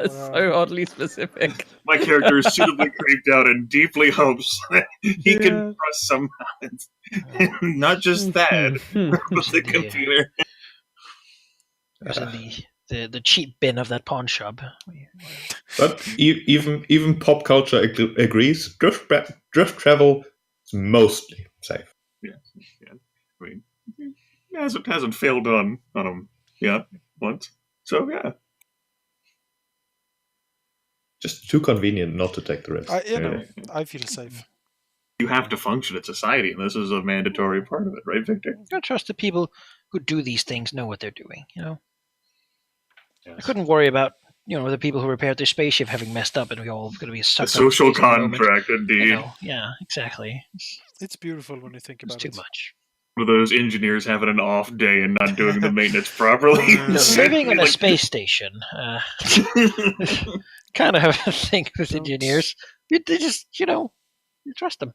That's so oddly specific. My character is suitably creeped out and deeply hopes that he can trust somehow. Not just that, but the computer. The cheap bin of that pawn shop. But even pop culture agrees. Drift travel is mostly safe. Yeah. I mean, it hasn't failed on him yet once. So yeah. Just too convenient not to take the risk. I feel safe. You have to function in society, and this is a mandatory part of it, right, Victor? I trust the people who do these things know what they're doing, Yes. I couldn't worry about, the people who repaired their spaceship having messed up and we all going to be sucked up. A social contract, indeed. Yeah, exactly. It's beautiful when you think about it. It's too much. One of those engineers having an off day and not doing the maintenance properly. Living on a space station. Kind of have a thing with engineers. They just, you trust them.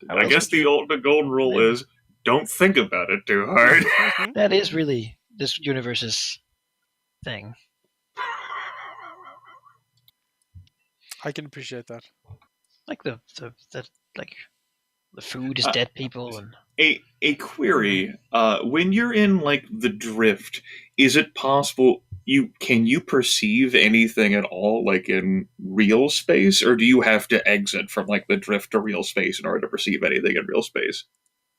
I guess the golden rule is don't think about it too hard. That is really this universe's thing. I can appreciate that. Like the food is dead people and a query. When you're in the drift, is it possible can you perceive anything at all in real space, or do you have to exit from the drift to real space in order to perceive anything in real space?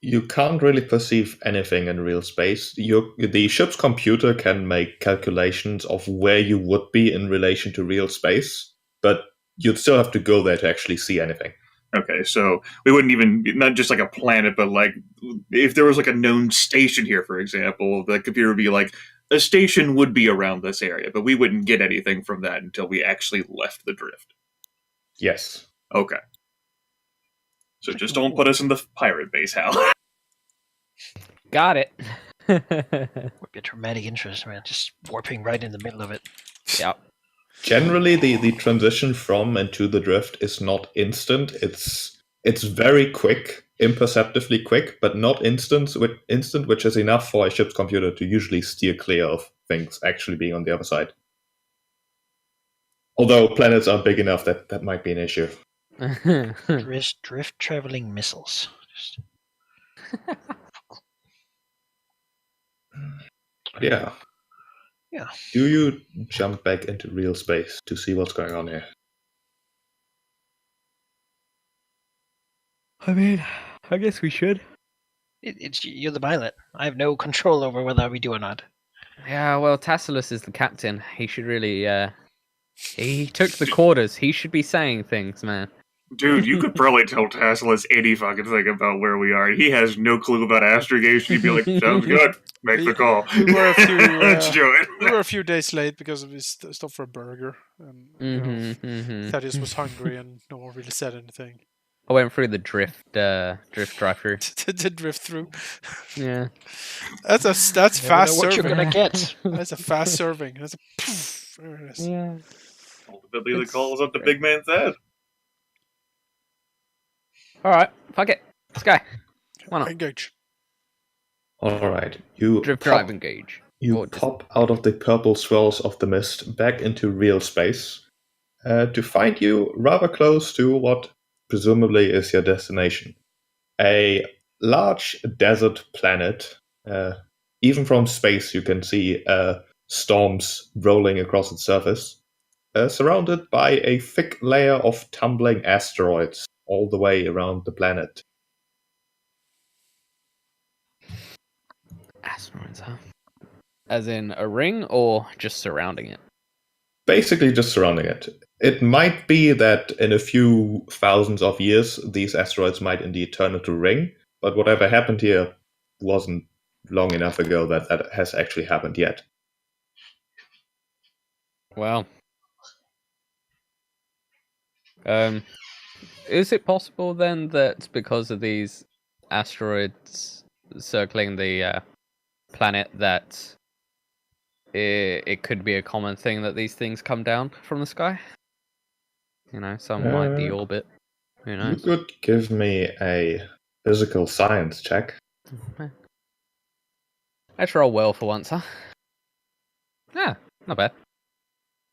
You can't really perceive anything in real space. The ship's computer can make calculations of where you would be in relation to real space, but you'd still have to go there to actually see anything. Okay, so we wouldn't even, not just a planet, but if there was a known station here, for example, the computer would be a station would be around this area, but we wouldn't get anything from that until we actually left the drift. Yes. Okay. So just don't put us in the pirate base, Hal. Got it. Would be a traumatic interest, man. Just warping right in the middle of it. Yeah. Generally, the transition from and to the drift is not instant. It's very quick, imperceptibly quick, but not instant, which is enough for a ship's computer to usually steer clear of things actually being on the other side. Although planets are big enough that might be an issue. Drift traveling missiles. Yeah. Yeah. Do you jump back into real space to see what's going on here? I mean, I guess we should. You're the pilot. I have no control over whether we do or not. Yeah, well, Tassilus is the captain. He should really, he took the quarters. He should be saying things, man. Dude, you could probably tell Tassilus any fucking thing about where we are. He has no clue about astrogation. He'd be like, sounds good. Make the call. Let's do it. We were a few days late because we stopped for a burger. And Thaddeus was hungry and no one really said anything. I went through the drift drive-through. The drift through. Yeah. That's fast serving. What you're gonna get? That's a fast serving. That's a poof. There it is. Yeah. Ultimately, the call is up to Big Man Thad. Alright, fuck it. Let's go. Why not? Engage. Alright, you Drift drive engage. You pop out of the purple swirls of the mist back into real space to find you rather close to what presumably is your destination. A large desert planet. Even from space you can see storms rolling across its surface, surrounded by a thick layer of tumbling asteroids all the way around the planet. Asteroids, huh? As in a ring, or just surrounding it? Basically just surrounding it. It might be that in a few thousands of years, these asteroids might indeed turn into a ring, but whatever happened here wasn't long enough ago that has actually happened yet. Well. Is it possible then that because of these asteroids circling the planet that it could be a common thing that these things come down from the sky? Some might deorbit. Who knows? You could give me a physical science check. Let's roll well for once, huh? Yeah, not bad.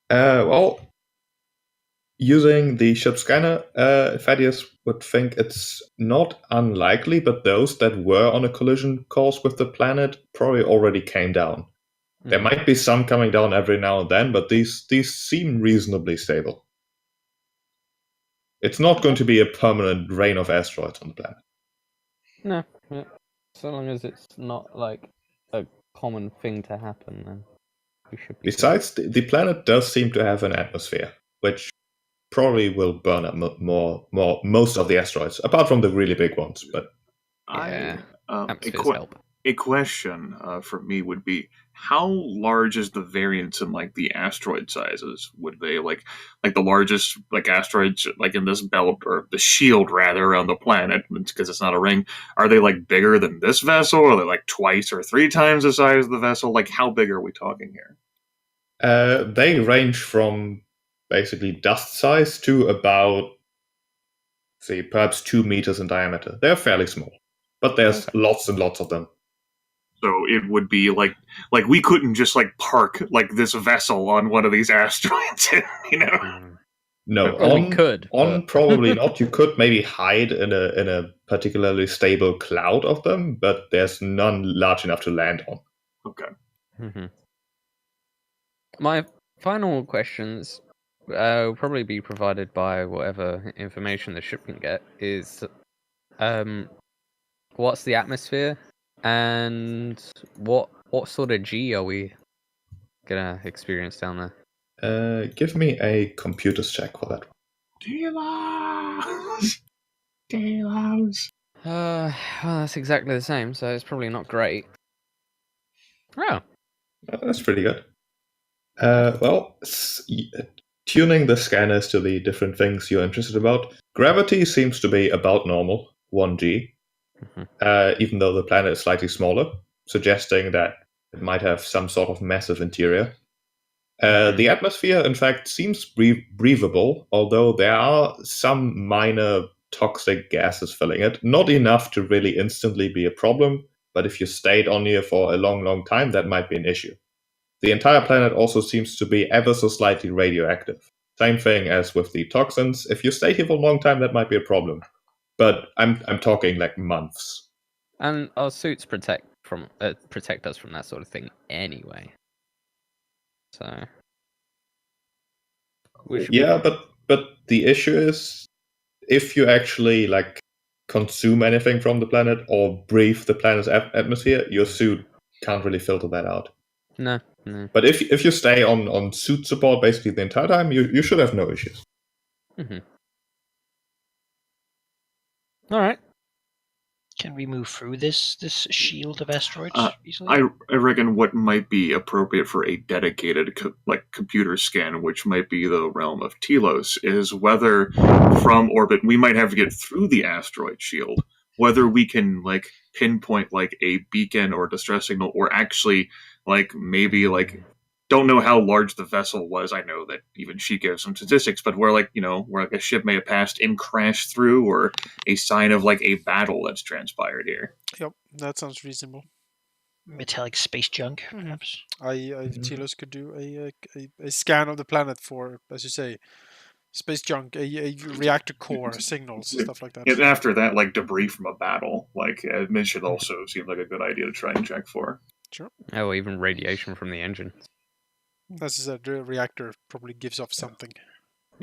Well, using the ship scanner, Thaddeus would think it's not unlikely, but those that were on a collision course with the planet probably already came down. There might be some coming down every now and then, but these seem reasonably stable. It's not going to be a permanent rain of asteroids on the planet. No, yeah. So long as it's not like a common thing to happen, then we should be. Besides, the planet does seem to have an atmosphere, which probably will burn up most of the asteroids, apart from the really big ones. But Yeah, atmospheres help. A question for me would be, how large is the variance in like the asteroid sizes? Would they like the largest like asteroids like in this belt or the shield rather around the planet, because it's not a ring, are they like bigger than this vessel? Or are they like twice or 3 times the size of the vessel? Like how big are we talking here? They range from basically dust size to about, say, perhaps 2 meters in diameter. They're fairly small, but there's lots and lots of them. So it would be like we couldn't just like park like this vessel on one of these asteroids, you know? No, we could. Probably not. You could maybe hide in a particularly stable cloud of them, but there's none large enough to land on. Okay. Mm-hmm. My final questions will probably be provided by whatever information the ship can get. Is what's the atmosphere, and what sort of G are we gonna experience down there? Give me a computers check for that. Delos. Well, that's exactly the same, so it's probably not great. Oh, That's pretty good. Well, tuning the scanners to the different things you're interested about, gravity seems to be about normal, 1G, even though the planet is slightly smaller, suggesting that it might have some sort of massive interior. The atmosphere, in fact, seems breathable, although there are some minor toxic gases filling it. Not enough to really instantly be a problem, but if you stayed on here for a long, long time, that might be an issue. The entire planet also seems to be ever so slightly radioactive. Same thing as with the toxins. If you stay here for a long time, that might be a problem. But I'm talking like months. and our suits protect us from that sort of thing anyway. So yeah, but the issue is, if you actually like consume anything from the planet or breathe the planet's atmosphere, your suit can't really filter that out. No. But if you stay on suit support basically the entire time, you should have no issues. Mm-hmm. All right. Can we move through this shield of asteroids easily? I reckon what might be appropriate for a dedicated computer scan, which might be the realm of Telos, is whether from orbit we might have to get through the asteroid shield, whether we can like pinpoint like a beacon or distress signal, or actually like maybe like don't know how large the vessel was. I know that even she gives some statistics, but where like a ship may have passed and crashed through, or a sign of like a battle that's transpired here. Yep, that sounds reasonable. Metallic space junk, perhaps. Telos could do a scan of the planet for, as you say, space junk, a reactor core, signals, stuff like that. And after that, like debris from a battle, like admission also seemed like a good idea to try and check for. Sure. Oh, even radiation from the engine. As I said, the reactor probably gives off something.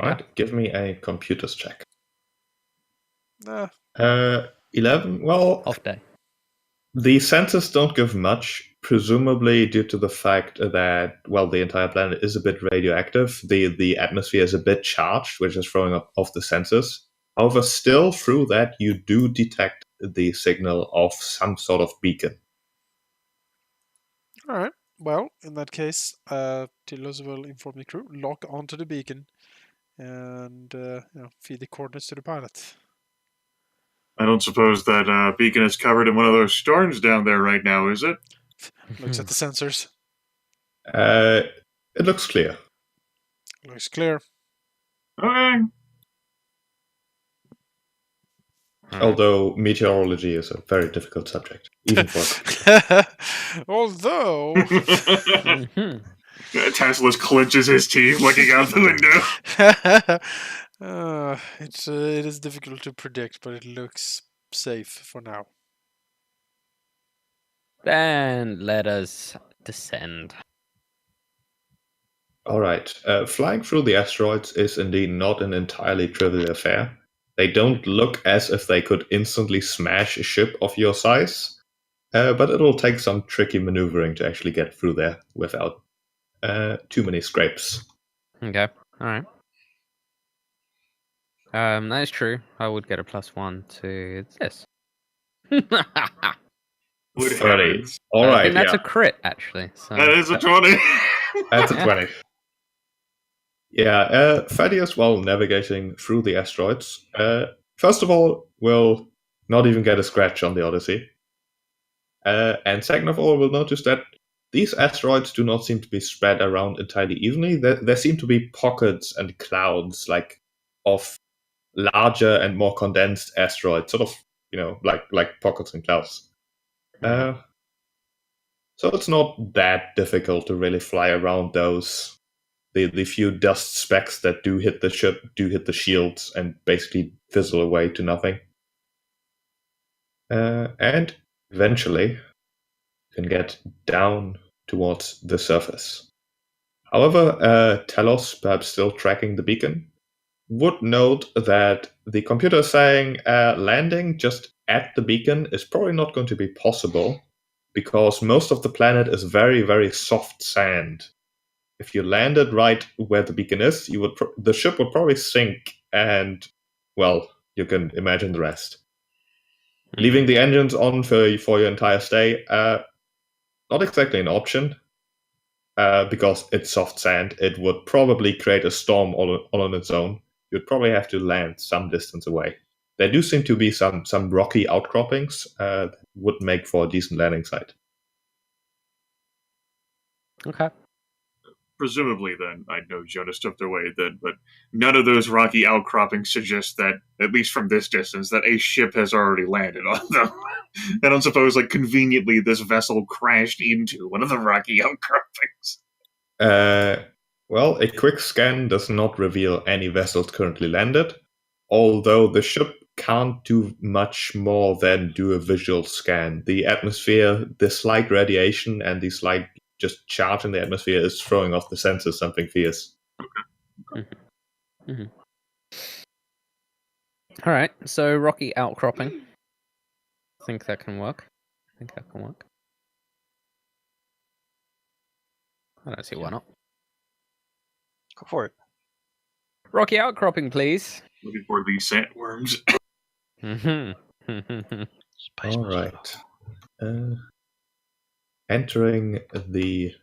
Right, give me a computers check. 11. Well, Off day. The sensors don't give much, presumably due to the fact that, well, the entire planet is a bit radioactive. The atmosphere is a bit charged, which is throwing off the sensors. However, still through that, you do detect the signal of some sort of beacon. All right. Well, in that case, Telos will inform the crew, lock onto the beacon, and feed the coordinates to the pilot. I don't suppose that beacon is covered in one of those storms down there right now, is it? Looks at the sensors. It looks clear. Looks clear. Okay. Although meteorology is a very difficult subject, even for. Although. Tasselus clenches his teeth, looking out the window. It is difficult to predict, but it looks safe for now. Then let us descend. All right. Flying through the asteroids is indeed not an entirely trivial affair. They don't look as if they could instantly smash a ship of your size, but it'll take some tricky maneuvering to actually get through there without too many scrapes. Okay, alright. That is true. I would get a +1 to this. Would 30. heavens. All I right, think that's yeah. a crit, actually. So That is a 20. That's a Yeah. 20. Yeah, Thaddeus, while navigating through the asteroids, first of all, will not even get a scratch on the Odyssey. And second of all, we'll notice that these asteroids do not seem to be spread around entirely evenly. There seem to be pockets and clouds, like, of larger and more condensed asteroids, sort of, like pockets and clouds. So it's not that difficult to really fly around those. The few dust specks that do hit the ship do hit the shields and basically fizzle away to nothing. And eventually, you can get down towards the surface. However, Telos, perhaps still tracking the beacon, would note that the computer is saying landing just at the beacon is probably not going to be possible because most of the planet is very, very soft sand. If you landed right where the beacon is, the ship would probably sink, and, well, you can imagine the rest. Leaving the engines on for your entire stay, not exactly an option, because it's soft sand. It would probably create a storm all on its own. You'd probably have to land some distance away. There do seem to be some rocky outcroppings that would make for a decent landing site. Okay. Presumably, then, I know Jonas took their way then, but none of those rocky outcroppings suggest that, at least from this distance, that a ship has already landed on them. I don't suppose, conveniently, this vessel crashed into one of the rocky outcroppings. Well, a quick scan does not reveal any vessels currently landed, although the ship can't do much more than do a visual scan. The atmosphere, the slight radiation, and the slight just charge in the atmosphere is throwing off the sensors something fierce. Mm-hmm. All right, so rocky outcropping. I think that can work. I don't see why not. Go for it. Rocky outcropping, please. Looking for these sandworms. Spice All right. Entering the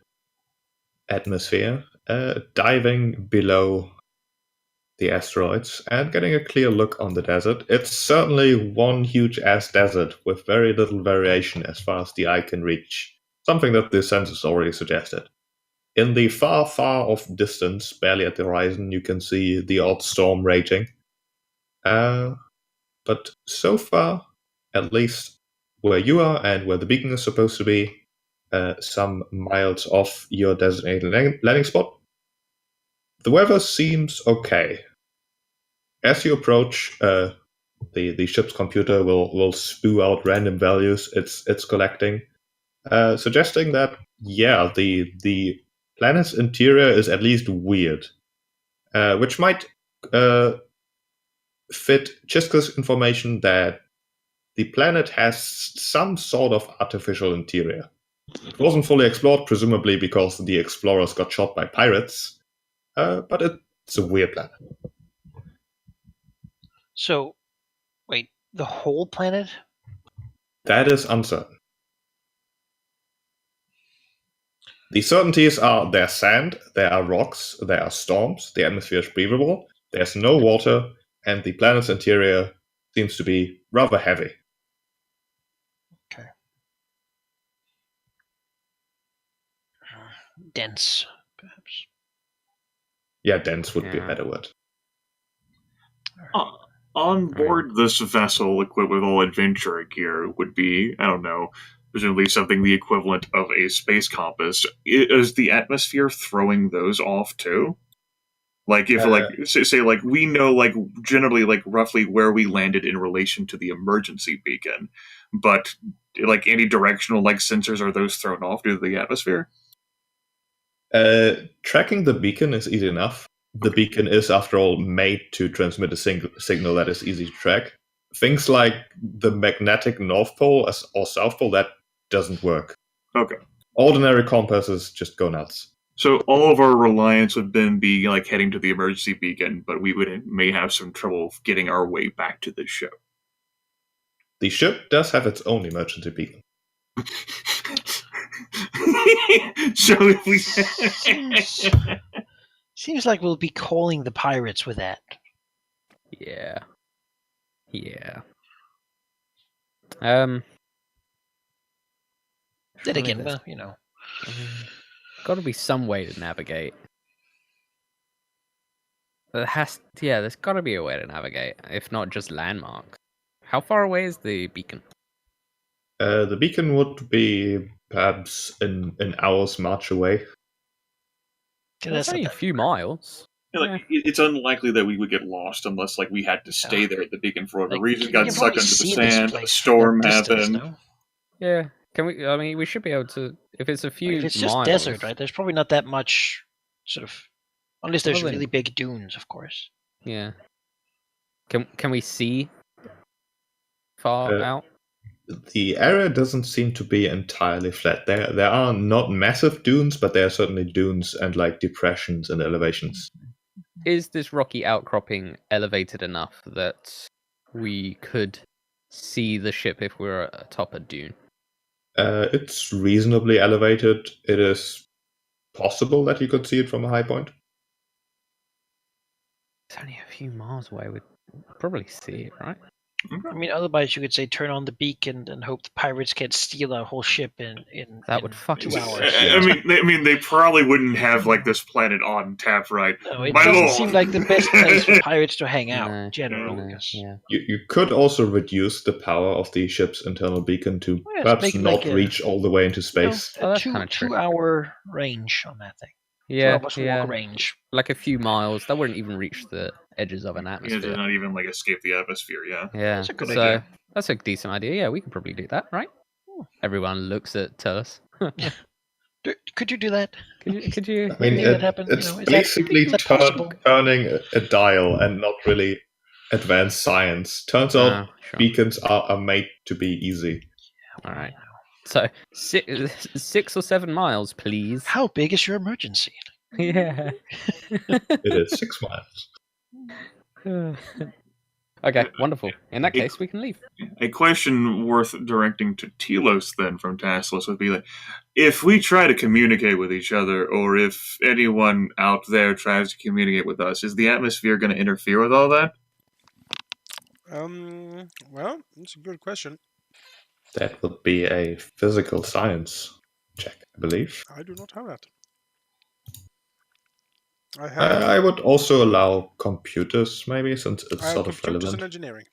atmosphere, diving below the asteroids, and getting a clear look on the desert. It's certainly one huge-ass desert with very little variation as far as the eye can reach, something that the sensors already suggested. In the far, far off distance, barely at the horizon, you can see the odd storm raging. But so far, at least where you are and where the beacon is supposed to be, some miles off your designated landing spot, the weather seems okay. As you approach, the ship's computer will spew out random values it's collecting, suggesting that, yeah, the planet's interior is at least weird, which might fit Chiska's information that the planet has some sort of artificial interior. It wasn't fully explored, presumably because the explorers got shot by pirates, but it's a weird planet. So, wait, the whole planet? That is uncertain. The certainties are there's sand, there are rocks, there are storms, the atmosphere is breathable, there's no water, and the planet's interior seems to be rather heavy. Okay. Dense, perhaps. Yeah, dense would be a better word. On board this vessel, equipped with all adventure gear, would be, I don't know, presumably something the equivalent of a space compass. Is the atmosphere throwing those off too? Like if say like we know like generally like roughly where we landed in relation to the emergency beacon, but like any directional like sensors, are those thrown off due to the atmosphere? Tracking the beacon is easy enough. The beacon is, after all, made to transmit a signal that is easy to track. Things like the magnetic North Pole or South Pole, that doesn't work. Okay. Ordinary compasses just go nuts. So all of our reliance would then be like heading to the emergency beacon, but we may have some trouble getting our way back to the ship. The ship does have its own emergency beacon. So if we Seems like we'll be calling the pirates with that. Yeah. Then I mean, again, there's- well, you know. Got to be some way to navigate. There's got to be a way to navigate, if not just landmark. How far away is the beacon? The beacon would be perhaps an hour's march away. Yeah, That's that's only not a few miles. it's unlikely that we would get lost unless like we had to stay there at the beacon for whatever like, reason. you Got can sucked probably into the see this sand, a place storm from a distance, happened. no? Yeah. Can we? I mean, we should be able to. If it's a few If it's just miles, desert, right? There's probably not that much sort of, unless there's Well, then- really big dunes, of course. Yeah. Can we see far out? The area doesn't seem to be entirely flat. There are not massive dunes, but there are certainly dunes and like depressions and elevations. Is this rocky outcropping elevated enough that we could see the ship if we were atop a dune? It's reasonably elevated. It is possible that you could see it from a high point. It's only a few miles away. We'd probably see it, right? I mean, otherwise you could say turn on the beacon and hope the pirates can't steal our whole ship in That would fucking 2 hours. I mean, they probably wouldn't have like this planet on tap, right? No, it My doesn't lord. seem like the best place for pirates to hang out, No, generally. no, because- yeah. You could also reduce the power of the ship's internal beacon to Yes, perhaps make it not like a- reach all the way into you know, space. a Oh, that's two, kinda true. 2 hour range on that thing. 2 Yeah, hours yeah. walk range. Like a few miles. That wouldn't even reach the edges of an Yeah, atmosphere. to not even like escape the atmosphere. Yeah. Yeah, That's a good so idea. that's a decent idea. Yeah, we can probably do that, right? Everyone looks at Turles. Could you do that? Could you? I mean, Make that happen, you it's know, is that- basically is that possible? turning a dial and not really advanced science. Turns out Sure. beacons are made to be easy. All right. So 6 or 7 miles, please. How big is your emergency? Yeah. It is 6 miles. Okay, wonderful. In that case, we can leave. A question worth directing to Telos then from Tassless would be like, if we try to communicate with each other, or if anyone out there tries to communicate with us, is the atmosphere going to interfere with all that? Well, that's a good question. That would be a physical science check, I believe. I do not have that. I have, I would also allow computers, maybe, since it's I have sort of computers and relevant. engineering.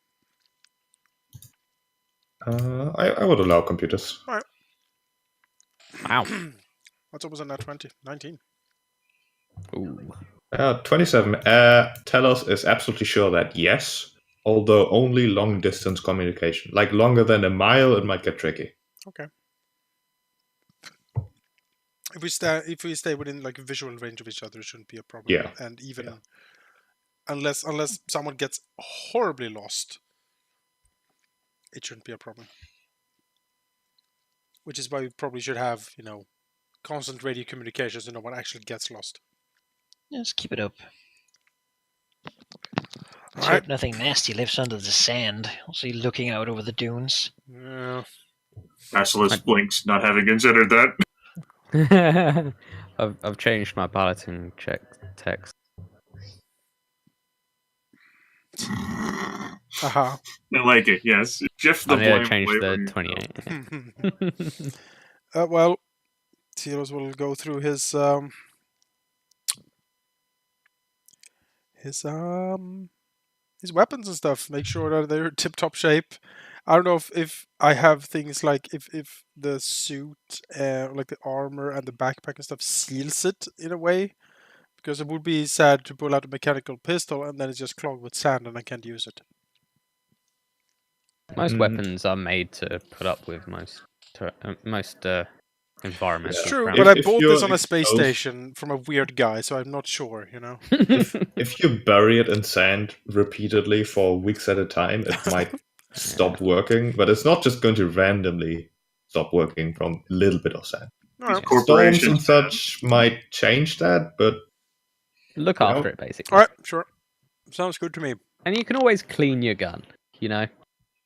I would allow computers. Wow. What's up was on that 20? 19. Ooh. 27. Telos is absolutely sure that yes, although only long distance communication. Like longer than a mile, it might get tricky. Okay. If we stay within like visual range of each other, it shouldn't be a problem. Yeah. And even unless someone gets horribly lost, it shouldn't be a problem. Which is why we probably should have, constant radio communications so no one actually gets lost. Just keep it up. Let's Alright. hope nothing nasty lives under the sand. Also looking out over the dunes. Yeah. Tassless blinks, not having considered that. I've changed my piloting text. Aha. I like it, yes. Jeff the I need to blame change away the from you. 28. Well, Telos will go through his weapons and stuff. Make sure that they're tip-top shape. I don't know if I have things like if the suit, like the armor and the backpack and stuff seals it in a way, because it would be sad to pull out a mechanical pistol and then it's just clogged with sand and I can't use it. Most weapons are made to put up with most environmental. It's true, parameters. but I If bought you're this on a space exposed- station from a weird guy, so I'm not sure, you know. If you bury it in sand repeatedly for weeks at a time, it might stop working. But it's not just going to randomly stop working from a little bit of sand. Alright. Storms Corporations, and such might change that, but Look You after know? it, basically. Alright, sure. Sounds good to me. And you can always clean your gun, you know?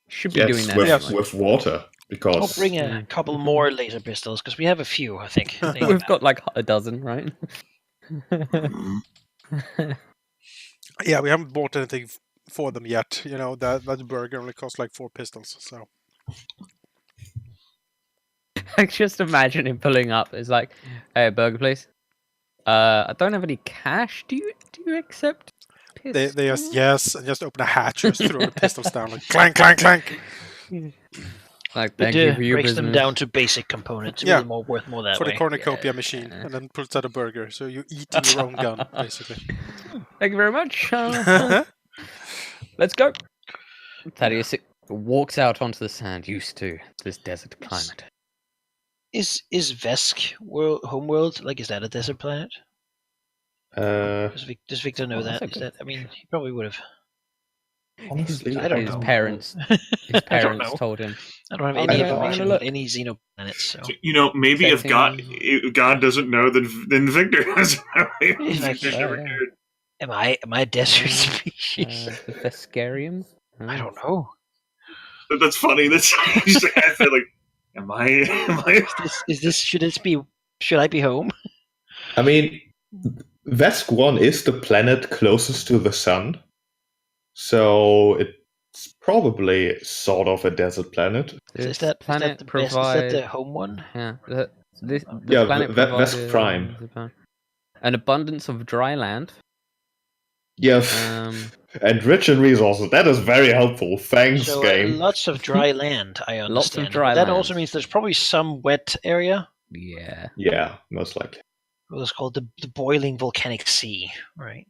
Should be doing yes, that with, anyway. with water. Because I'll bring a couple more laser pistols because we have a few, I think. We've got like a dozen, right? Yeah, we haven't bought anything for them yet. You know, that burger only costs like 4 pistols, so. I just imagine him pulling up. It's like, hey, burger please. I don't have any cash. Do you accept pistols? They just, yes, and just open a hatch and just throw the pistols down, like clank, clank, clank. Like, It thank you for your breaks them business. down to basic components. Yeah. Really worth more that For way. the cornucopia machine, and then pulls out a burger. So you eat in your own gun, basically. Thank you very much. Let's go. Thaddeus walks out onto the sand, used to this desert climate. Is Vesk homeworld, like, is that a desert planet? Does Victor know Oh, that? that's Is okay. that? I mean, he probably would have. honestly, I don't His know. parents know. told him. I don't have I'm any gonna information look. about any xenoplanets. So You know, maybe if God doesn't know, then Victor doesn't know. He's like, Victor's never yeah. cared. am I a desert species? The Vescarium? I don't know. But that's funny. That's just like, I feel like, am I? Should I be home? I mean, Vesk 1 is the planet closest to the sun, so it's probably sort of a desert planet. Is that planet the best? Is that the home one? Yeah, the Yeah, planet Vesk provided Prime. an abundance of dry land. Yes, and rich in resources. That is very helpful. Thanks, So game. lots of dry land. I understand. Lots of dry That land. also means there's probably some wet area. Yeah. Yeah, most likely. What's called the boiling volcanic sea, right?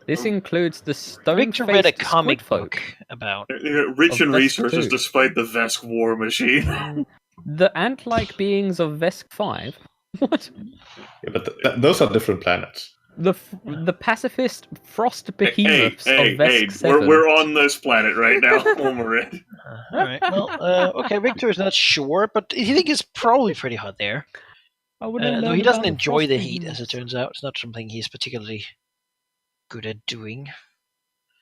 This includes the stone. Victor read a comic book about. Rich Of in Vesk resources 2. despite the Vesk war machine. The ant-like beings of Vesk 5. What? Yeah, but those are different planets. The pacifist frost hey, behemoths hey, of Vesk hey! 7. We're on this planet right now. Ulmarid. All right. Well, okay. Victor is not sure, but he thinks it's probably pretty hot there. Though he doesn't enjoy the heat, as it turns out. It's not something he's particularly good at doing.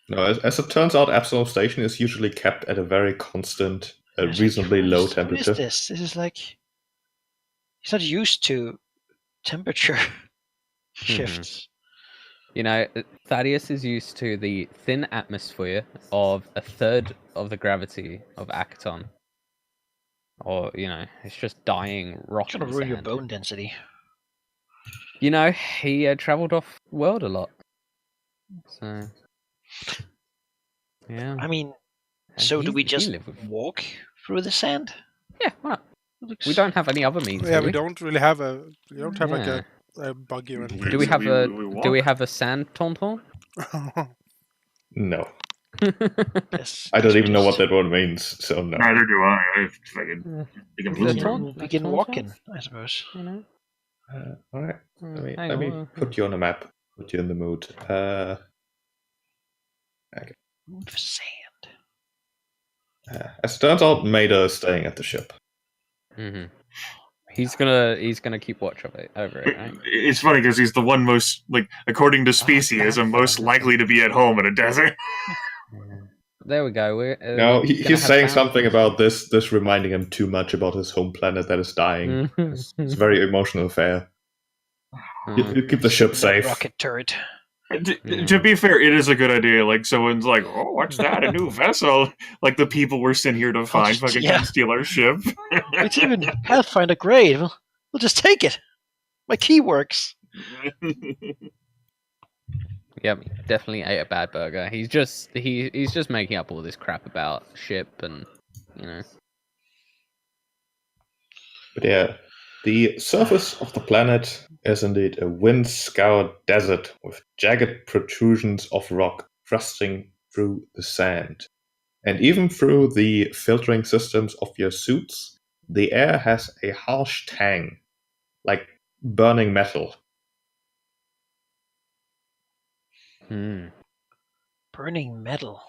No, as it turns out, Absalom Station is usually kept at a very constant, It's reasonably like, low what temperature. is this? This is like he's not used to temperature shifts. You know, Thaddeus is used to the thin atmosphere of a third of the gravity of Acton. Or, you know, it's just dying rock. Trying to ruin your bone density. You know, he travelled off world a lot. So, yeah. I mean, And so do we he just lived with- walk through the sand? Yeah, why not? It looks- We don't have any other means. Yeah, do we don't really have like a buggy or anything. Do we So have we do we walk? have a sand tonton? No, Yes, I don't even know what just that word means, so no. Neither do I. I fucking The blue taunt- begin taunt- walking, I suppose. You know? All right, Hey, let me well, put you on a map. Put you in the mood. Mood for sand. As it turns out, Maida is staying at the ship. Mhm. He's gonna keep watch of it over it, right? It's funny because he's the one most, like, according to speciesism, most likely to be at home in a desert. There we go. We're No, gonna he's have saying found- something about this reminding him too much about his home planet that is dying. It's a very emotional affair. You keep the ship safe. Rocket turret. To be fair, it is a good idea. Like, someone's like, "Oh, what's that? A new vessel?" Like the people we're sent here to find just- fucking yeah. come steal our ship. It's even Pathfinder grade. We'll just take it. My key works. Yep, definitely ate a bad burger. He's just making up all this crap about ship and you know. But yeah, the surface of the planet is indeed a wind-scoured desert with jagged protrusions of rock thrusting through the sand. And even through the filtering systems of your suits, the air has a harsh tang, like burning metal. Burning metal.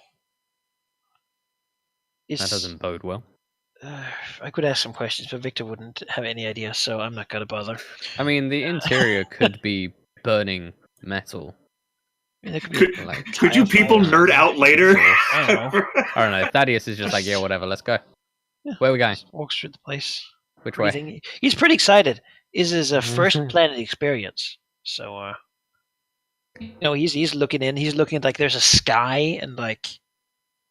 That doesn't bode well. I could ask some questions, but Victor wouldn't have any idea, so I'm not going to bother. I mean, the interior could be burning metal. I mean, there could be Could you people nerd out later? I don't know. Thaddeus is just like, yeah, whatever, let's go. Yeah, where are we going? Walks through the place. Which way? He's pretty excited. This is a first planet experience. So, he's looking in. He's looking at, like, there's a sky and, like,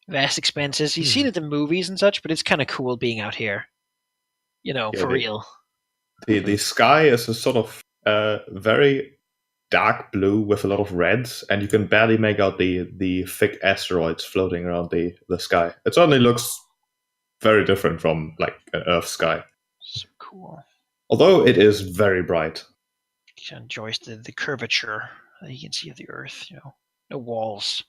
vast expanses. He's seen it in movies and such, but it's kind of cool being out here. For real. The sky is a sort of very dark blue with a lot of reds, and you can barely make out the thick asteroids floating around the sky. It certainly looks very different from, like, an Earth sky. So cool. Although it is very bright. He enjoys the curvature that you can see of the Earth, no walls.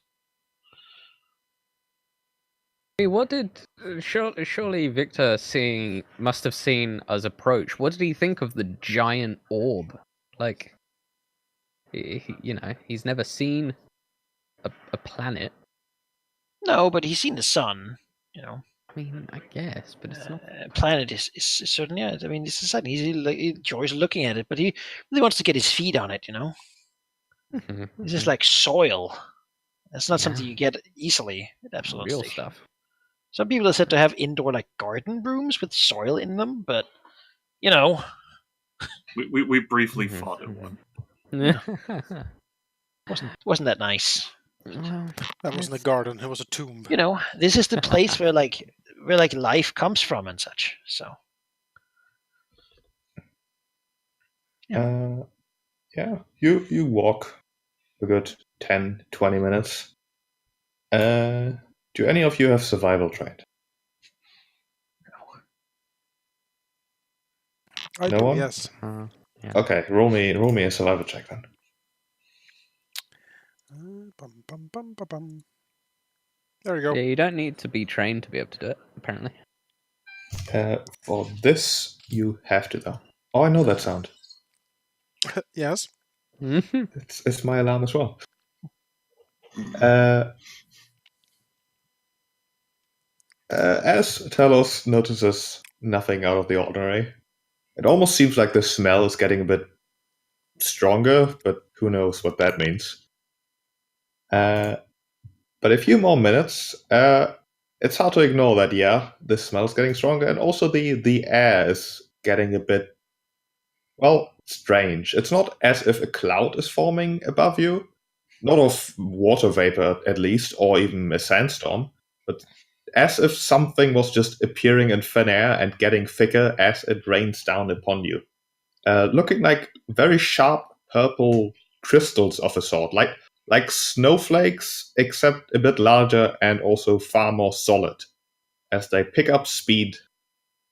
What did surely Victor must have seen us approach? What did he think of the giant orb? Like, he's never seen a planet. No, but he's seen the sun. I mean, I guess, but it's not. Planet is certainly. I mean, this is something he enjoys looking at it, but he really wants to get his feet on it. This is like soil. That's not something you get easily. Absolutely, real stuff. Some people are said to have indoor, like, garden rooms with soil in them, but we briefly fought in one. Wasn't that nice? That wasn't a garden; it was a tomb. This is the place where life comes from and such. So, yeah, you walk a good 10, 20 minutes. Do any of you have survival trained? No one? Yes. Yeah. Okay, roll me a survival check then. There you go. Yeah, you don't need to be trained to be able to do it, apparently. For this, you have to, though. Oh, I know that sound. Yes. It's my alarm as well. As Talos notices nothing out of the ordinary, it almost seems like the smell is getting a bit stronger, but who knows what that means. But a few more minutes, it's hard to ignore that, the smell is getting stronger, and also the air is getting a bit, strange. It's not as if a cloud is forming above you, not of water vapor at least, or even a sandstorm, but as if something was just appearing in thin air and getting thicker as it rains down upon you. Looking like very sharp purple crystals of a sort, like snowflakes, except a bit larger and also far more solid, as they pick up speed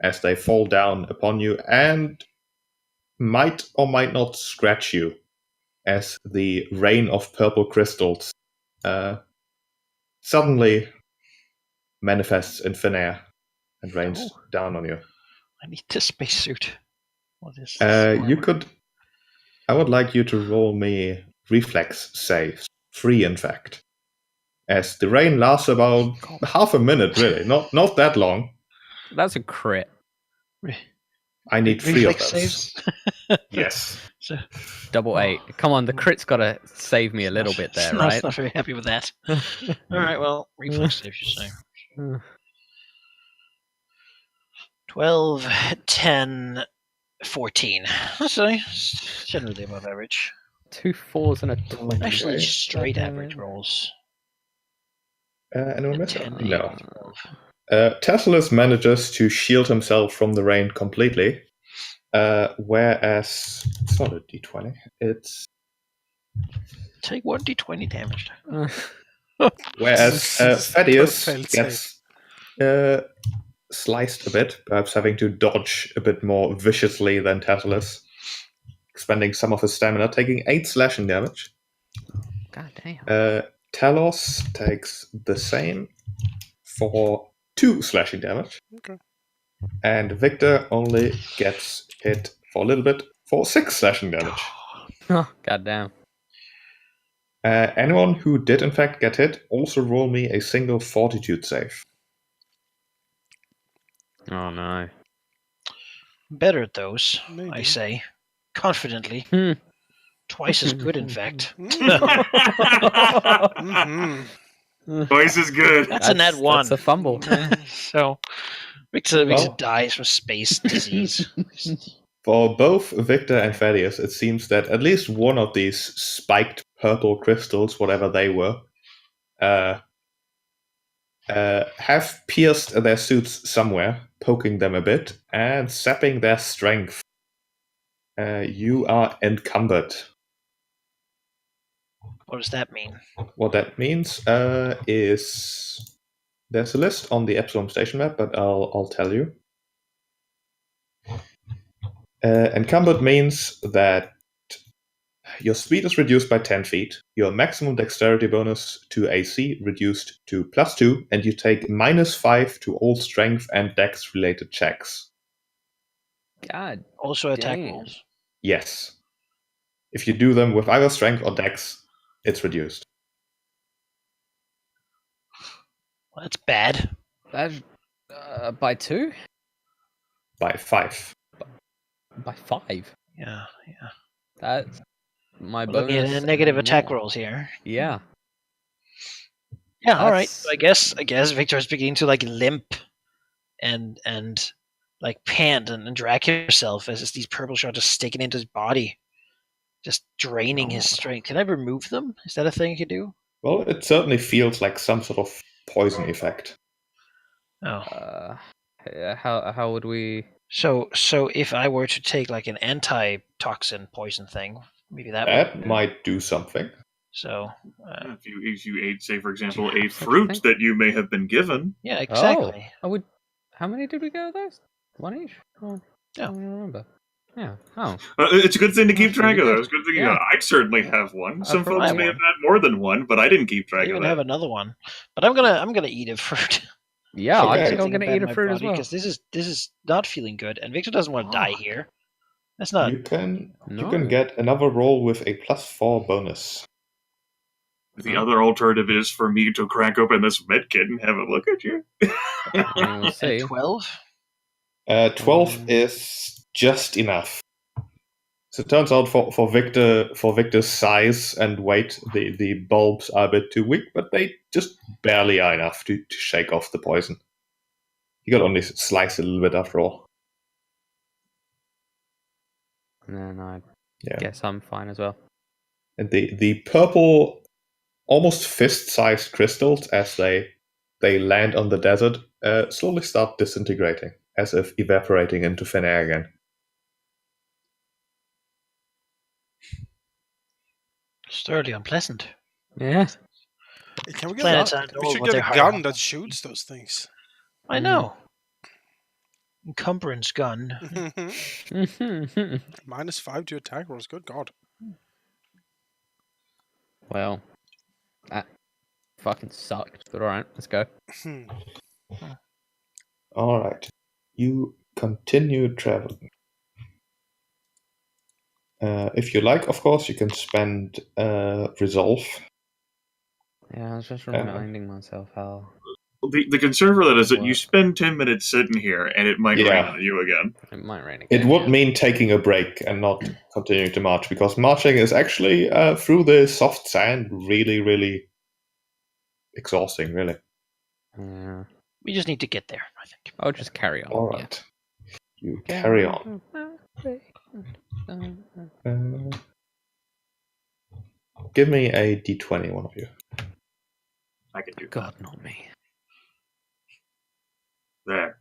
as they fall down upon you and might or might not scratch you as the rain of purple crystals suddenly manifests in thin air and rains down on you. I need the spacesuit. What is I would like you to roll me reflex saves. 3, in fact. As the rain lasts about half a minute, really. Not that long. That's a crit. I need 3 of reflex those. saves? Yes. So, Double 8. Come on, the crit's got to save me a little bit there, right? I'm not very happy with that. All right, well, reflex saves, you're saying. 12, 10, 14. That's generally above average. 2 4s and a 20. Actually, straight average rolls. Anyone miss? 10, No. 12. Tessalus manages to shield himself from the rain completely, whereas it's not a d20. It's Take 1d20 damage. whereas Thaddeus gets sliced a bit, perhaps having to dodge a bit more viciously than Tantalus, expending some of his stamina, taking 8 slashing damage. God damn. Talos takes the same for 2 slashing damage. Okay. And Victor only gets hit for a little bit for 6 slashing damage. God damn. Anyone who did in fact get hit, also roll me a single fortitude save. Oh no. Better at those, I Maybe. say, confidently. Hmm. Twice as good, in fact. Mm-hmm. Twice is good. That's a nat 1. That's a fumble. So, Victor Well- dies from space disease. For both Victor and Thaddeus, it seems that at least one of these spiked purple crystals, whatever they were, have pierced their suits somewhere, poking them a bit, and sapping their strength. You are encumbered. What does that mean? What that means is there's a list on the Absalom station map, but I'll tell you. Encumbered means that your speed is reduced by 10 feet, your maximum dexterity bonus to AC reduced to +2, and you take -5 to all strength and dex related checks. God. Also attack Damn. rolls. Yes. If you do them with either strength or dex, it's reduced. Well, that's bad. That's by 2? By 5. By 5. Yeah. That's my We're looking bonus. at negative and attack more. rolls here. Yeah. Yeah, all right. That's- So I guess Victor is beginning to like limp and like pant and drag himself as these purple shards are sticking into his body, just draining his strength. Can I remove them? Is that a thing you can do? Well, it certainly feels like some sort of poison effect. Oh, yeah, how would we? so if I were to take like an antitoxin poison thing, maybe that That would. might do something. So If you ate, say, for example, Do you a have such a fruit thing? that you may have been given. yeah, exactly. Oh, I would. How many did we go with those? 1 each. Oh, Yeah. I don't remember. Yeah. Oh. It's a good thing to keep That's pretty track of good. those. Good thing you Yeah. got. I certainly have one. Some probably folks have may have one. had more than one, but I didn't keep I track of even that. have another one, but I'm gonna eat a fruit. Yeah, Okay. I think I'm gonna eat a fruit as well. because this is not feeling good, and Victor doesn't want to die Fuck. here. That's not. You can No. get another roll with a +4 bonus. The other alternative is for me to crack open this medkit and have a look at you. We'll see. 12. 12 is just enough. So it turns out for Victor's size and weight, the bulbs are a bit too weak, but they just barely are enough to shake off the poison. You got only slice a little bit after all. And then I Yeah. guess I'm fine as well. And the purple, almost fist-sized crystals, as they land on the desert, slowly start disintegrating, as if evaporating into thin air again. It's thoroughly unpleasant. Yeah. Can we get Planets a, aren't we all should what get they a hire gun on. that shoots those things. I know. Encumbrance gun. -5 to attack rolls. Good God. Well, that fucking sucked. But all right, let's go. All right. You continue traveling. If you like, of course, you can spend resolve. Yeah, I was just reminding myself how The concern for that is that you What? spend 10 minutes sitting here and it might Yeah. rain on you again. it might rain It again. would mean taking a break and not continuing to march, because marching is actually through the soft sand really, really exhausting, really. Yeah. We just need to get there, I think. I'll just carry on. All right. You carry on. Give me a d20, one of you. I can do God, not me. that.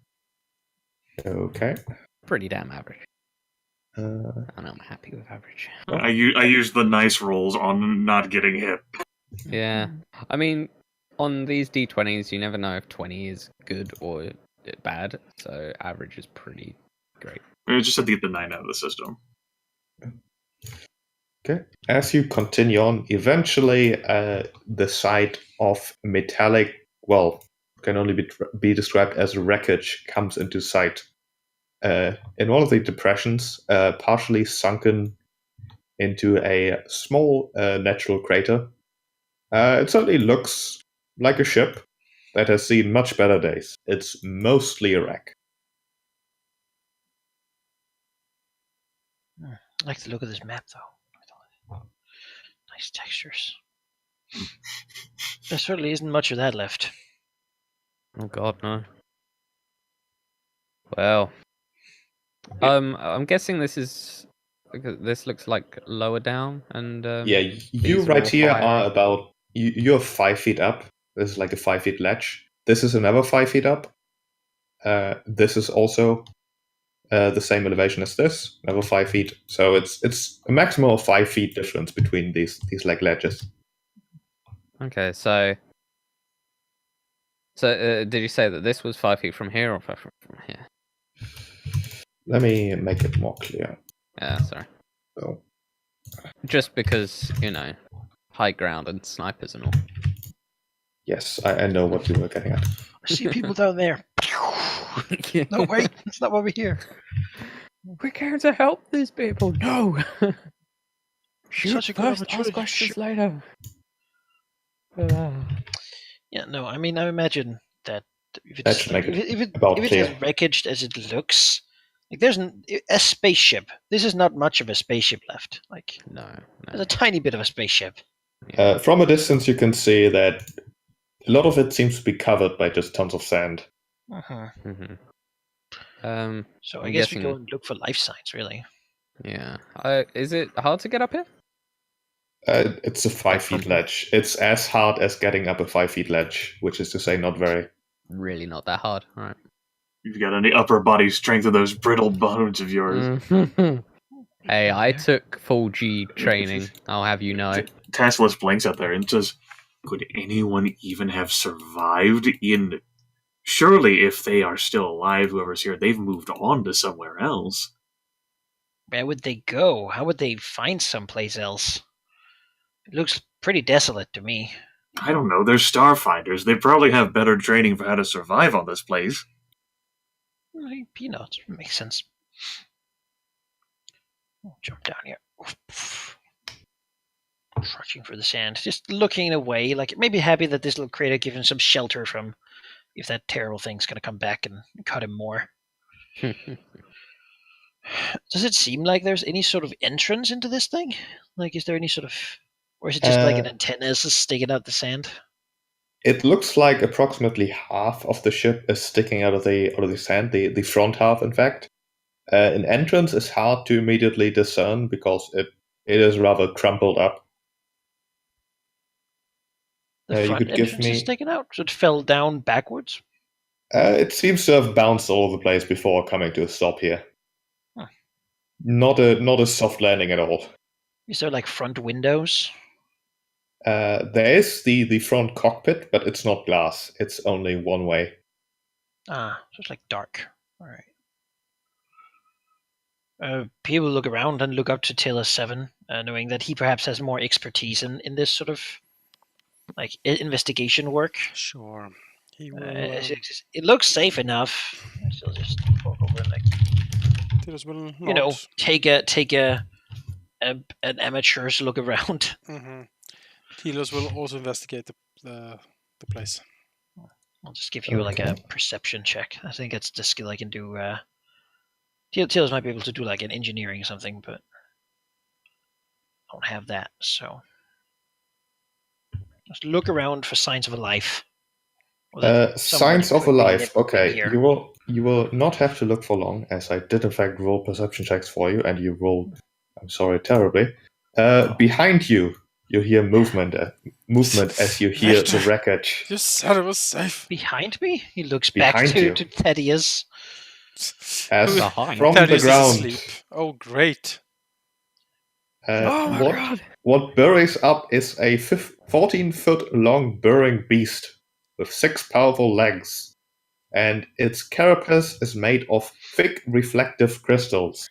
There. Okay. Pretty damn average. Uh, And I'm happy with average. I use the nice rolls on not getting hit. Yeah. I mean, on these d20s, you never know if 20 is good or bad, so average is pretty great. I just had to get the 9 out of the system. Okay. As you continue on, eventually the sight of metallic, can only be described as wreckage, comes into sight. In one of the depressions, partially sunken into a small natural crater. It certainly looks like a ship that has seen much better days. It's mostly a wreck. I like the look of this map, though. Nice textures. There certainly isn't much of that left. Oh God, no. Well, I'm guessing this looks like lower down, and You these are right all here higher are up. about you're 5 feet up. This is like a 5 feet ledge. This is another 5 feet up. This is also the same elevation as this, another 5 feet. So it's a maximum of 5 feet difference between these like ledges. Okay, so did you say that this was 5 feet from here or 5 feet from here? Let me make it more clear. Yeah, sorry. So, Just because, high ground and snipers and all. yes, I know what you were getting at. I see people down there. No, wait, that's not why we're here. We're here to help these people. No. Shoot Such a good first, opportunity. ask questions later. Yeah, no, I mean, I imagine that if That it's should like, make it if it's about as clear. wreckaged as it looks, like there's a spaceship. This is not much of a spaceship left. Like No. there's a tiny bit of a spaceship. From a distance, you can see that a lot of it seems to be covered by just tons of sand. Uh-huh. Mm-hmm. So I'm I guess we guessing- go and look for life signs, really. Yeah. Is it hard to get up here? It's a 5 feet ledge. It's as hard as getting up a 5 feet ledge, which is to say, not very. Really not that hard. All right. You've got any upper body strength of those brittle bones of yours. Hey, I took full G training. I'll have you know. Tasselus blinks out there and says, could anyone even have survived in... Surely if they are still alive, whoever's here, they've moved on to somewhere else. Where would they go? How would they find someplace else? It looks pretty desolate to me. I don't know, they're Starfinders. They probably have better training for how to survive on this place. Peanuts. Makes sense. Jump down here. Trudging for the sand. Just looking away, like maybe happy that this little crater gives him some shelter from if that terrible thing's going to come back and cut him more. Does it seem like there's any sort of entrance into this thing? Like, is there any sort of... Or is it just like an antenna is sticking out the sand? It looks like approximately half of the ship is sticking out of the sand, the front half, in fact. An entrance is hard to immediately discern because it is rather crumpled up. The front you could give entrance is me. sticking out, so it fell down backwards? It seems to have bounced all over the place before coming to a stop here. Huh. Not a soft landing at all. Is there like front windows? There is the front cockpit, but it's not glass. It's only one way. Ah, so it's like dark. All right. People look around and look up to Taylor 7, knowing that he perhaps has more expertise in this sort of like investigation work. Sure. He will. It looks safe enough. I still just walk over and take an amateur's look around. Mm-hmm. Telos will also investigate the place. I'll just give you like a perception check. I think it's the skill I can do. Telos might be able to do like an engineering or something, but I don't have that. So just look around for signs of a life. Signs of a life. Okay, you will not have to look for long, as I did in fact roll perception checks for you, and you rolled, I'm sorry, terribly. Behind you, you hear movement as you hear the wreckage. You said it was safe. Behind me? He looks back to Thaddeus. As Behind. from Thaddeus the is ground. asleep. Oh, great. Oh my God. What buries up is a 14-foot long burrowing beast with 6 powerful legs and its carapace is made of thick reflective crystals,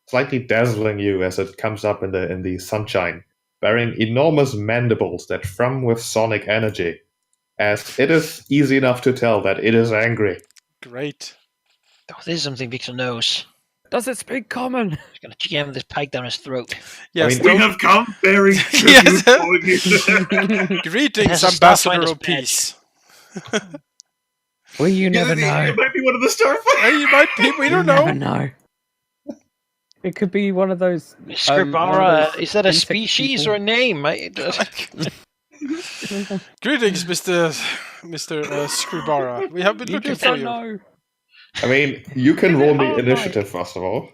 slightly dazzling you as it comes up in the sunshine, bearing enormous mandibles that thrum with sonic energy, as it is easy enough to tell that it is angry. Great. Oh, this is something Victor knows. Does it speak common? He's gonna jam this pike down his throat. Yes, We have come bearing tribute. Greetings, It has a Ambassador Starfinder's of Peace. Well, you never know. It might be one of the Starfinders. You might be, we You don't never know. know. It could be one of those. Scribara, is that a insect species people. or a name? Greetings, Mr. Scribara. We have been You looking just for don't you. know. I mean, you can Give roll it me all, initiative first of all.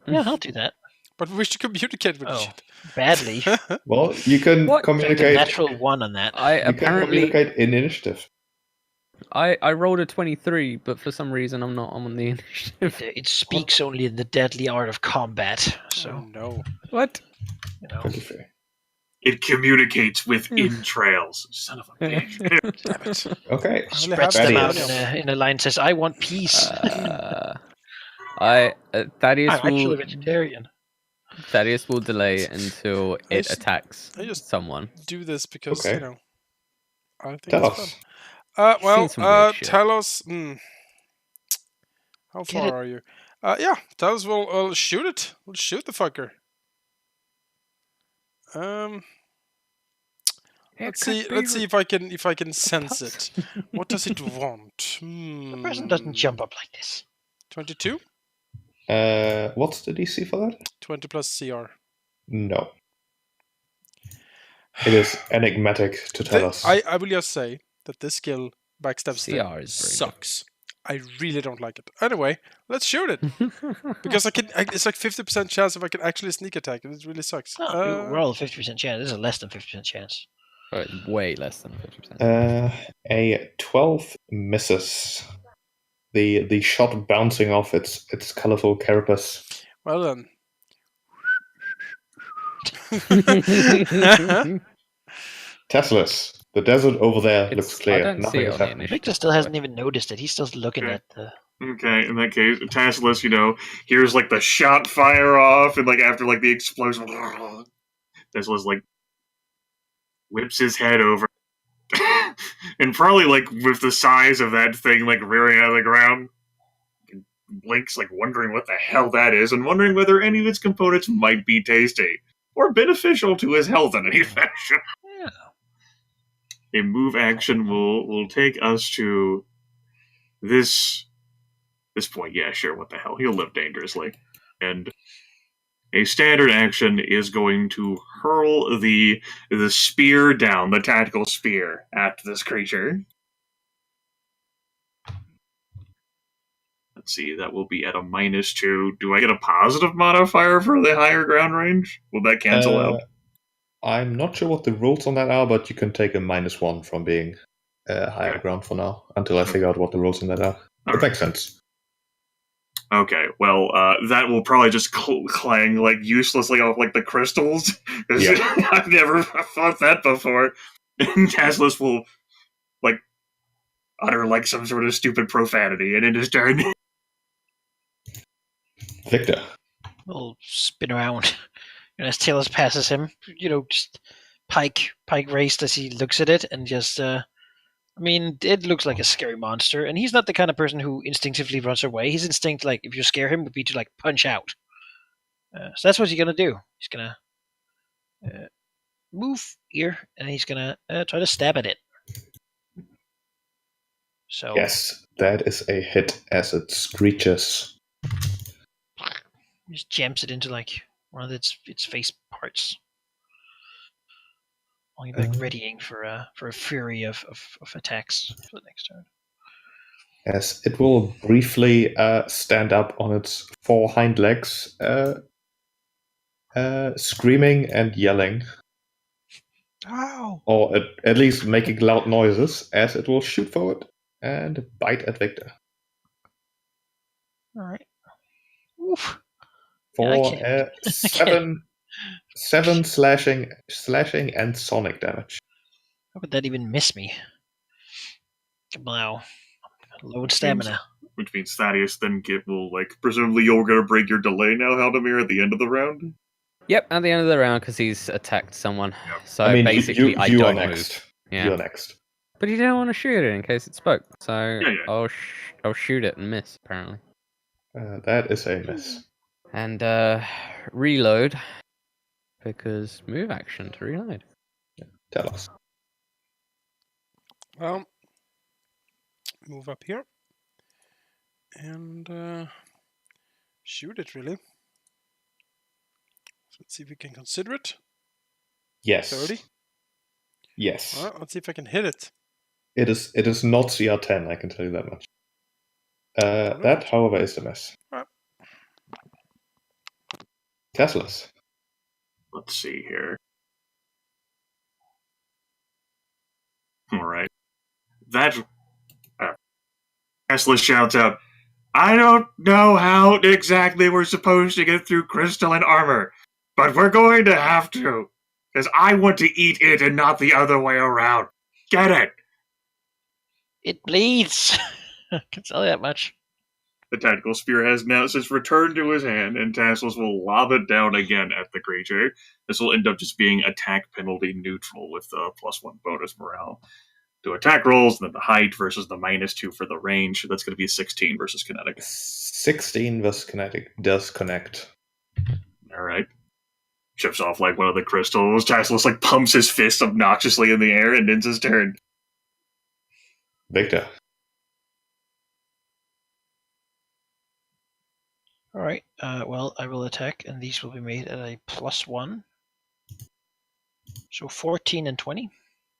Yeah, I'll do that. But we wish to communicate with the Oh, ship. badly. Well, you can What? It's like a communicate. natural 1 on that. I You can apparently communicate in initiative. I rolled a 23, but for some reason I'm not on the initiative. It speaks only in the deadly art of combat. Oh So, no. What? 23. It communicates with entrails. Son of a bitch. Damn it. Okay. spreads have them Thaddeus. out in a line says, I want peace. Thaddeus I'm actually will a vegetarian. Thaddeus will delay until I it just- attacks I just- someone. Do this because, Okay. you know, I think Tell it's fun. Seen some weird shit. Tell us. How Get far it. are you? Yeah, tell us. We'll shoot it. We'll shoot the fucker. Let's see if I can sense it. What does it want? The person doesn't jump up like this. 22? What's the DC for that? 20 plus CR. No. It is enigmatic to tell us. I will just say that this skill, backstab stick, CR is very sucks. I really don't like it. Anyway, let's shoot it. Because it's like 50% chance if I can actually sneak attack. It really sucks. No, we're all 50% chance. This is a less than 50% chance. Way less than 50%. A 12 misses. The shot bouncing off its colorful carapace. Well then. Teslas, the desert over there It's- looks I clear. don't see Nothing it is on the happening. Victor still hasn't even noticed it. He's still looking Okay. at the... Okay, in that case, Tasselus, hears like the shot fire off, and like after like the explosion, Tasselus like whips his head over, and probably like with the size of that thing like rearing out of the ground, blinks like wondering what the hell that is, and wondering whether any of its components might be tasty or beneficial to his health in any fashion. Yeah. A move action will take us to this point. Yeah, sure, what the hell, he'll live dangerously. And a standard action is going to hurl the spear down, the tactical spear, at this creature. Let's see, that will be at a -2. Do I get a positive modifier for the higher ground range? Will that cancel out? I'm not sure what the rules on that are, but you can take a -1 from being higher Okay. ground for now, until I figure out what the rules on that are. It makes sense. Okay, well, that will probably just clang like uselessly off like the crystals. Yeah. I've never thought that before. And Tasselus will like utter like some sort of stupid profanity, and it is turn. Victor. We'll spin around. And as Taylor passes him, just pike raised as he looks at it, and just... it looks like a scary monster, and he's not the kind of person who instinctively runs away. His instinct, like, if you scare him, would be to, like, punch out. So that's what he's going to do. He's going to move here, and he's going to try to stab at it. So Yes, that is a hit as it screeches. he just jams it into, like, one of its face parts. While you're, like, readying for a fury of attacks for the next turn. As it will briefly stand up on its 4 hind legs, screaming and yelling, Ow! or at least making loud noises, as it will shoot forward and bite at Victor. All right. Oof. For Yeah, I can't- 7 slashing and sonic damage. How could that even miss me? Wow. Load stamina. Which means Thaddeus then will, presumably you're going to break your delay now, Halldamir, at the end of the round? Yep, at the end of the round because he's attacked someone. Yep. So I mean, basically, I you don't are next. move. Yeah. You're next. But he didn't want to shoot it in case it spoke, so Yeah. I'll shoot it and miss, apparently. That is a miss. And reload, because move action to reload. Yeah. Tell us. Well, move up here. And shoot it, really. So let's see if we can consider it. Yes. 30? Yes. Well, let's see if I can hit it. It is not CR10, I can tell you that much. That, however, is the miss. Right. Teslas. Let's see here. Alright. That... Tesla shouts out, I don't know how exactly we're supposed to get through crystalline armor, but we're going to have to, because I want to eat it and not the other way around. Get it? It bleeds. I can tell you that much. The tactical spear has now since returned to his hand, and Tassels will lob it down again at the creature. This will end up just being attack penalty neutral with the +1 bonus morale to attack rolls, and then the height versus the -2 for the range. That's going to be 16 versus kinetic. 16 versus kinetic does connect. All right. Chips off like one of the crystals. Tassels pumps his fist obnoxiously in the air and ends his turn. Victor. All right. Well, I will attack, and these will be made at a +1. So 14 and 20.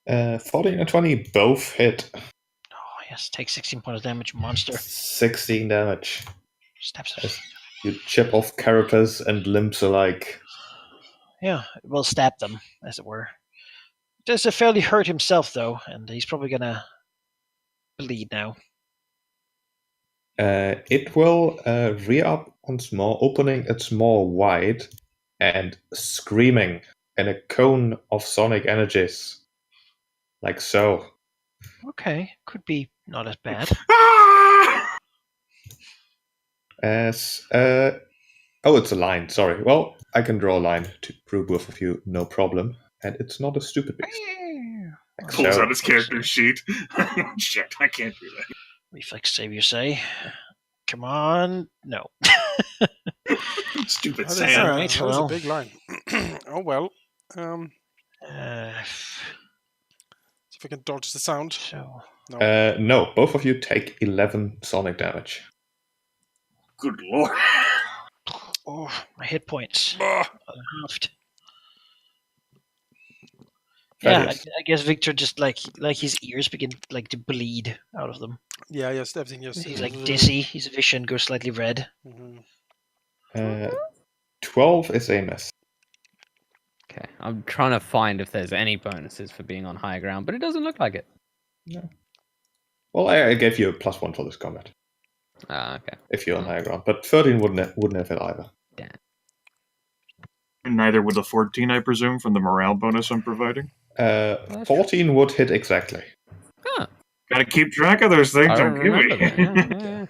14 and 20 both hit. Oh, yes. Take 16 points of damage, monster. 16 damage. Stabs us. You chip off carapace and limbs alike. Yeah, we'll stab them, as it were. Does a fairly hurt himself, though, and he's probably going to bleed now. It will rear up once more, opening its maw wide and screaming in a cone of sonic energies. Like so. Okay, could be not as bad. It's a line, sorry. Well, I can draw a line to prove both of you, no problem. And it's not a stupid beast. Pulls out his character sheet. Shit, I can't do that. Reflex save, you say? Come on, no. Stupid That sand. All right, that was a big line. Oh well. See if I can dodge the sound. So No. No, both of you take 11 sonic damage. Good lord. Oh, my hit points are halved. Yeah, I guess Victor just like his ears begin to bleed out of them. Yeah, yes, everything just. He's dizzy. His vision goes slightly red. 12 is a miss. Okay, I'm trying to find if there's any bonuses for being on higher ground, but it doesn't look like it. No. Well, I gave you a +1 for this combat. Okay. If you're on higher ground, but 13 wouldn't have hit either. Damn. And neither would the 14, I presume, from the morale bonus I'm providing. 14 would hit exactly. Huh. Gotta keep track of those things. I Don't give remember me. that. Yeah.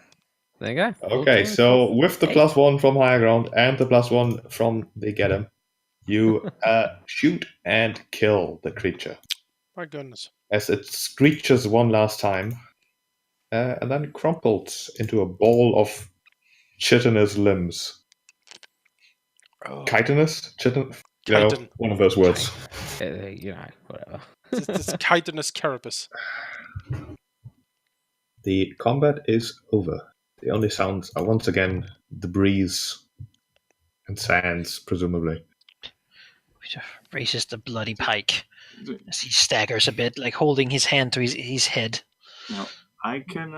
There you go. Okay, so with the +1 from higher ground and the +1 from the get him, you shoot and kill the creature. My goodness. As it screeches one last time, and then crumples into a ball of chitinous limbs. Oh. Chitinous? Chitin. One of those words. Whatever. It's chitinous carapace. The combat is over. The only sounds are once again the breeze and sands, presumably. Victor raises the bloody pike as he staggers a bit, like holding his hand to his head. No, I can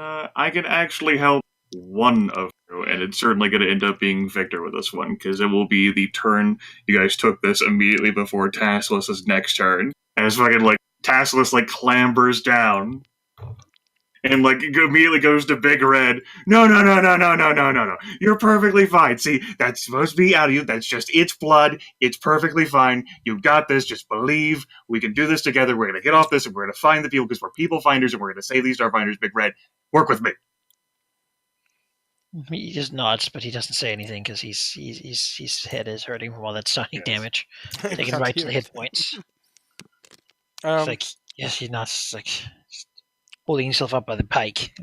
actually help one of you, and it's certainly going to end up being Victor with this one, because it will be the turn you guys took this immediately before Tasselus's next turn. As fucking Tasselus clambers down And like immediately goes to Big Red. No. You're perfectly fine. See, that's supposed to be out of you. That's just it's blood. It's perfectly fine. You got this. Just believe. We can do this together. We're gonna get off this, and we're gonna find the people because we're people finders, and we're gonna save these Starfinders. Big Red, work with me. He just nods, but he doesn't say anything because his head is hurting from all that sonic damage. Taken right to the hit points. It's like he nods, like holding himself up by the pike,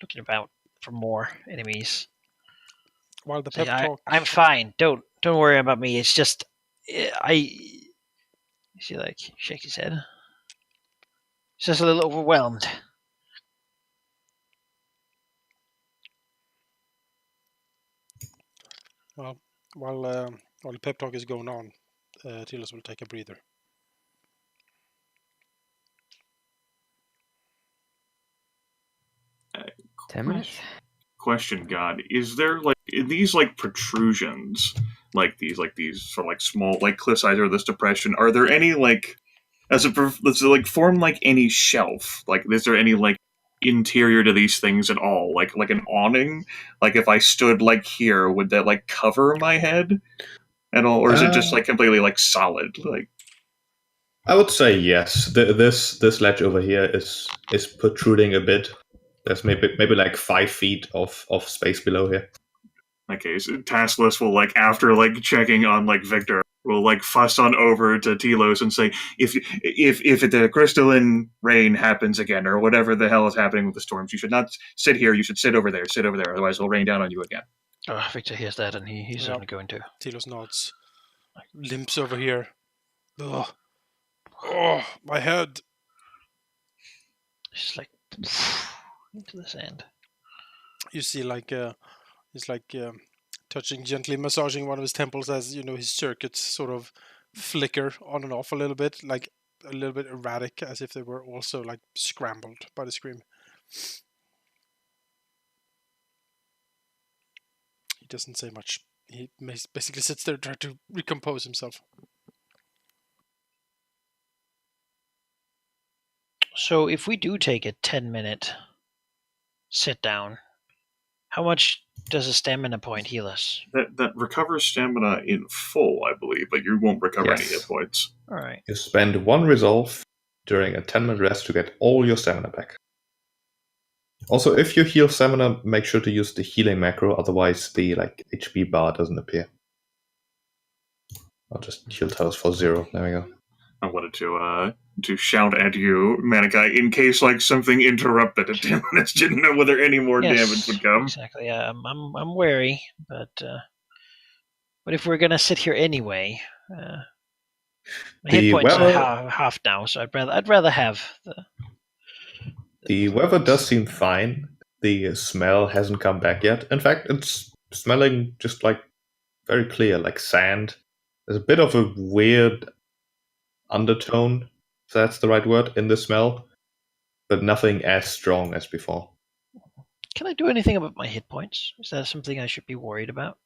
looking about for more enemies. While the pep talk, I'm fine. Don't worry about me. It's just He like shakes his head. He's just a little overwhelmed. Well, while the pep talk is going on, Tilos will take a breather. Question, God, is there like these like protrusions, like these sort of like small like cliff sides or this depression? Are there any like does it like form like any shelf? Like, is there any like interior to these things at all? Like an awning? Like if I stood like here, would that like cover my head at all, or is it just like completely like solid? Like, I would say yes. This ledge over here is protruding a bit. There's maybe like 5 feet of space below here. Okay, so Taskless will like after like checking on like Victor will like fuss on over to Telos and say if the crystalline rain happens again or whatever the hell is happening with the storms, you should not sit here. You should sit over there. Otherwise, it'll rain down on you again. Oh, Victor hears that and he's certainly going to. Telos nods, limps over here. Oh, my head. Just like into the sand. You see, like he's like touching, gently massaging one of his temples as his circuits sort of flicker on and off a little bit, like a little bit erratic, as if they were also like scrambled by the scream. He doesn't say much. He basically sits there trying to recompose himself. So if we do take a 10-minute sit down, how much does a stamina point heal us? That recovers stamina in full, I believe, but you won't recover any hit points. All right. You spend 1 resolve during a 10-minute rest to get all your stamina back. Also, if you heal stamina, make sure to use the healing macro, otherwise the HP bar doesn't appear. I'll just heal totals for 0. There we go. I wanted to shout at you, Manikai, in case like something interrupted. I just didn't know whether any more damage would come. Exactly. Yeah, I'm wary, but if we're gonna sit here anyway, my hit points are half now, so I'd rather have the weather does seem fine. The smell hasn't come back yet. In fact, it's smelling just like very clear, like sand. There's a bit of a weird undertone, if that's the right word, in the smell, but nothing as strong as before. Can I do anything about my hit points? Is that something I should be worried about?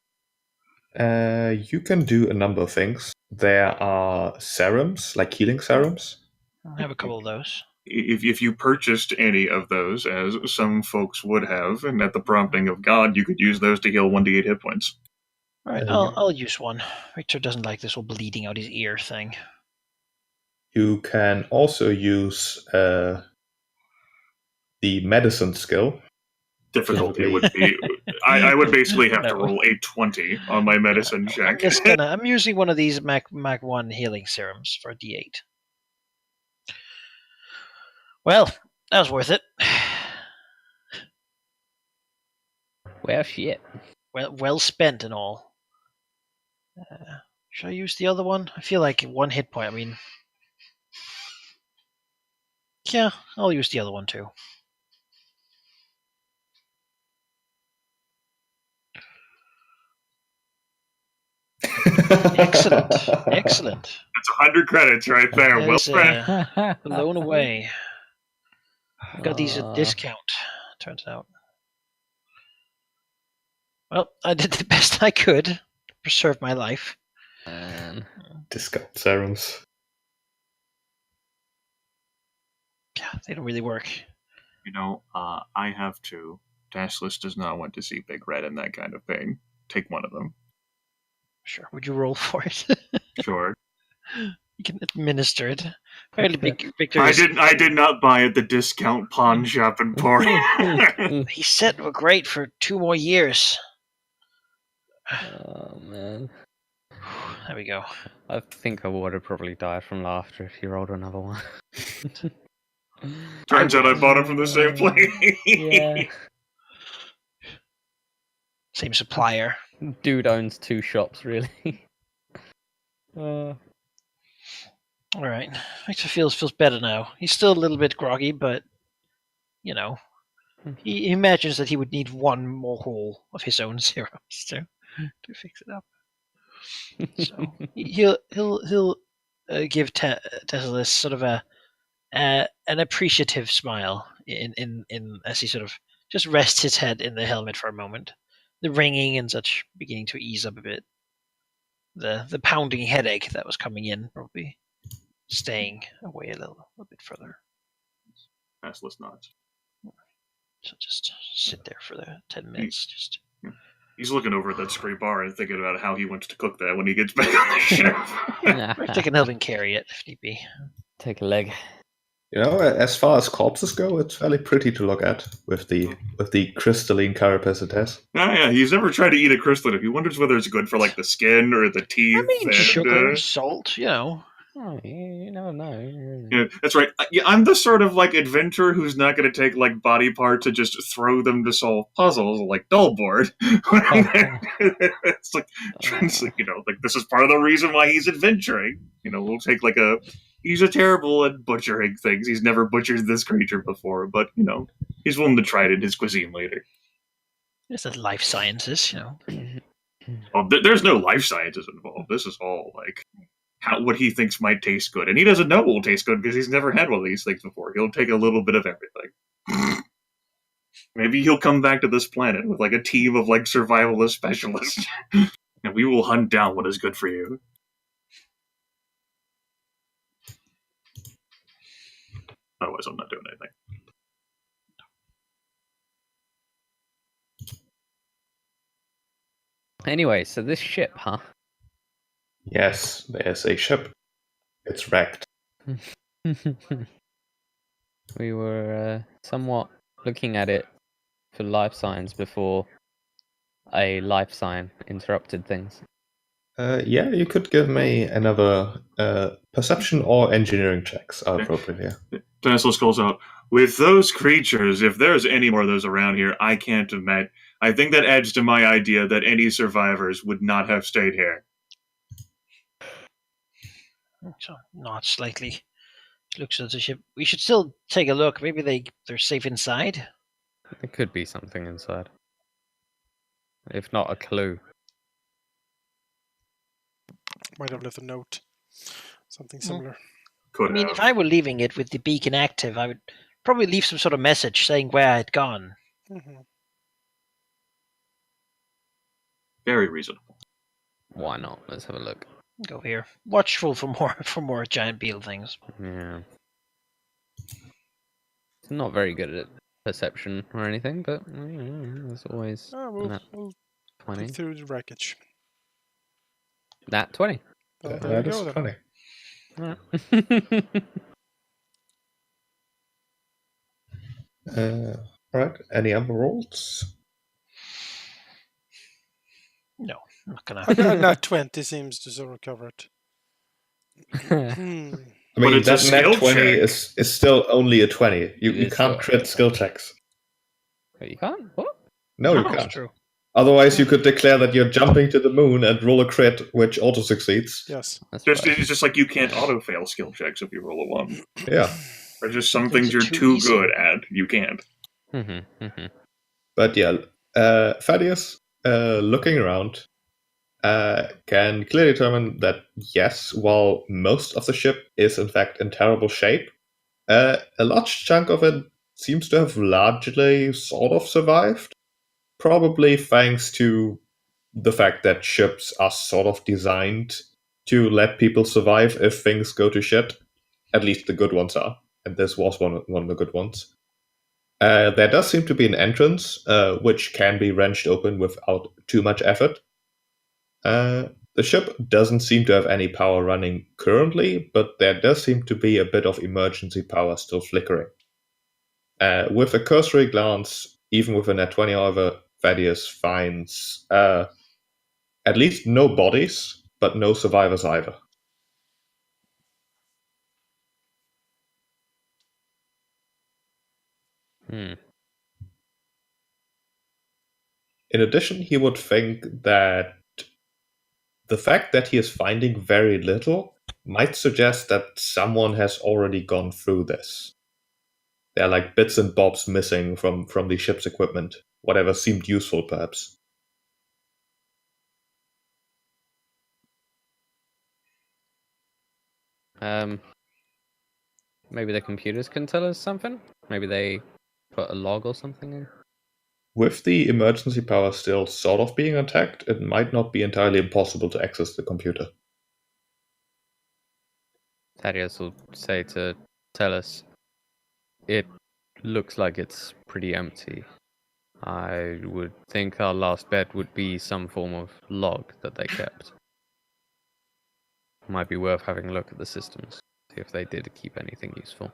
You can do a number of things. There are serums, like healing serums. I have a couple of those. If you purchased any of those, as some folks would have, and at the prompting of God, you could use those to heal 1d8 hit points. All right, I'll use one. Victor doesn't like this whole bleeding out his ear thing. You can also use the medicine skill. Difficulty would be... I would basically have to roll a 20 on my medicine check. I'm using one of these Mac 1 healing serums for a D8. Well, that was worth it. Well, shit. Well spent and all. Should I use the other one? I feel like 1 hit point. I mean... Yeah, I'll use the other one too. Excellent. That's 100 credits right there. Well spent. Blown away. I got these at discount, turns out. Well, I did the best I could to preserve my life. Discount serums. Yeah, they don't really work. I have to. Dashless does not want to see Big Red in that kind of pain. Take one of them. Sure. Would you roll for it? Sure. You can administer it. Apparently, Victor. I did not buy at the discount pawn shop in Port. He said we're great for 2 more years. Oh man. There we go. I think I would have probably died from laughter if you rolled another one. Turns out I bought it from the same place. Yeah. Same supplier. Dude owns 2 shops, really. All right. Victor feels better now. He's still a little bit groggy, but he imagines that he would need 1 more haul of his own serums to fix it up. So he'll give Tesla sort of an appreciative smile in as he sort of just rests his head in the helmet for a moment. The ringing and such beginning to ease up a bit. The pounding headache that was coming in probably staying away a little bit further. Assless nods. So just sit there for the 10 minutes. He's looking over at that spray bar and thinking about how he wants to cook that when he gets back on the ship. I can help him carry it if need be. Take a leg. As far as corpses go, it's fairly pretty to look at with the crystalline carapace it has. Yeah, he's never tried to eat a crystalline. He wonders whether it's good for like the skin or the teeth. I mean, sugar, salt, Oh, you never know. Yeah, that's right. I'm the sort of like adventurer who's not going to take like body parts and just throw them to solve puzzles like Dullboard. It's like, like this is part of the reason why he's adventuring. We'll take he's a terrible at butchering things. He's never butchered this creature before, but he's willing to try it in his cuisine later. It's a life sciences, Well, there's no life sciences involved. This is all like what he thinks might taste good. And he doesn't know what will taste good because he's never had one of these things before. He'll take a little bit of everything. Maybe he'll come back to this planet with like a team of like survivalist specialists. And we will hunt down what is good for you. Otherwise, I'm not doing anything. Anyway, so this ship, huh? Yes, there's a ship. It's wrecked. We were somewhat looking at it for life signs before a life sign interrupted things. Yeah, you could give me another perception or engineering checks are appropriate here. Tesla calls out, with those creatures, if there's any more of those around here, I can't imagine. I think that adds to my idea that any survivors would not have stayed here. So not slightly. Looks at the ship. We should still take a look. Maybe they're safe inside. There could be something inside. If not a clue. Might have left a note. Something similar. Could have. If I were leaving it with the beacon active, I would probably leave some sort of message saying where I had gone. Mm-hmm. Very reasonable. Why not? Let's have a look. Go here. Watchful for more giant beetle things. Yeah. It's not very good at perception or anything, but there's always We'll 20. pick through the wreckage. That 20. There That you is go, funny. Right. Any other rolls? No, I'm not gonna. That 20 seems to sort of cover it. I mean, it's a that net skill 20 check. is still only a 20. You It's can't still- crit skill checks. Wait, you can't? What? No, you That's can't. true. Otherwise, you could declare that you're jumping to the moon and roll a crit, which auto succeeds. Yes. That's It's right. just like you can't auto-fail skill checks if you roll a 1. Yeah. There's just some Things things are you're too too easy. good at. You can't. But yeah, Thaddeus, looking around, can clearly determine that yes, while most of the ship is in fact in terrible shape, a large chunk of it seems to have largely sort of survived. Probably thanks to the fact that ships are sort of designed to let people survive if things go to shit. At least the good ones are. And this was one of the good ones. There does seem to be an entrance, which can be wrenched open without too much effort. The ship doesn't seem to have any power running currently, but there does seem to be a bit of emergency power still flickering. With a cursory glance, even with a net 20, however, Thaddeus finds at least no bodies, but no survivors either. Hmm. In addition, he would think that the fact that he is finding very little might suggest that someone has already gone through this. There are like bits and bobs missing from the ship's equipment, whatever seemed useful, perhaps. Maybe the computers can tell us something? Maybe they put a log or something in? With the emergency power still sort of being intact, it might not be entirely impossible to access the computer. Thaddeus will say to tell us, it looks like it's pretty empty. I would think our last bet would be some form of log that they kept. Might be worth having a look at the systems, see if they did keep anything useful.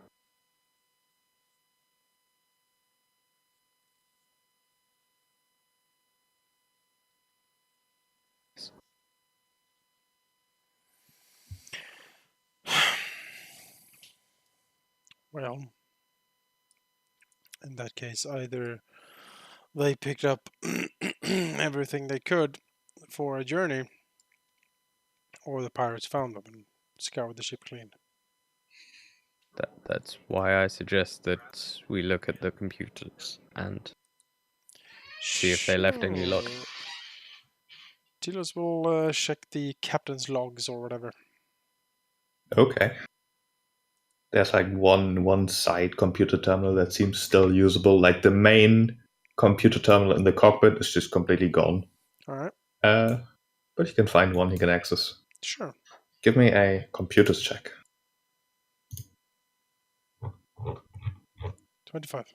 Well, in that case, either they picked up everything they could for a journey, or the pirates found them and scoured the ship clean. That's why I suggest that we look at the computers and see if they left any log. Tilos will check the captain's logs or whatever. Okay. There's like one side computer terminal that seems still usable. Like the main computer terminal in the cockpit is just completely gone. All right. But you can find one you can access. Sure. Give me a computers check. 25.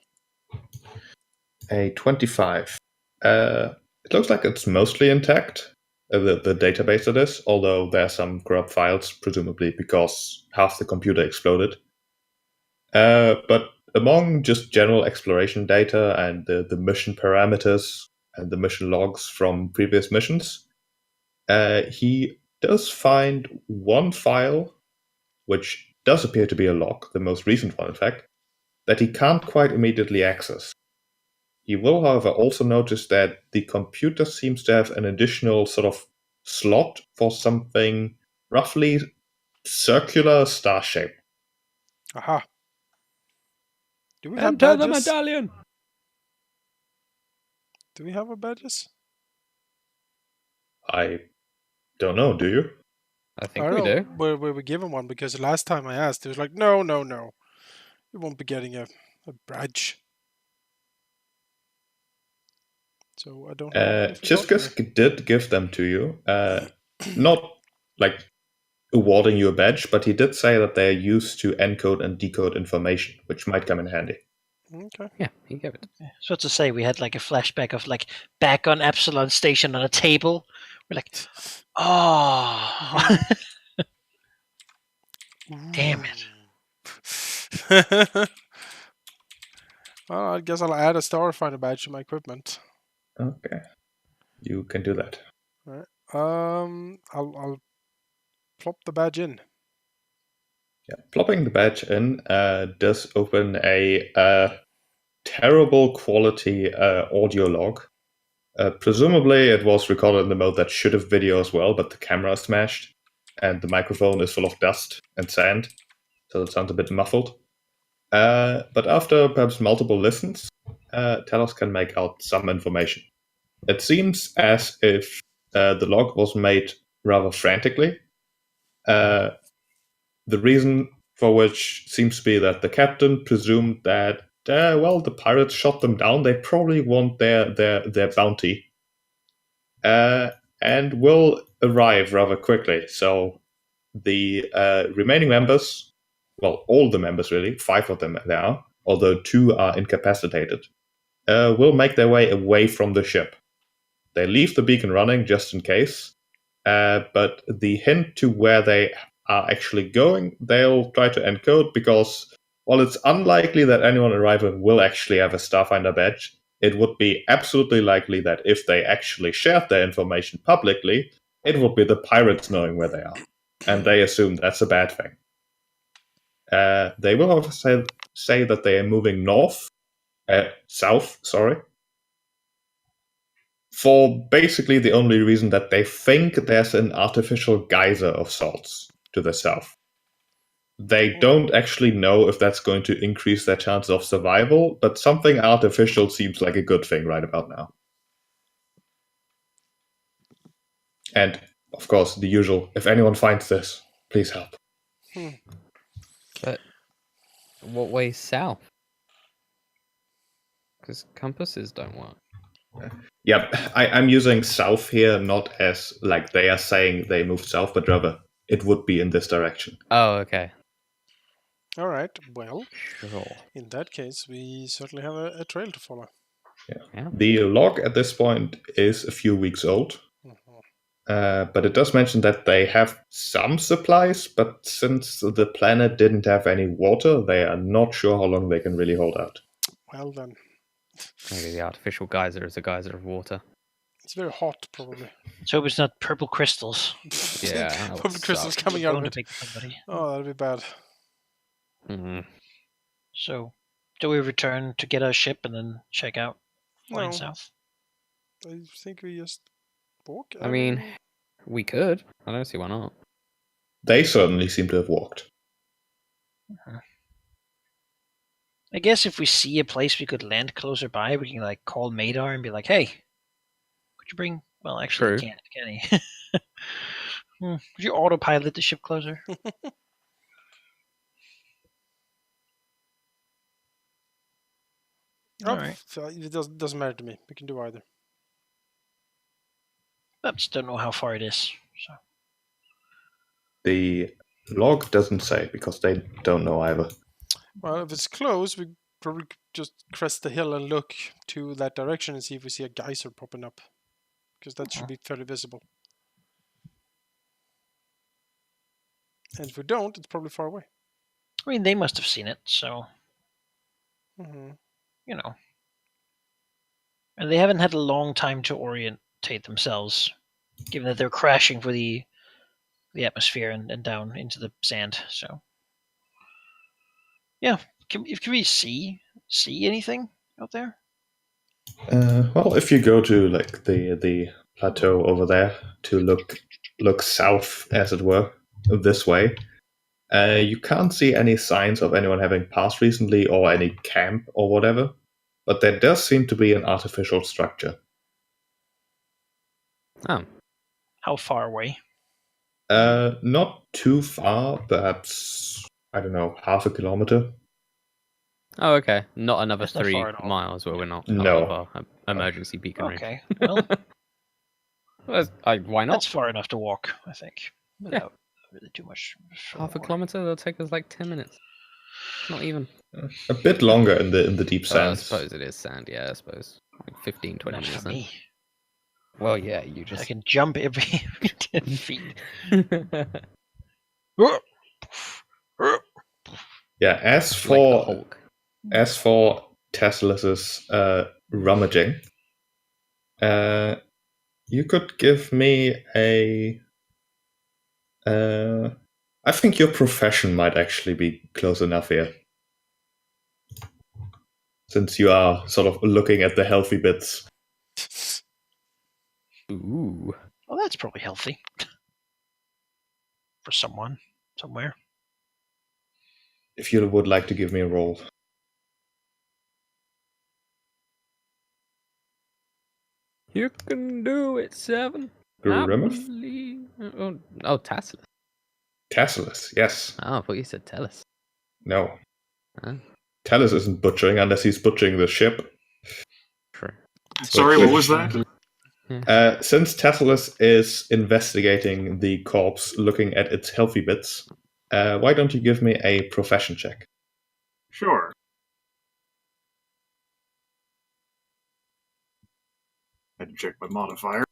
A 25. It looks like it's mostly intact, the database it is, although there are some corrupt files, presumably because half the computer exploded. But among just general exploration data and the mission parameters and the mission logs from previous missions, he does find one file, which does appear to be a log, the most recent one in fact, that he can't quite immediately access. He will, however, also notice that the computer seems to have an additional sort of slot for something roughly circular star shape. Aha. Do we have Enter the badges? medallion! Do we have our badges? I don't know, do you? I think we do. Were we given one? Because the last time I asked, it was like, no. You won't be getting a badge. So I don't know. Chiskus did give them to you. Not like awarding you a badge, but he did say that they're used to encode and decode information, which might come in handy. Okay. Yeah, he gave it. So to say, we had like a flashback of like back on Absalom station on a table. We're like, oh, damn it. Well, I guess I'll add a Starfinder badge to my equipment. Okay, you can do that. All right. I'll plop the badge in. Yeah, plopping the badge in does open a terrible quality audio log. Presumably, it was recorded in the mode that should have video as well, but the camera is smashed, and the microphone is full of dust and sand, so it sounds a bit muffled. But after perhaps multiple listens, Talos can make out some information. It seems as if the log was made rather frantically. The reason for which seems to be that the captain presumed that, the pirates shot them down. They probably want their bounty, and will arrive rather quickly. So the remaining members, well, all the members really, 5 of them there are, although 2 are incapacitated, will make their way away from the ship. They leave the beacon running just in case, but the hint to where they are actually going, they'll try to encode because while it's unlikely that anyone arriving will actually have a Starfinder badge, it would be absolutely likely that if they actually shared their information publicly, it would be the pirates knowing where they are. And they assume that's a bad thing. They will also say that they are moving south, for basically the only reason that they think there's an artificial geyser of salts to the south. They don't actually know if that's going to increase their chances of survival, but something artificial seems like a good thing right about now. And, of course, the usual, if anyone finds this, please help. But what way south? Because compasses don't work. Yeah, I'm using south here not as, like, they are saying they moved south, but rather it would be in this direction. Oh, okay. All right. Well, Sure. in that case, we certainly have a trail to follow. Yeah. The log at this point is a few weeks old. But it does mention that they have some supplies, but since the planet didn't have any water, they are not sure how long they can really hold out. Well then. Maybe the artificial geyser is a geyser of water. It's very hot, probably. Let's hope it's not purple crystals. Yeah. that would Purple crystals suck. coming out of Going it. to pick somebody. Oh, that'd be bad. Mhm. So, do we return to get our ship and then check out flying No. south? I think we just walk. I mean, we could. I don't see why not. They certainly seem to have walked. I guess if we see a place we could land closer by, we can like call Madar and be like, "Hey, could you bring?" Well, actually, True. he can't, can he? Could you autopilot the ship closer? All right. So it doesn't matter to me. We can do either. I just don't know how far it is. So The log doesn't say because they don't know either. Well, if it's close, we probably could just crest the hill and look to that direction and see if we see a geyser popping up. Because that should be fairly visible. And if we don't, it's probably far away. I mean, they must have seen it, so Mm-hmm. you know. And they haven't had a long time to orientate themselves, given that they're crashing for the atmosphere and down into the sand. So, yeah, can we see anything out there? Well, if you go to like the plateau over there to look south, as it were, this way, you can't see any signs of anyone having passed recently or any camp or whatever. But there does seem to be an artificial structure. Oh. How far away? Not too far, perhaps, I don't know, half a kilometer. Oh, okay. Not another That's not 3 far at all. miles where we're not No. out of our emergency beacon range. Okay, well, Why not? that's far enough to walk, I think, without really too much. Half a kilometer? That'll take us like 10 minutes. Not even. A bit longer in the deep I sands. suppose it is sand, yeah, I suppose. Like 15, 20 Not minutes for then. me. Well, yeah, you I just... can jump every 10 feet. Yeah, as like the for Hulk. Teslas's rummaging, you could give me a. I think your profession might actually be close enough here, since you are sort of looking at the healthy bits. Ooh. Well, that's probably healthy for someone somewhere. If you would like to give me a roll. You can do it, 7. Grimmeth? Oh, Tasselus. Tasselus, yes. Oh, I thought you said Tellus. No. Huh? Tellus isn't butchering unless he's butchering the ship. True. Sorry, what was that? Since Tasselus is investigating the corpse, looking at its healthy bits, why don't you give me a profession check? Sure. check my modifier.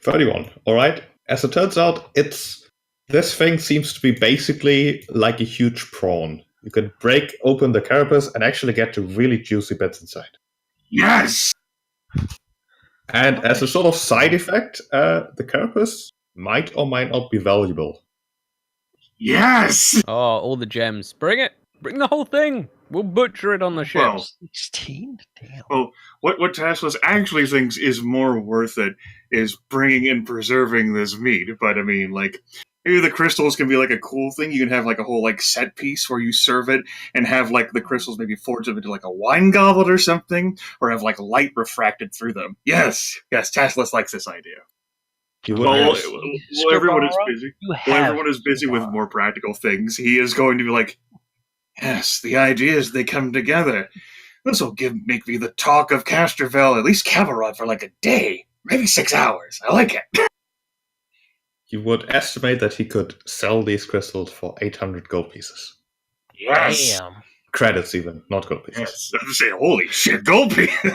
31. All right. As it turns out, this thing seems to be basically like a huge prawn. You can break open the carapace and actually get to really juicy bits inside. Yes! And as a sort of side effect, the carapace might or might not be valuable. Yes! Oh, all the gems. Bring it! Bring the whole thing! We'll butcher it on the ship. Well, 16? Damn. Well, what Tassless actually thinks is more worth it is bringing and preserving this meat. But I mean, like, maybe the crystals can be like a cool thing. You can have like a whole like set piece where you serve it and have like the crystals maybe forge them into like a wine goblet or something, or have like light refracted through them. Yes, Tassless likes this idea. Well, everyone is busy. Everyone is busy with more practical things. He is going to be like, yes, the ideas, they come together. This will make me the talk of Casterville, at least Camelrod, for like a day, maybe 6 hours. I like it. You would estimate that he could sell these crystals for 800 gold pieces. Yes. Damn. Credits even, not gold pieces. Yes, I was saying, holy shit, gold pieces.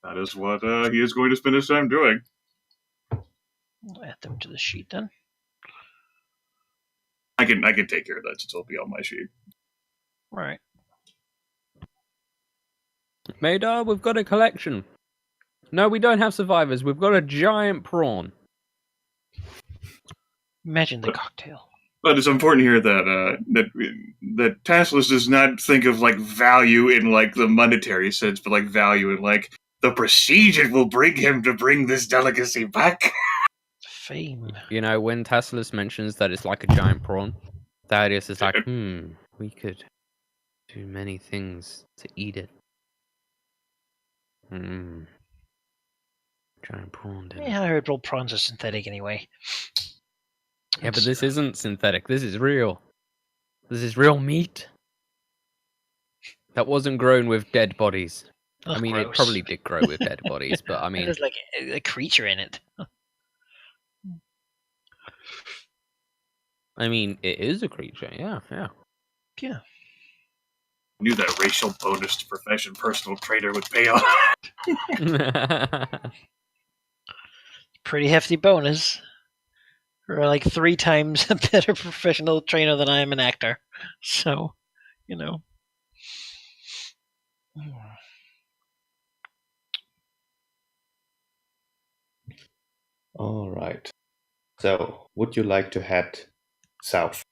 That is what he is going to spend his time doing. I'll add them to the sheet then. I can take care of that. It'll be on my sheet. Right. Madar, we've got a collection. No, we don't have survivors. We've got a giant prawn. Imagine the cocktail. But it's important here that Tassless does not think of like value in like the monetary sense, but like value in like the prestige it will bring him to bring this delicacy back. Fame. You know, when Tassless mentions that it's like a giant prawn, Thaddeus is like, we could do many things to eat it. Giant prawn dinner. Yeah, I heard all prawns are synthetic anyway. Yeah, but this isn't synthetic. This is real. This is real meat. That wasn't grown with dead bodies. Ugh, I mean, gross. it probably did grow with dead bodies, but I mean... There's like a creature in it. I mean, it is a creature, yeah. Yeah. I knew that racial bonus to profession personal trainer would pay off. Pretty hefty bonus. Or like 3 times a better professional trainer than I am an actor. So, you know. All right. So, would you like to head south?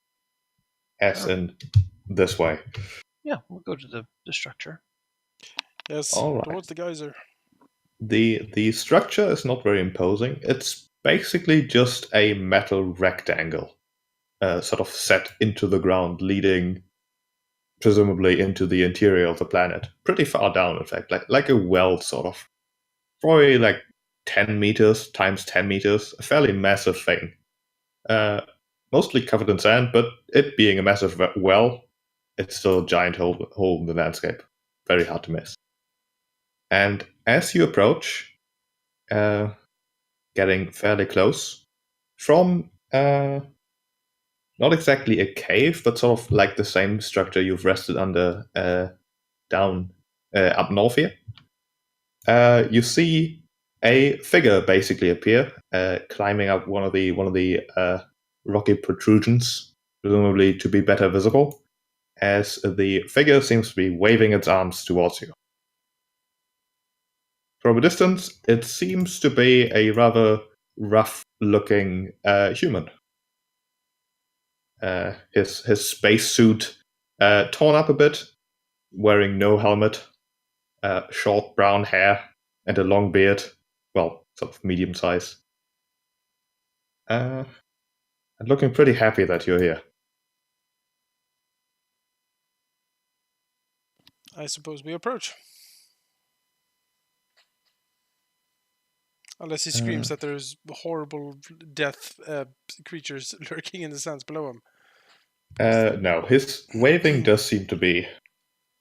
As in this way? Yeah, we'll go to the structure. Yes, All right. towards the geyser. The structure is not very imposing. It's basically just a metal rectangle, sort of set into the ground, leading presumably into the interior of the planet. Pretty far down, in fact, like a well, sort of. Probably like 10 meters times 10 meters, a fairly massive thing. Mostly covered in sand, but it being a massive well, it's still a giant hole in the landscape. Very hard to miss. And as you approach, getting fairly close, from not exactly a cave, but sort of like the same structure you've rested under down up north here, you see a figure basically appear, climbing up one of the rocky protrusions, presumably to be better visible, as the figure seems to be waving its arms towards you. From a distance, it seems to be a rather rough-looking human. His spacesuit torn up a bit, wearing no helmet, short brown hair, and a long beard, well, sort of medium size. And looking pretty happy that you're here. I suppose we approach. Unless he screams that there's horrible death creatures lurking in the sands below him. No, his waving does seem to be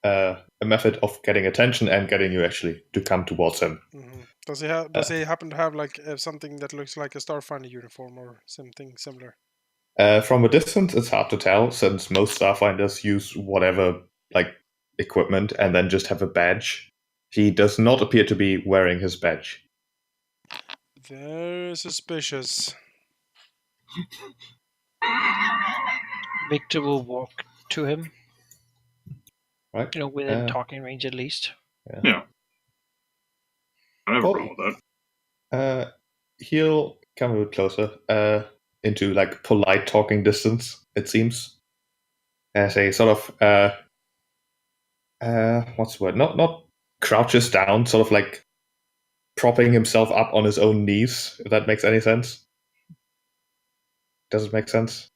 a method of getting attention and getting you actually to come towards him. Mm-hmm. Does he happen to have like something that looks like a Starfinder uniform or something similar? From a distance, it's hard to tell, since most Starfinders use whatever like equipment and then just have a badge. He does not appear to be wearing his badge. Very suspicious. Victor will walk to him. Right? Within talking range at least. Yeah. I have a problem with that. He'll come a bit closer, into like polite talking distance, it seems. As a sort of what's the word? Not crouches down, sort of like propping himself up on his own knees, if that makes any sense. Does it make sense?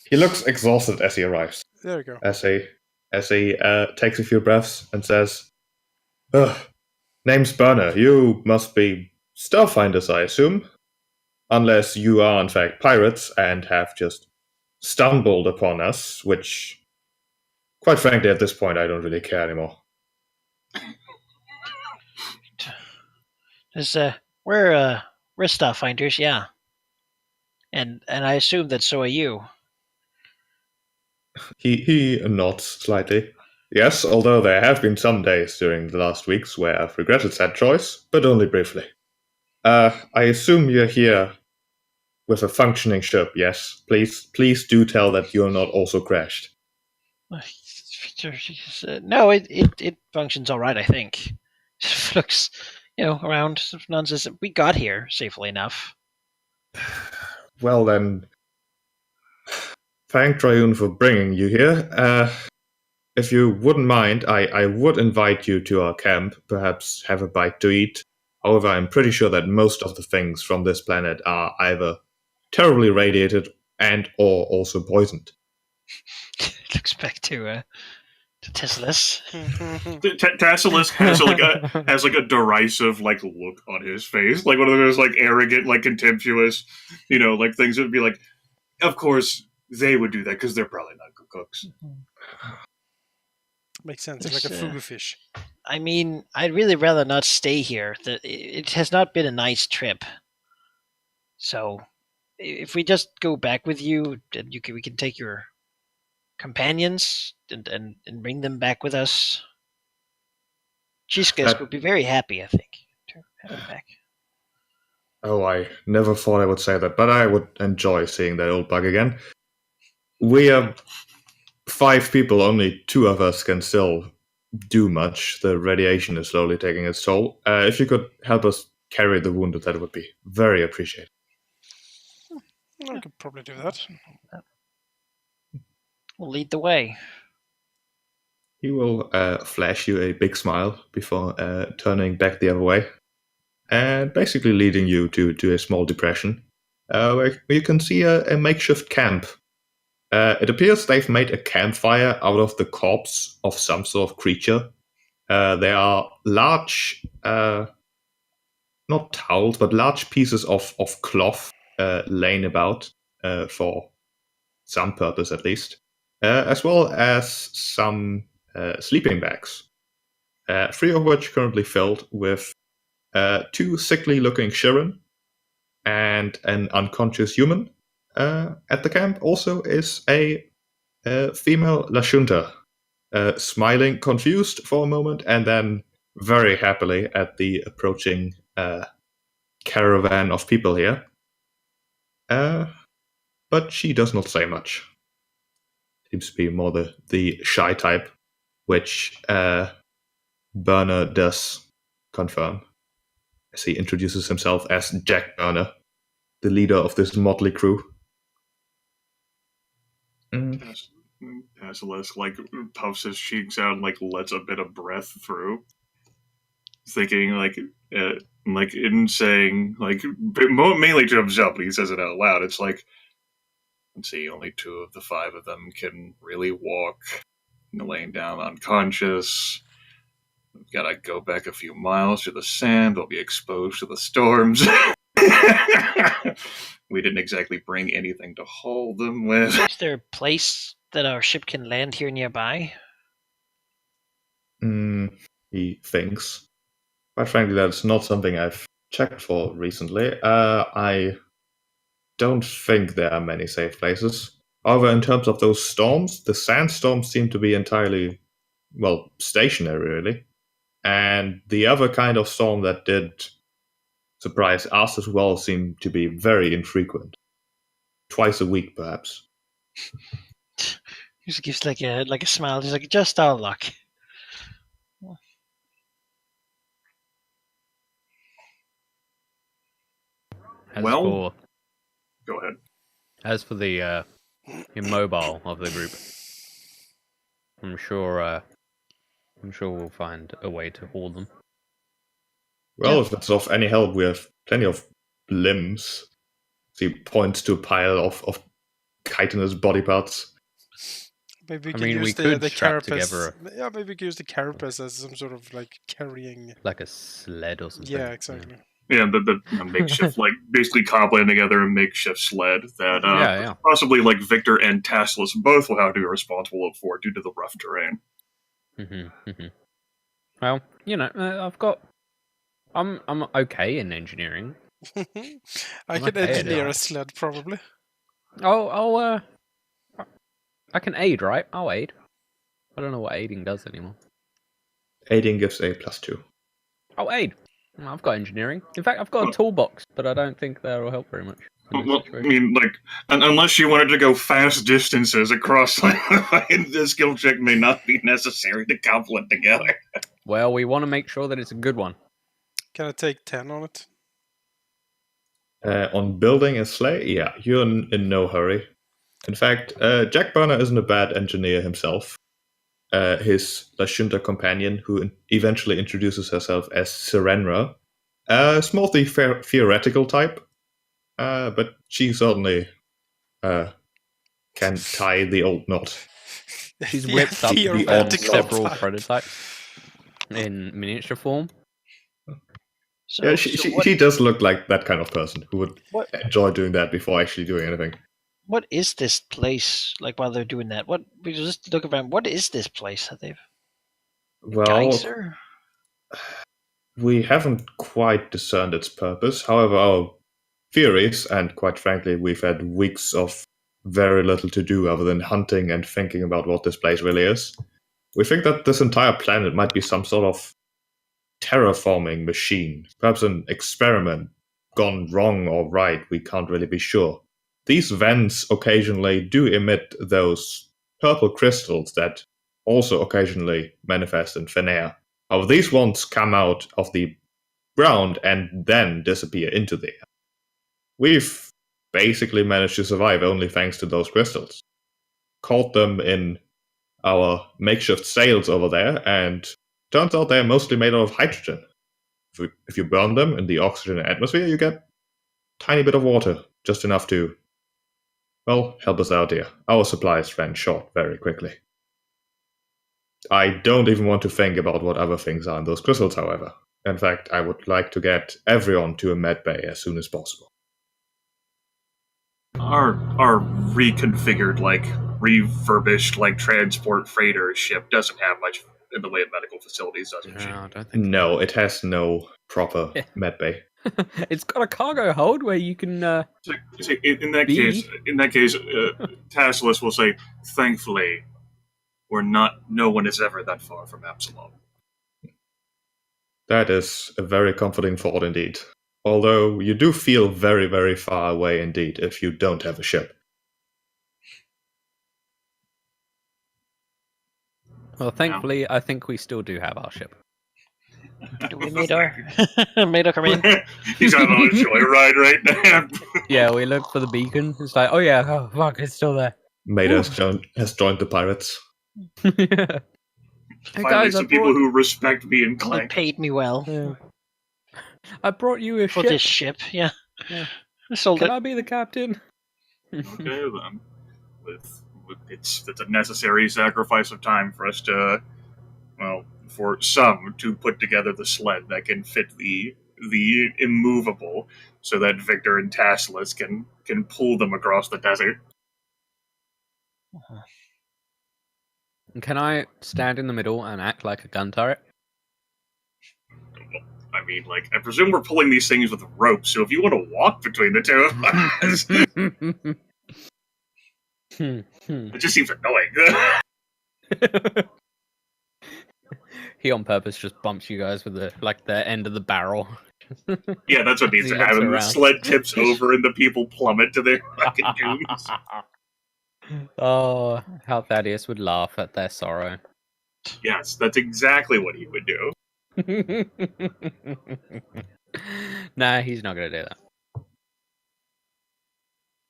He looks exhausted as he arrives. There we go. As he takes a few breaths and says, "Ugh, name's Burner. You must be Starfinders, I assume. Unless you are, in fact, pirates and have just stumbled upon us, which, quite frankly, at this point, I don't really care anymore." We're Starfinders, yeah. And I assume that so are you. He nods slightly. Yes, although there have been some days during the last weeks where I've regretted that choice, but only briefly. I assume you're here with a functioning ship, yes? Please do tell that you're not also crashed. No, it functions all right, I think. It looks, around nonsense. We got here safely enough. Well then, thank Trioun for bringing you here. If you wouldn't mind, I would invite you to our camp, perhaps have a bite to eat. However, I'm pretty sure that most of the things from this planet are either terribly radiated and or also poisoned. Looks back to Tessalus. Tessalus has like a derisive like look on his face, like one of those like arrogant, like contemptuous, like things that would be like, of course they would do that because they're probably not good cooks. Makes sense, like a fugu fish. I mean, I'd really rather not stay here. It has not been a nice trip. So, if we just go back with you, then we can take your companions and bring them back with us. Chiskas would be very happy, I think, to have them back. Oh, I never thought I would say that, but I would enjoy seeing that old bug again. We are 5 people, only 2 of us can still do much. The radiation is slowly taking its toll. If you could help us carry the wounded, that would be very appreciated. I could probably do that. We'll lead the way. He will flash you a big smile before turning back the other way, and basically leading you to a small depression, where you can see a makeshift camp. It appears they've made a campfire out of the corpse of some sort of creature. There are large, not towels, but large pieces of cloth laying about for some purpose at least, as well as some sleeping bags, 3 of which currently filled with 2 sickly-looking Shirin and an unconscious human. At the camp also is a female Lashunta, smiling confused for a moment and then very happily at the approaching caravan of people here. But she does not say much. Seems to be more the shy type, which Burner does confirm, as he introduces himself as Jack Burner, the leader of this motley crew. Basilisk like puffs his cheeks out and like lets a bit of breath through, thinking like in saying like mainly to himself, but he says it out loud. It's like, let's see, only 2 of the 5 of them can really walk, laying down unconscious. We've got to go back a few miles to the sand. They'll be exposed to the storms. We didn't exactly bring anything to hold them with. Is there a place that our ship can land here nearby? He thinks. Quite frankly, that's not something I've checked for recently. I don't think there are many safe places. However, in terms of those storms, the sandstorms seem to be entirely stationary, really. And the other kind of storm that did surprise us as well seemed to be very infrequent. Twice a week, perhaps. He just gives like a smile. He's like, just our luck. Go ahead. As for the immobile of the group, I'm sure we'll find a way to hold them. Well, if it's of any help, we have plenty of limbs. He points to a pile of chitinous body parts. Maybe we I can mean, use we the could strap carapace. together Yeah, maybe we can use the carapace as some sort of like carrying. like a sled or something. Yeah, exactly. Yeah, the makeshift, like basically cobbling together a makeshift sled that possibly like Victor and Tasselus both will have to be responsible for due to the rough terrain. Well, I'm okay in engineering. I can engineer a sled probably. I can aid, right? I'll aid. I don't know what aiding does anymore. Aiding gives a +2. Oh, aid. I've got engineering. In fact, I've got a toolbox, but I don't think that'll help very much. Well, I mean, like, unless you wanted to go fast distances across, the skill check may not be necessary to couple it together. Well, we want to make sure that it's a good one. Can I take 10 on it? On building a sleigh? Yeah, you're in no hurry. In fact, Jack Burner isn't a bad engineer himself. His Lashunta companion, who eventually introduces herself as Serenra, is more the theoretical type, but she certainly can tie the old knot. She's whipped up on several prototypes in miniature form. So, yeah, she does look like that kind of person who would enjoy doing that before actually doing anything. What is this place? Like while they're doing that, we just look around. What is this place that they've? Geyser? We haven't quite discerned its purpose. However, our theories, and quite frankly, we've had weeks of very little to do other than hunting and thinking about what this place really is. We think that this entire planet might be some sort of terraforming machine, perhaps an experiment gone wrong or right, we can't really be sure. These vents occasionally do emit those purple crystals that also occasionally manifest in thin air. However, these ones come out of the ground and then disappear into the air. We've basically managed to survive only thanks to those crystals. Caught them in our makeshift sails over there, and turns out they're mostly made out of hydrogen. If you burn them in the oxygen atmosphere, you get a tiny bit of water, just enough to, well, help us out here. Our supplies ran short very quickly. I don't even want to think about what other things are in those crystals, however. In fact, I would like to get everyone to a med bay as soon as possible. Our reconfigured, refurbished, transport freighter ship doesn't have much in the way of medical facilities, doesn't she? I don't think no, it has no proper med bay. It's got a cargo hold where you can. In that case, Tasselus will say, "Thankfully, no one is ever that far from Absalom." That is a very comforting thought indeed. Although you do feel very, very far away indeed if you don't have a ship. Well, thankfully, I think we still do have our ship. Do we meet our come in? He's on a joyride right now. Yeah, we look for the beacon. It's like, oh fuck, it's still there. Maida has joined the pirates. Yeah. Finally, guys, some people who respect me and Clank. They paid me well. Yeah. I brought you a for ship. this ship. Yeah. I sold it. Can I be the captain? Okay then. It's a necessary sacrifice of time for us to, for some to put together the sled that can fit the immovable, so that Victor and Tasselus can pull them across the desert. Can I stand in the middle and act like a gun turret? I mean, I presume we're pulling these things with ropes, so if you want to walk between the two of us... It just seems annoying. He on purpose just bumps you guys with the end of the barrel. Yeah, that's what needs to happen. The sled tips over and the people plummet to their fucking dooms. Oh, how Thaddeus would laugh at their sorrow. Yes, that's exactly what he would do. Nah, he's not going to do that.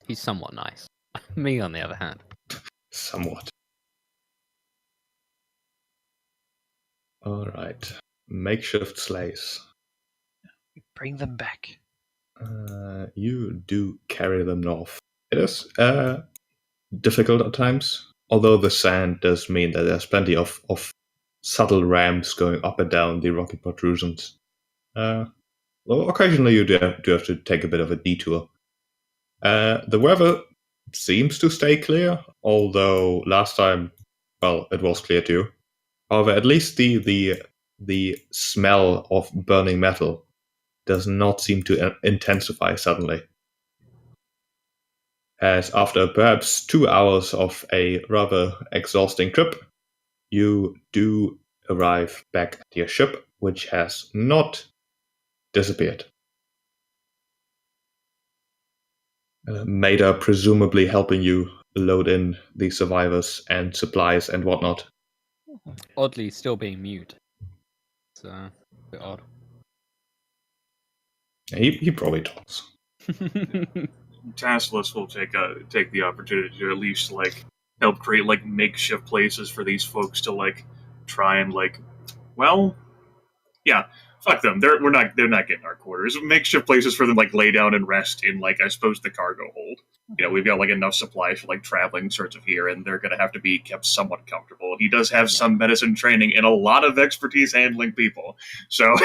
He's somewhat nice. Me, on the other hand. Somewhat. Alright. Makeshift sleighs. Bring them back. You do carry them north. It is difficult at times, although the sand does mean that there's plenty of subtle ramps going up and down the rocky protrusions. Well, occasionally you do have to take a bit of a detour. The weather seems to stay clear, although last time, well, it was clear too. However, at least the smell of burning metal does not seem to intensify suddenly. As after perhaps 2 hours of a rather exhausting trip, you do arrive back at your ship, which has not disappeared. Maida presumably helping you load in the survivors and supplies and whatnot. Oddly, still being mute. So, a bit odd. He probably talks. Tasselus will take the opportunity to at least help create makeshift places for these folks to try and fuck them. They're not getting our quarters. Makeshift places for them lay down and rest in I suppose the cargo hold. We've got enough supplies for traveling sorts of here, and they're gonna have to be kept somewhat comfortable. He does have some medicine training and a lot of expertise handling people. So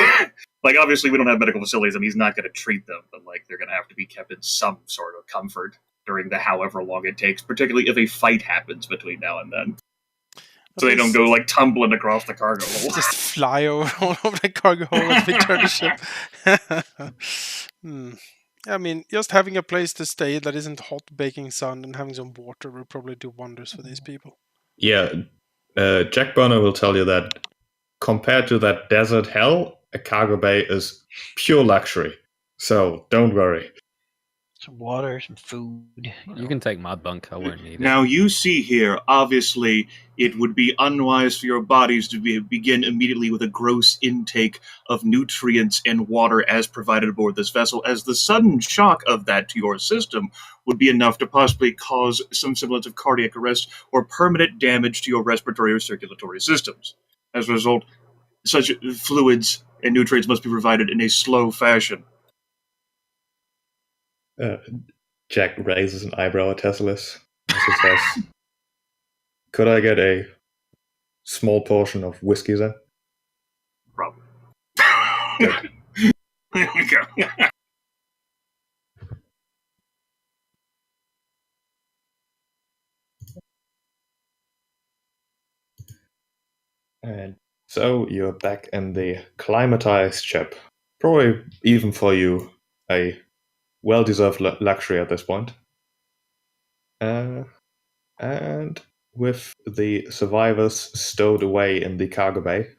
obviously we don't have medical facilities and he's not gonna treat them, but they're gonna have to be kept in some sort of comfort during the however long it takes, particularly if a fight happens between now and then. So they don't go tumbling across the cargo hold. Just fly all over the cargo hold as we turn the ship. I mean, just having a place to stay that isn't hot baking sun and having some water will probably do wonders for these people. Yeah, Jack Burner will tell you that compared to that desert hell, a cargo bay is pure luxury. So don't worry. Some water, some food. You can take my bunk. I won't need it. Now you see here, obviously, it would be unwise for your bodies to begin immediately with a gross intake of nutrients and water as provided aboard this vessel, as the sudden shock of that to your system would be enough to possibly cause some semblance of cardiac arrest or permanent damage to your respiratory or circulatory systems. As a result, such fluids and nutrients must be provided in a slow fashion. Jack raises an eyebrow at Tessalus as he says, "Could I get a small portion of whiskey then?" Probably. There we go. And so you're back in the climatized ship. Probably even for you, a well-deserved luxury at this point. And with the survivors stowed away in the cargo bay,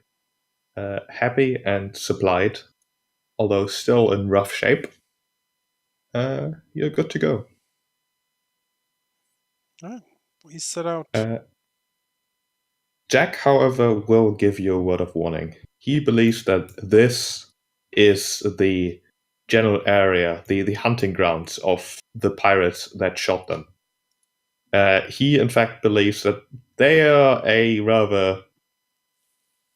happy and supplied, although still in rough shape, you're good to go. We set out. Jack, however, will give you a word of warning. He believes that this is the general area, the hunting grounds of the pirates that shot them. He, in fact, believes that they are a rather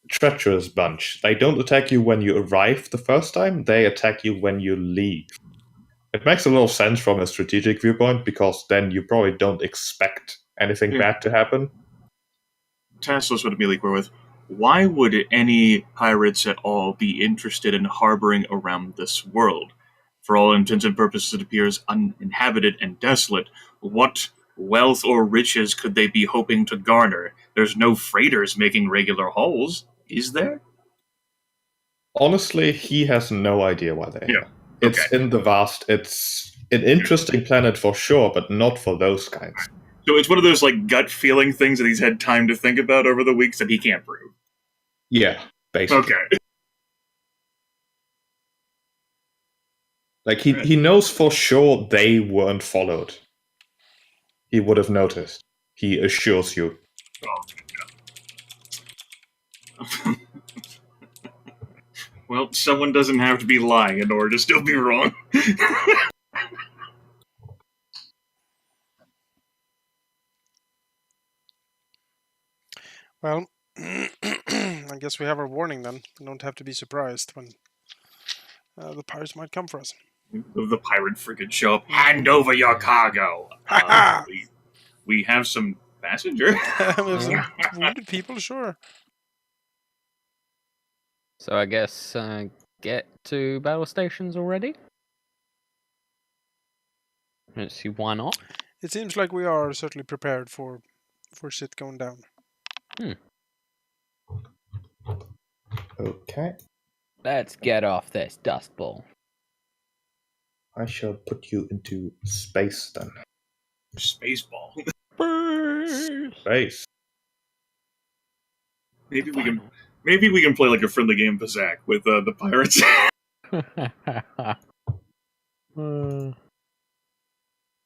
treacherous bunch. They don't attack you when you arrive the first time, they attack you when you leave. It makes a little sense from a strategic viewpoint, because then you probably don't expect anything bad to happen. Tasselus would immediately go with, why would any pirates at all be interested in harboring around this world? For all intents and purposes, it appears uninhabited and desolate. What wealth or riches could they be hoping to garner? There's no freighters making regular hauls, is there? Honestly, he has no idea why they're here. Okay. It's in the vast. It's an interesting planet for sure, but not for those kinds. So it's one of those gut feeling things that he's had time to think about over the weeks that he can't prove. Yeah. basically. Okay. Like, he knows for sure they weren't followed. He would have noticed. He assures you. Oh, well, someone doesn't have to be lying in order to still be wrong. Well, I guess we have our warning then. We don't have to be surprised when the pirates might come for us. The pirate frigate show up. Hand over your cargo. We have some passenger. We have some wounded people, sure. So I guess get to battle stations already? Let's see, why not? It seems like we are certainly prepared for shit going down. Okay. Let's get off this dust bowl. I shall put you into space then. Spaceball. Space. Maybe we can play like a friendly game of Zach with the pirates.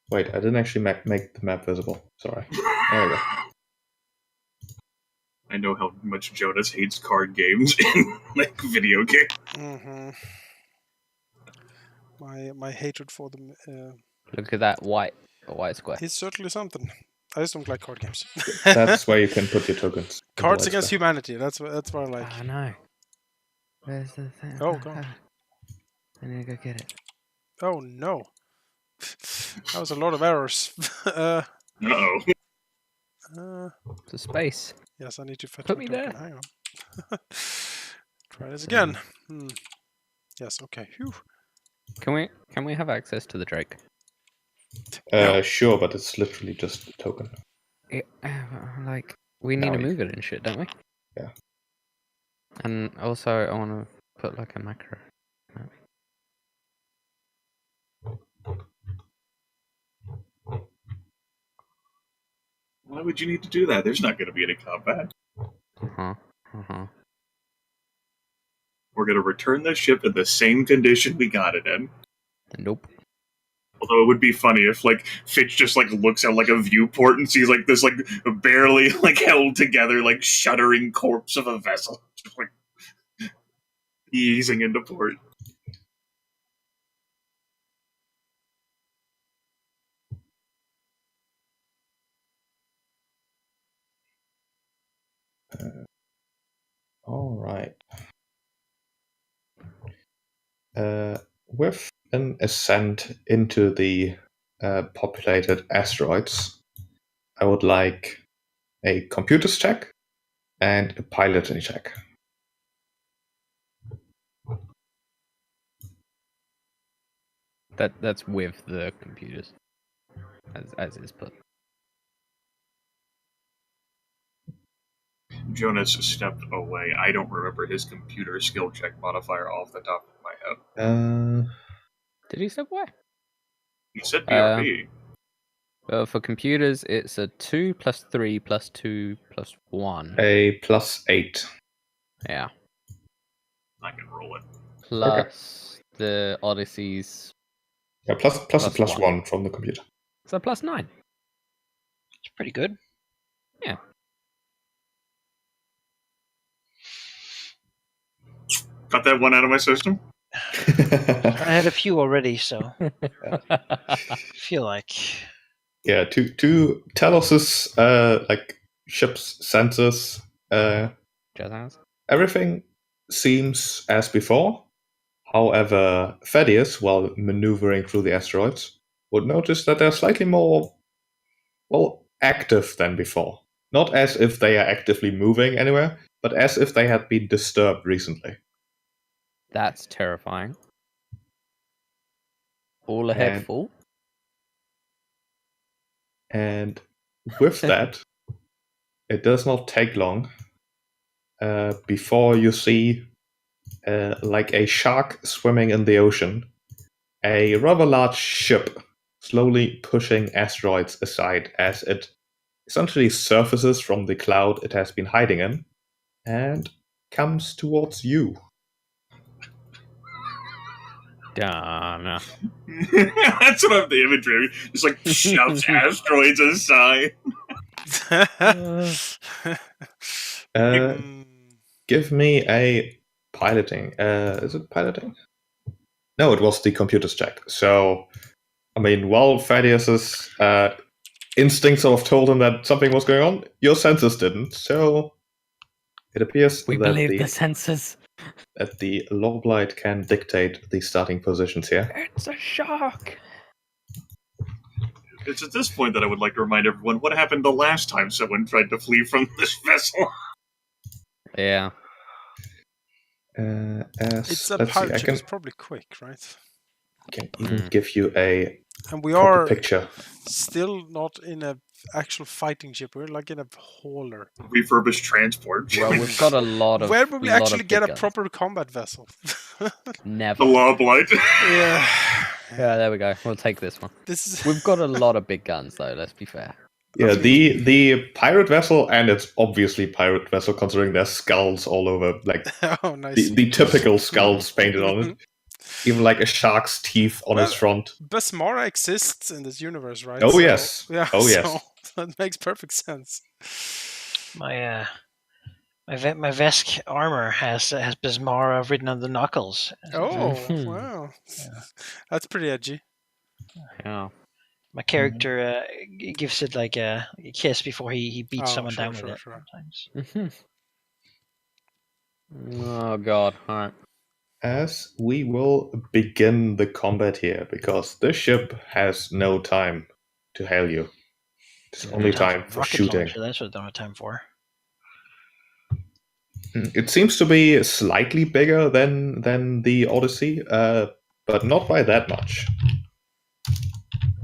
Wait, I didn't actually make the map visible. Sorry. There we go. I know how much Jonas hates card games in like video games. Mm-hmm. My hatred for them Look at that white square. is certainly something. I just don't like card games. That's where you can put your tokens. Cards Against Humanity. That's what I like. I know. Where's the thing? Oh god. I need to go get it. Oh no. That was a lot of errors. Uh-oh. It's a space. Yes, I need to fetch Put my me token. there. Hang on. Try this again. Yes, okay. Phew. Can we have access to the Drake? Sure, but it's literally just a token. Like, we need No, to you move it and shit, don't we? Yeah. And also, I want to put like a macro. Why would you need to do that? There's not going to be any combat. We're going to return the ship in the same condition we got it in. Nope. Although it would be funny if, like, Fitch just, like, looks at, like, a viewport and sees, like, this, like, barely, like, held together, like, shuddering corpse of a vessel. Just, like, easing into port. All right. With an ascent into the populated asteroids, I would like a computers check and a piloting check. That's with the computers, as is put. Jonas stepped away. I don't remember his computer skill check modifier off the top of my head. Did he step away? He said BRB. For computers, it's a 2 plus 3 plus 2 plus 1. A +8. Yeah. I can roll it. Plus the Odyssey's. Yeah, plus Plus 1 from the computer. So plus 9. It's pretty good. Yeah. Got that one out of my system? I had a few already, so I feel like. Yeah, to Telos's like ship's sensors, Jazz. everything seems as before. However, Thaddeus, while maneuvering through the asteroids, would notice that they're slightly more, well, active than before. Not as if they are actively moving anywhere, but as if they had been disturbed recently. That's terrifying. All ahead full. And with that, it does not take long before you see, like a shark swimming in the ocean, a rather large ship slowly pushing asteroids aside as it essentially surfaces from the cloud it has been hiding in, and comes towards you. Donna. That's what I'm the imagery. Just like shoves asteroids aside. Give me a piloting. Is it piloting? No, it was the computer's check. So, I mean, while Thaddeus's instincts sort of told him that something was going on, your senses didn't. So, it appears We believe the senses. That the Loblight can dictate the starting positions here. It's a shark. It's at this point that I would like to remind everyone what happened the last time someone tried to flee from this vessel. Yeah. It's a pirate ship. It's probably quick, right? I can even give you a and we are picture. Still not in a actual fighting ship. We're like in a hauler. Refurbished transport. Well, we've got a lot of. Where will we actually get a proper combat vessel? Never. The Loblight. Yeah. Yeah, there we go. We'll take this one. We've got a lot of big guns, though. Let's be fair. Yeah, the pirate vessel, and it's obviously pirate vessel considering there's skulls all over, like nice. the typical skulls painted on it. Even like a shark's teeth on his front. Basmara exists in this universe, right? Oh, yes. Yeah, yes. So that makes perfect sense. My Vesk armor has Basmara written on the knuckles. Oh, wow. Yeah. That's pretty edgy. Yeah. My character gives it like a kiss before he beats someone down with it sometimes. Oh, God. All right. As we will begin the combat here, because this ship has no time to hail you. It's only time for shooting. Launcher, that's what they don't have time for. It seems to be slightly bigger than the Odyssey, but not by that much.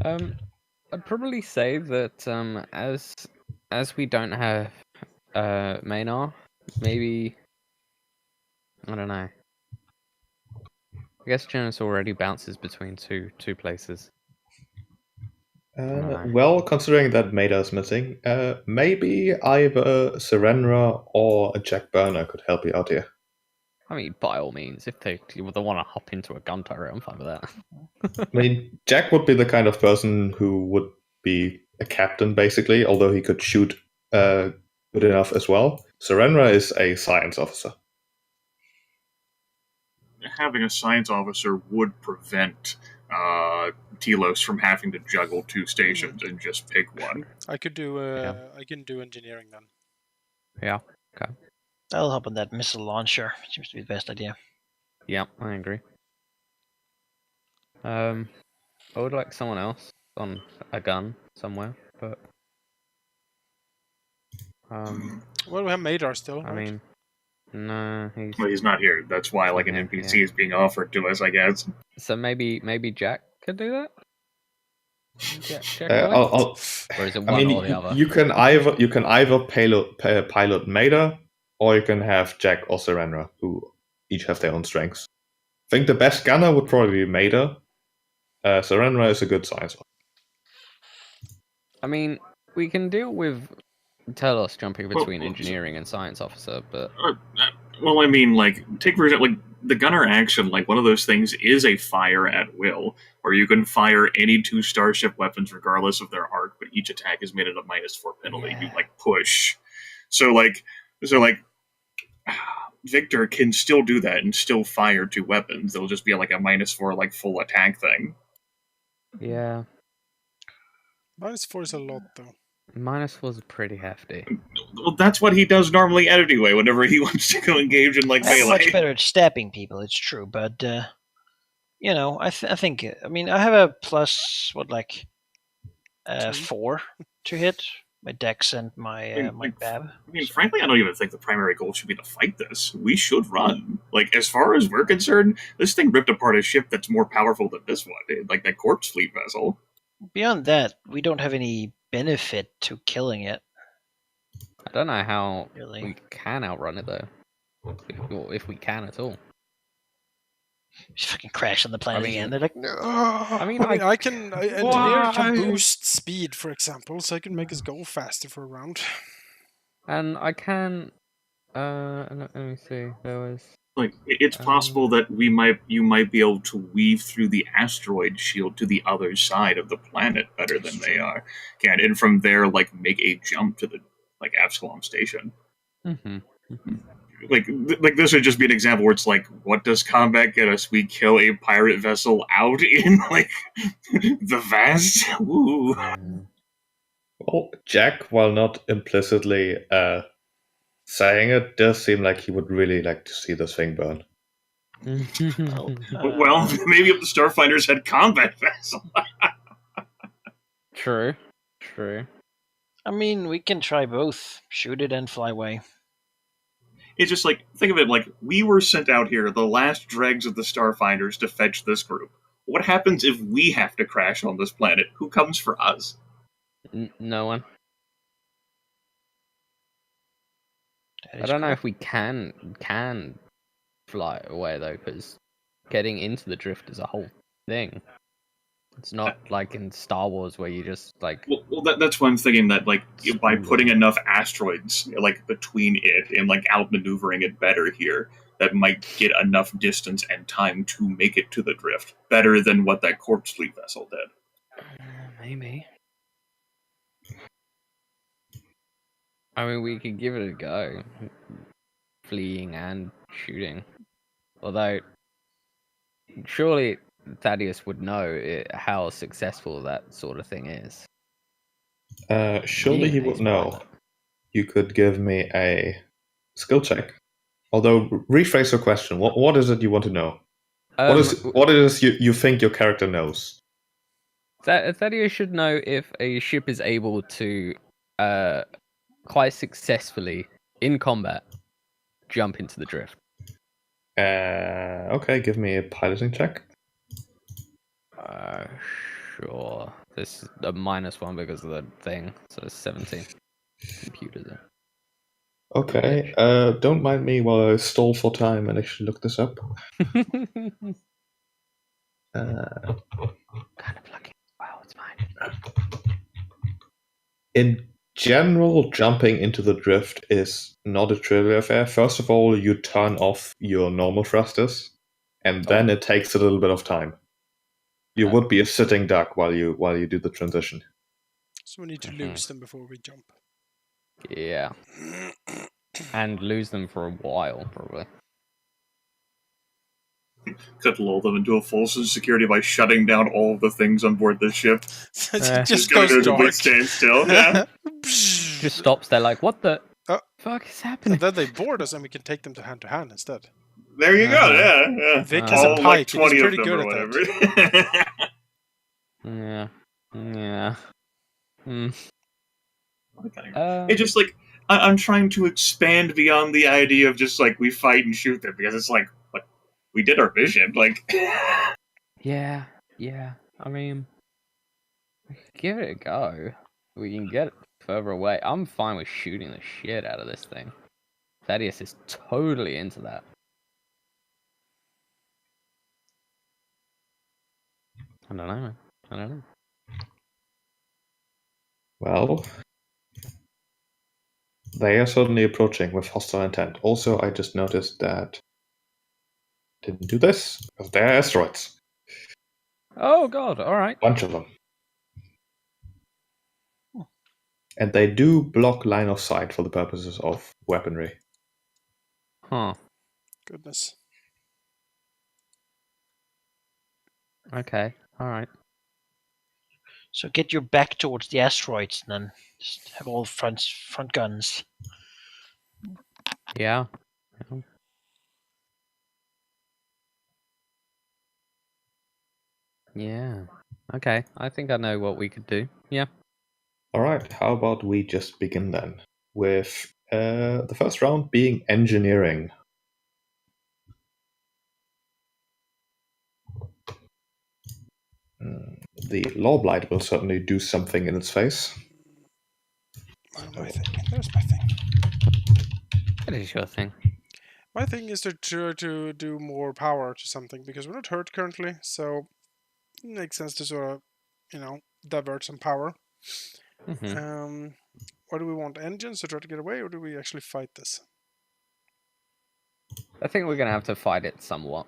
I'd probably say that as we don't have Maynard, maybe I don't know. I guess Janus already bounces between two places. Well, considering that Maida's missing, maybe either Serenra or a Jack Burner could help you out here. I mean, by all means, if they want to hop into a gun turret, I'm fine with that. I mean, Jack would be the kind of person who would be a captain, basically, although he could shoot good enough as well. Serenra is a science officer. Having a science officer would prevent Telos from having to juggle two stations and just pick one. I could do I can do engineering then. Yeah. Okay. That'll help on that missile launcher. Seems to be the best idea. Yeah, I agree. I would like someone else on a gun somewhere, but well, we have Madar still. I mean, no, he's not here. That's why like an NPC is being offered to us, I guess. So maybe Jack could do that. Jack or is it one or the other? You can either pilot Maida, or you can have Jack or Serenra, who each have their own strengths. I think the best gunner would probably be Maida. Serenra is a good science officer. I mean, we can deal with Telos jumping between engineering and science officer, but well, I mean, like, take for example, like the gunner action, like one of those things is a fire at will, where you can fire any two starship weapons regardless of their arc, but each attack is made at a -4 penalty. Yeah. You like push, so like Victor can still do that and still fire two weapons. They'll just be like a -4 like full attack thing. yeah, -4 is a lot though. -4 is pretty hefty. Well, that's what he does normally anyway, whenever he wants to go engage in like I'm melee. much better at stabbing people, it's true, but you know, I think I mean I have a plus 4 to hit my dex and my my bab. I mean, frankly, I don't even think the primary goal should be to fight this. We should run. Like, as far as we're concerned, this thing ripped apart a ship that's more powerful than this one, like that corpse fleet vessel. Beyond that, we don't have any benefit to killing it. I don't know how Really? we can outrun it though, if we can at all. Just fucking crash on the planet again. They're like, no. I mean, engineer can boost speed, for example, so I can make us go faster for a round. And I can Let me see. There was Like, it's possible that you might be able to weave through the asteroid shield to the other side of the planet better than they can, and from there, like, make a jump to the Absalom station. Like this would just be an example where it's like, what does combat get us? We kill a pirate vessel out in like the vast. Ooh. Well, Jack, while not implicitly saying it, does seem like he would really like to see this thing burn. Well, maybe if the Starfinders had combat vessel. True. I mean, we can try both. Shoot it and fly away. It's just like, think of it like we were sent out here, the last dregs of the Starfinders, to fetch this group. What happens if we have to crash on this planet? Who comes for us? No one. I don't know if we can fly away though, because getting into the drift is a whole thing. It's not like in Star Wars where you just like. Well, that's why I'm thinking that like by putting enough asteroids like between it and like outmaneuvering it better here, that might get enough distance and time to make it to the drift better than what that corpse fleet vessel did. Maybe. I mean, we could give it a go, fleeing and shooting. Although, surely Thaddeus would know how successful that sort of thing is. Surely he would know. You could give me a skill check. Although, rephrase your question. What is it you want to know? What is you think your character knows? Thaddeus should know if a ship is able to quite successfully, in combat, jump into the drift. Okay, give me a piloting check. Sure. This is a -1 because of the thing, so it's 17. Computer there. Okay, don't mind me while I stall for time and actually look this up. Kind of lucky. Wow, it's fine. In general, jumping into the drift is not a trivial affair. First of all, you turn off your normal thrusters, and then it takes a little bit of time. You would be a sitting duck while you do the transition. So we need to lose them before we jump. Yeah. And lose them for a while, probably. Could lull them into a false insecurity by shutting down all of the things on board this ship. It just goes dark. Stand still. Yeah. Just stops. They're like, "What the fuck is happening?" And then they board us, and we can take them to hand instead. There you go. Yeah. Vic has a pike. He's pretty good at whatever. that. Yeah. It's just like I'm trying to expand beyond the idea of just like we fight and shoot them, because it's like we did our mission. Like, yeah. I mean, we could give it a go. We can get it further away. I'm fine with shooting the shit out of this thing. Thaddeus is totally into that. I don't know, man. Well, they are certainly approaching with hostile intent. Also, I just noticed that didn't do this because they're asteroids. Oh god! All right. Bunch of them, and they do block line of sight for the purposes of weaponry. Huh. Goodness. Okay. All right. So get your back towards the asteroids, and then just have all front guns. Yeah. Yeah. Okay. I think I know what we could do. Yeah. All right. How about we just begin then with the first round being engineering. The Lawblight will certainly do something in its face. My thing. There's my thing. What is your thing? My thing is to try to do more power to something, because we're not hurt currently, so it makes sense to sort of, divert some power. Mm-hmm. What do we want? Engines to try to get away, or do we actually fight this? I think we're gonna have to fight it somewhat.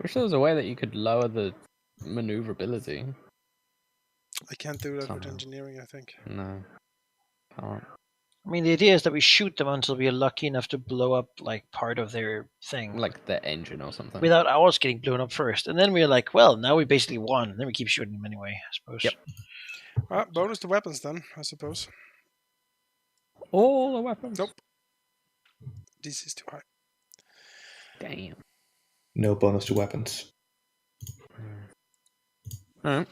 Wish there was a way that you could lower the maneuverability. I can't do that with Somehow. engineering, I think. No, can't. I mean, the idea is that we shoot them until we are lucky enough to blow up like part of their thing, Like the engine or something. without ours getting blown up first. And then we're like, well, now we basically won. And then we keep shooting them anyway, I suppose. Yep. Bonus to weapons then, I suppose. All the weapons. Nope. DC is too high. Damn. No bonus to weapons. Alright.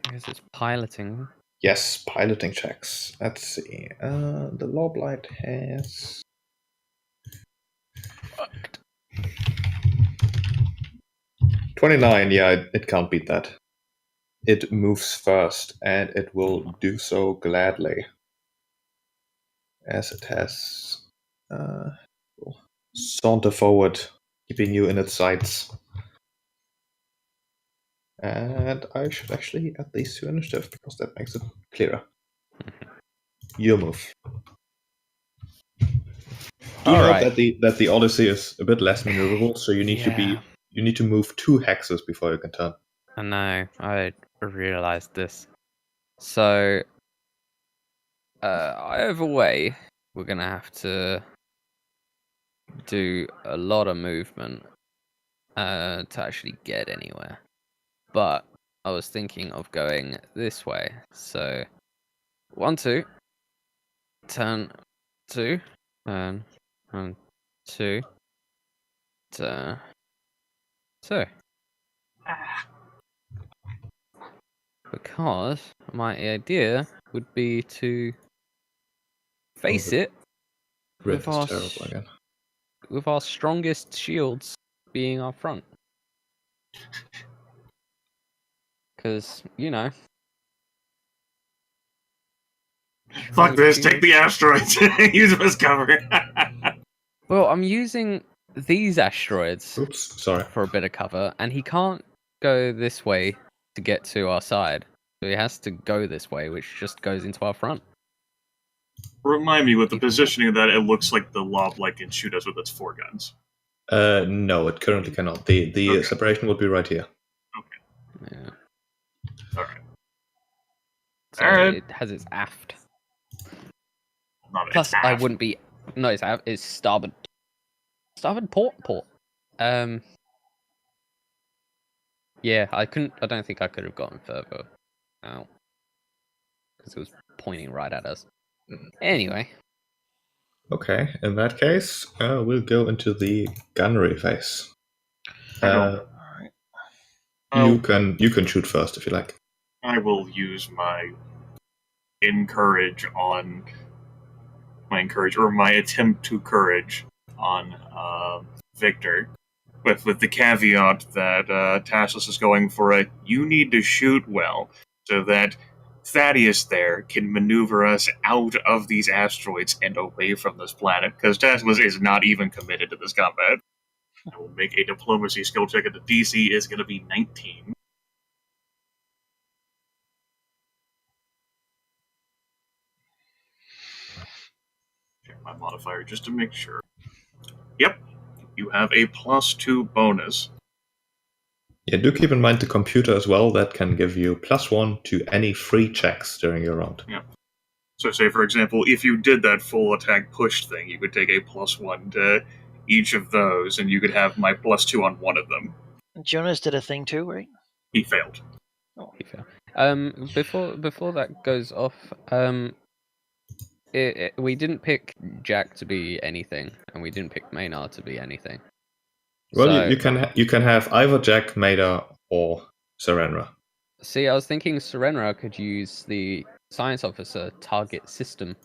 I guess it's piloting. Yes, piloting checks. Let's see. The Loblight has 29. Yeah, it can't beat that. It moves first, and it will do so gladly, as it has saunter forward, keeping you in its sights. And I should actually add these to initiative because that makes it clearer. Your move. Do note that the Odyssey is a bit less maneuverable, so you need to move 2 hexes before you can turn. I know. I realized this. So, either way, we're gonna have to do a lot of movement to actually get anywhere. But I was thinking of going this way. So, 1, 2, turn 2, turn 2, turn 2. Because my idea would be to face it Rift with is our, terrible again. with our strongest shields being our front. Because, you know. Fuck this, take the asteroids. Use them as cover. Well, I'm using these asteroids Oops, sorry. for a bit of cover, and he can't go this way to get to our side. So he has to go this way, which just goes into our front. Remind me, with the positioning of that, it looks like the Loblight can shoot us with its 4 guns. No, it currently cannot. The Okay. separation would be right here. Okay. Yeah. Alright. So Alright. it has its aft. Not Plus, its I aft. wouldn't be. No, it's aft. It's starboard. Starboard port. Yeah, I couldn't. I don't think I could have gotten further out because it was pointing right at us. Anyway. Okay, in that case, we'll go into the gunnery phase. Alright. You can shoot first if you like. I will use my encourage on my attempt to courage on Victor, with the caveat that Tassos is going for you need to shoot well, so that Thaddeus there can maneuver us out of these asteroids and away from this planet, because Tassos is not even committed to this combat. I will make a diplomacy skill check, and the DC is going to be 19. Check my modifier just to make sure. Yep, you have a +2 bonus. Yeah, do keep in mind the computer as well. That can give you +1 to any free checks during your round. Yeah. So say, for example, if you did that full attack push thing, you could take a +1 to each of those, and you could have my +2 on one of them. Jonas did a thing too, right? He failed. Oh. Before that goes off, we didn't pick Jack to be anything, and we didn't pick Maynard to be anything. Well, So, you can have either Jack, Maida, or Serenra. See, I was thinking Serenra could use the science officer target system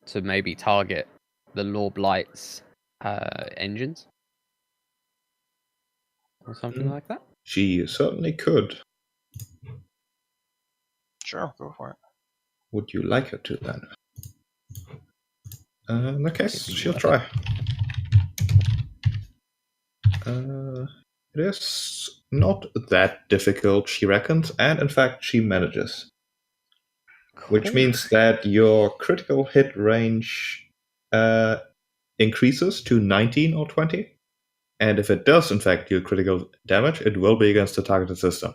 to maybe target the Lorblight's engines or something like that. She certainly could. Sure, go for it. Would you like her to then? In that case, Maybe she'll worth try. It is not that difficult, she reckons, and in fact, she manages. which means that your critical hit range increases to 19 or 20. And if it does, in fact, do critical damage, it will be against the targeted system.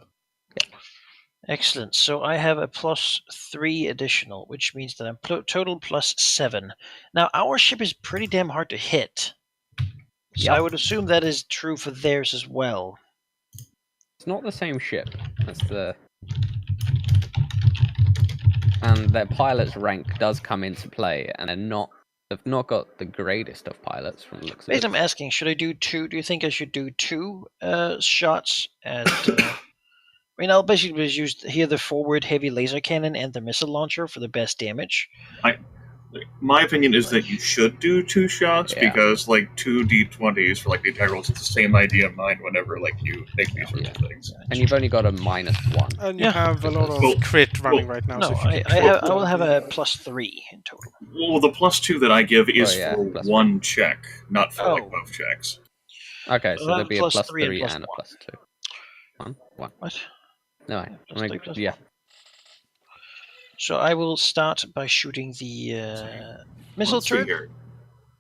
Excellent. So I have a +3 additional, which means that I'm total +7. Now, our ship is pretty damn hard to hit. So I would assume that is true for theirs as well. It's not the same ship. That's the... And their pilot's rank does come into play, and they've not got the greatest of pilots from the looks of it. Basically, I'm asking, should I do 2? Do you think I should do 2 shots at... I mean, I'll basically just use here the forward heavy laser cannon and the missile launcher for the best damage. My opinion is that you should do 2 shots because, 2 d20s for the integrals. It's the same idea of mine whenever you make these sorts of things. And you've only got a -1. And you have a lot of crit running right now. No, so I will have a +3 in total. Well, the +2 that I give is for one check, not for both checks. Okay, so there'll be a +3 and and a +2. One. What? No, yeah. So I will start by shooting the missile turret. Here.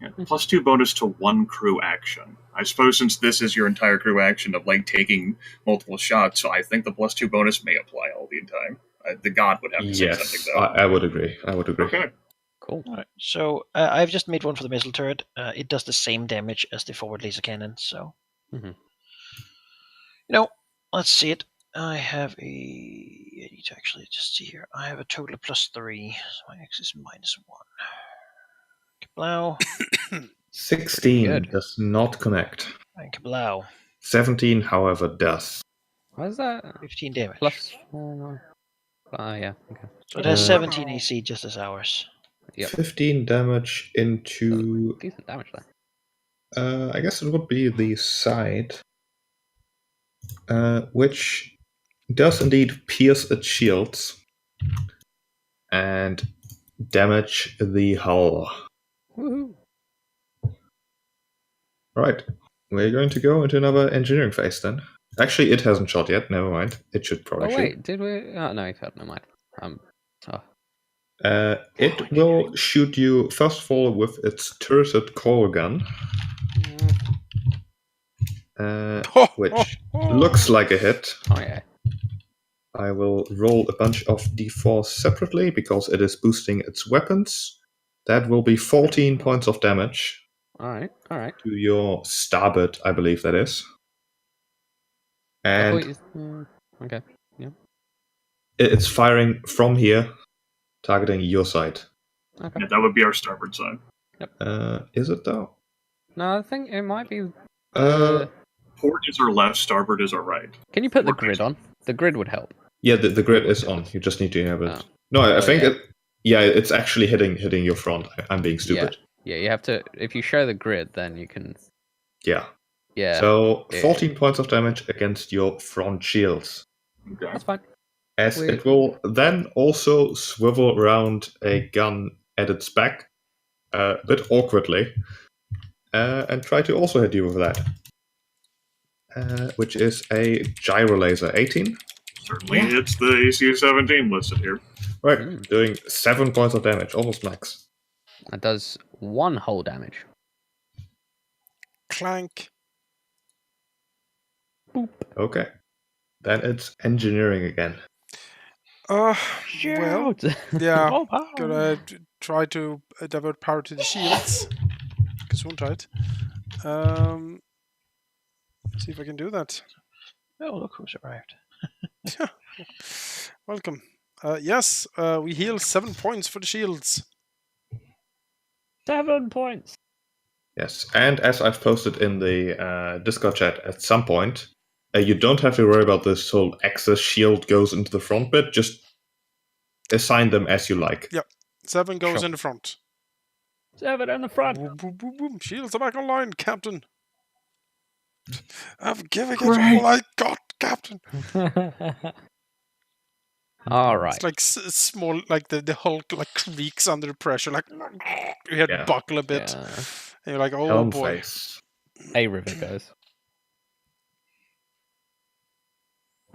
Yeah, +2 bonus to 1 crew action. I suppose since this is your entire crew action of taking multiple shots, so I think the +2 bonus may apply all the time. The god would have to say something though. I would agree. Okay. Cool. All right. So I've just made one for the missile turret. It does the same damage as the forward laser cannon. So, let's see it. I have I need to actually just see here. I have a total of +3, so my X is -1. Kablow. 16 does not connect. And kablow. 17, however, does. What is that? 15 damage. +4. Yeah. Okay. So it has 17 AC just as ours. Yep. 15 damage into... Decent damage there. I guess it would be the side, which does indeed pierce its shields and damage the hull. Woohoo! Right, we're going to go into another engineering phase then. Actually, it hasn't shot yet, never mind. It should probably shoot. Wait, did we? Oh, no, it had, never mind. It will shoot you, first of all, with its turreted core gun, which looks like a hit. Oh, yeah. I will roll a bunch of d4 separately because it is boosting its weapons. That will be 14 points of damage. Alright. To your starboard, I believe that is. And okay, yeah. It's firing from here, targeting your side. Okay. Yeah, that would be our starboard side. Yep. Is it though? No, I think it might be... Port is our left, starboard is our right. Can you put the grid on? The grid would help. Yeah, the grid is on. You just need to have it. No, I think it's actually hitting your front. I'm being stupid. Yeah, you have to... If you show the grid, then you can... Yeah. Yeah. So, 14 points of damage against your front shields. Okay. That's fine. As it will then also swivel around a gun at its back, a bit awkwardly, and try to also hit you with that. Which is a gyro laser 18. Certainly hits the AC 17 listed here. Right, doing 7 points of damage, almost max. That does 1 hull damage. Clank. Boop. Okay. Then it's engineering again. Well, yeah, gonna try to divert power to the shields. Gesundheit. See if I can do that. Oh, look who's arrived. Welcome. Yes, we heal 7 points for the shields. 7 points! Yes, and as I've posted in the Discord chat at some point, you don't have to worry about this whole excess shield goes into the front bit, just assign them as you like. Yep, 7 goes in the front. 7 in the front! Boom, boom, boom, boom. Shields are back online, Captain. I'm giving it all I got, Captain. All right. It's like small, like the Hulk creaks under pressure, like you hear it buckle a bit. Yeah. And you're like, oh Helm boy. face. A river goes.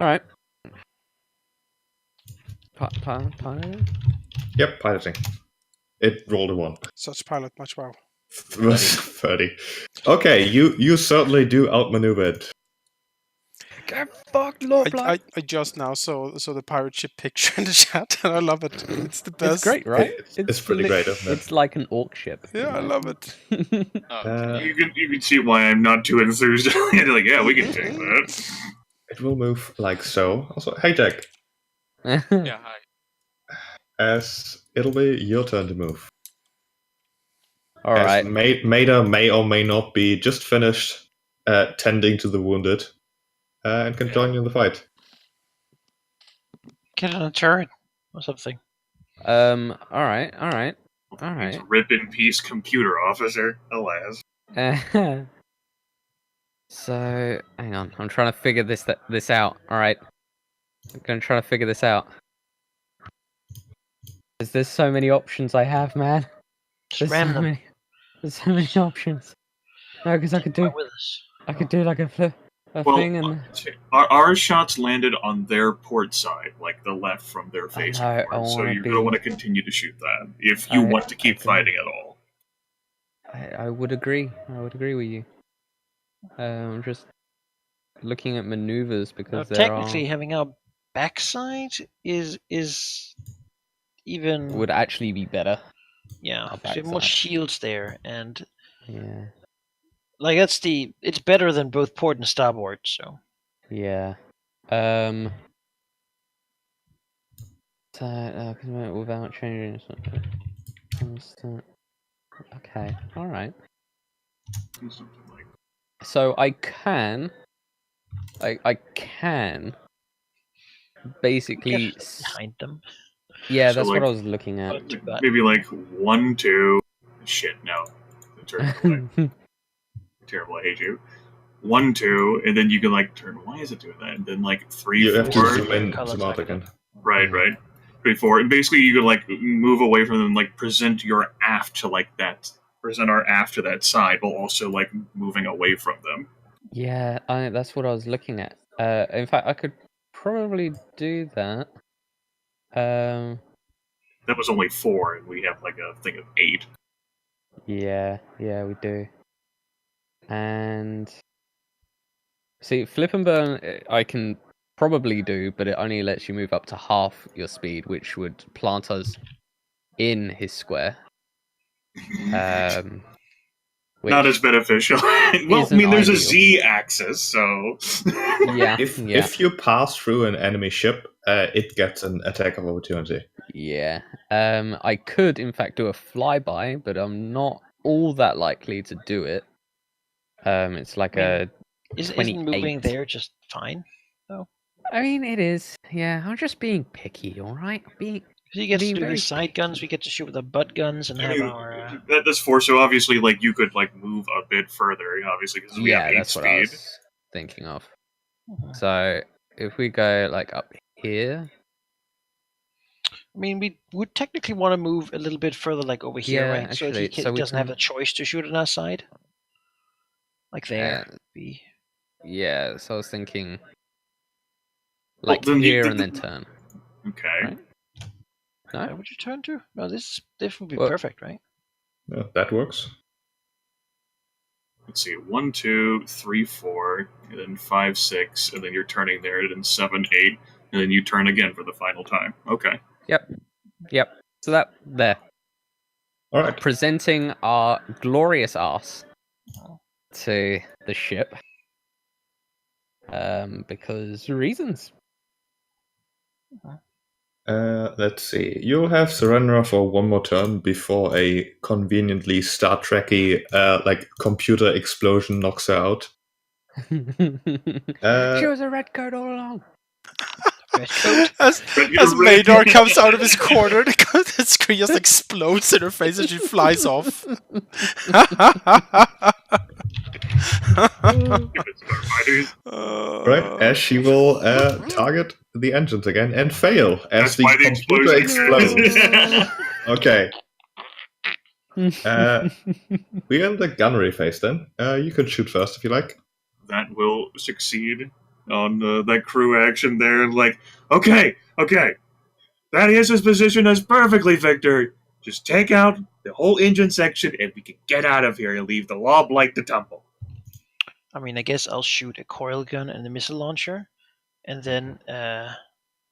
All right. Yep, piloting. It rolled a 1. Such pilot, much wow. 30. Okay, you certainly do outmaneuver it. Get fucked, Lord Blood. I just now saw the pirate ship picture in the chat, and I love it. It's the best. It's great, right? It's pretty great, isn't it? It's like an orc ship. Yeah, I love it. You can see why I'm not too enthused. Like, yeah, we can take that. It will move like so. Also, hey Jack. Yeah, hi. As it'll be your turn to move. All right. Maida may or may not be just finished tending to the wounded and can join you in the fight. Get on a turret or something. All right. He's rip in peace computer officer, alas. So, hang on. I'm trying to figure this out. All right. I'm going to try to figure this out. There's so many options I have, man. Just ram them. There's so many options. No, because I could do like a flip. Thing and our shots landed on their port side, like the left from their face. So you're going to want to continue to shoot that if you want to keep fighting at all. I would agree. I would agree with you. I'm just looking at maneuvers because technically having our backside is even would actually be better. Yeah, so more shields there, and yeah. Like it's better than both port and starboard, so. Yeah. Without changing something. Okay. All right. So I can basically behind them. Yeah, that's what I was looking at. Maybe like 1, 2. Shit, no. Terrible, I hate you. 1, 2, and then you can like turn. Why is it doing that? And then like 3, 4. Have to zoom in some out again. Right. 3, 4, and basically you could like move away from them, like present your aft to like that. Present our aft to that side, while also like moving away from them. Yeah, that's what I was looking at. In fact, I could probably do that. That was only 4, and we have like a thing of 8. Yeah, we do. And see, flip and burn, I can probably do, but it only lets you move up to half your speed, which would plant us in his square. Not as beneficial. Well, I mean, there's a Z-axis, so yeah. If you pass through an enemy ship, it gets an attack of opportunity. Yeah. I could, in fact, do a flyby, but I'm not all that likely to do it. It's like isn't moving there just fine, though? I mean, it is. Yeah, I'm just being picky, all right? You get to do the side guns, we get to shoot with the butt guns and have our... That's 4, so obviously, like, you could, like, move a bit further, obviously, because we have 8 that's speed. What I was thinking of. So, if we go, like, up here... I mean, we would technically want to move a little bit further, like, over here, right? Actually, so he doesn't have the choice to shoot on our side. Like there. Yeah, so I was thinking... Like, here and then turn. Okay. Right? No? Where would you turn to? No, this would be perfect, right? Yeah, that works. Let's see, 1, 2, 3, 4, and then 5, 6, and then you're turning there, and then 7, 8, and then you turn again for the final time. Okay. Yep. So there. All right. Presenting our glorious ass to the ship. Because reasons. Let's see. You'll have Surrender for one more turn before a conveniently Star Trek-y, like computer explosion knocks her out. She was a red coat all along. As Madar comes out of his corner, the screen just explodes in her face and she flies off. Right, as she will target the engines again and fail as the computer explodes. Okay. We're in the gunnery phase then. You can shoot first if you like. That will succeed on that crew action there. Like, okay, Thaddeus' position is perfectly, Victor. Just take out the whole engine section and we can get out of here and leave the lob light to tumble. I mean, I guess I'll shoot a coil gun and a missile launcher, and then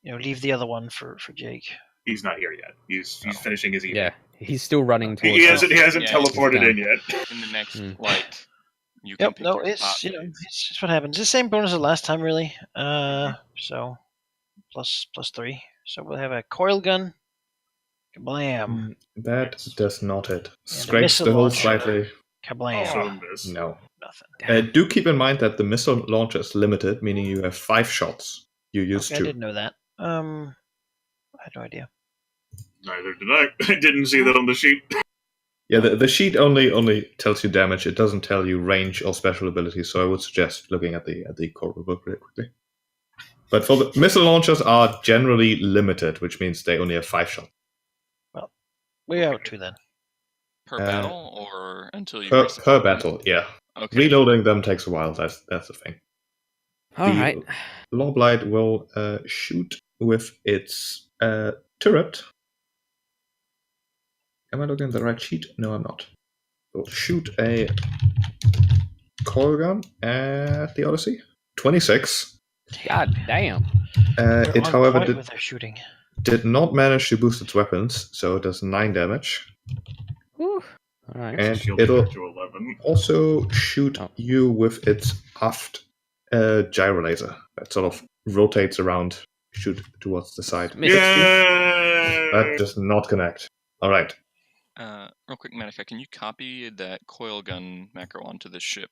leave the other one for Jake. He's not here yet. He's finishing his evening. Yeah, he's still running towards He us. hasn't teleported in yet. In the next, you can Yep. pick No, your it's spot. it's just what happens. It's the same bonus as last time, really. So plus 3. So we'll have a coil gun. Kablam! That does not hit. And a Scrapes missile the hole launcher. slightly. Kablam! Also miss. No. Nothing. Do keep in mind that the missile launcher is limited, meaning you have 5 shots. You use Okay, I 2. didn't know that. I had no idea. Neither did I. I didn't see that on the sheet. Yeah, the sheet only tells you damage. It doesn't tell you range or special abilities, so I would suggest looking at the core book really quickly. But for the missile launchers are generally limited, which means they only have 5 shots. Well, we're out 2 then. Per battle or until you Per battle, yeah. Okay. Reloading them takes a while. That's the thing. All right. Loblight will shoot with its turret. Am I looking at the right sheet? No, I'm not. We'll shoot a coil gun at the Odyssey. 26. God damn. It, however, with their shooting. did not manage to boost its weapons, so it does 9 damage. Whew. All right. And Shield it'll to 11. also shoot you with its aft gyro laser. That sort of rotates around, shoot towards the side. Missed. That does not connect. All right. Real quick, matter of fact, can you copy that coil gun macro onto the ship?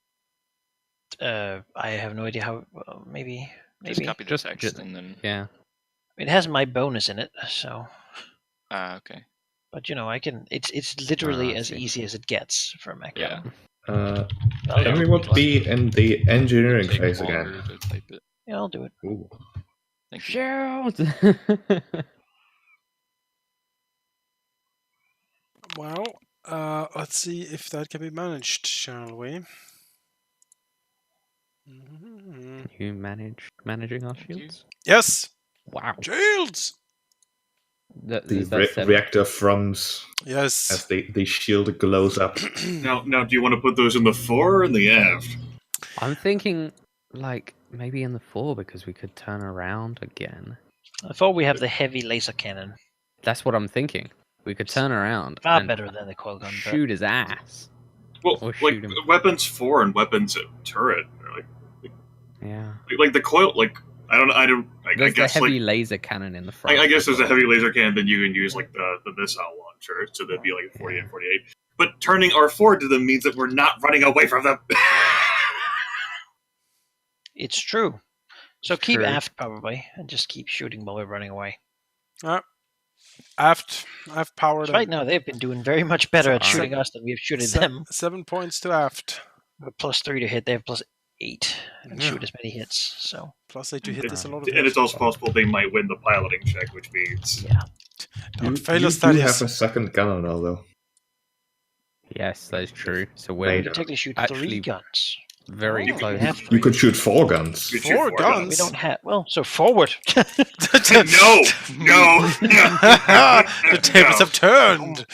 I have no idea how. Well, maybe. Just copy the text and then. Yeah. It has my bonus in it, so. Okay. But I can. It's literally as see. easy as it gets for a macro. Yeah. Can we want to be in the engineering Take phase longer again? to type it. Yeah, I'll do it. Ooh. Thank you. Shoot. Well, let's see if that can be managed, shall we? You managing our shields? Yes! Wow. Shields! The reactor thrums Yes. as the shield glows up. Now, do you want to put those in the fore or in the aft? I'm thinking, maybe in the 4 because we could turn around again. I thought we have the heavy laser cannon. That's what I'm thinking. We could turn around Far and better than the coil gun. but- shoot his ass. Well, Or like shoot him. weapons 4 and weapons turret. Yeah. Like the coil. I There's guess the heavy laser cannon in the front. I guess there's a heavy laser cannon. Then you can use the missile launcher, so that'd be 48, 48. But turning our forward to them means that we're not running away from them. It's true. So keep True. aft probably, and just keep shooting while we're running away. Aft powered. Right now, they've been doing very much better at Alright. shooting us than we've shooting them. 7 points to aft. We're +3 to hit. They have +8 and Yeah. shoot as many hits. So +8 to hit is a lot of And hits. it's also possible they might win the piloting check, which means yeah, Don't You fail us, do have Thaddeus. a second gunner now, though. Yes, that is true. So we're Made we technically shoot Actually- 3 guns. very You close. have You could shoot 4 guns. you shoot 4 4 guns? We don't have. Well, so forward. No. The tables have turned.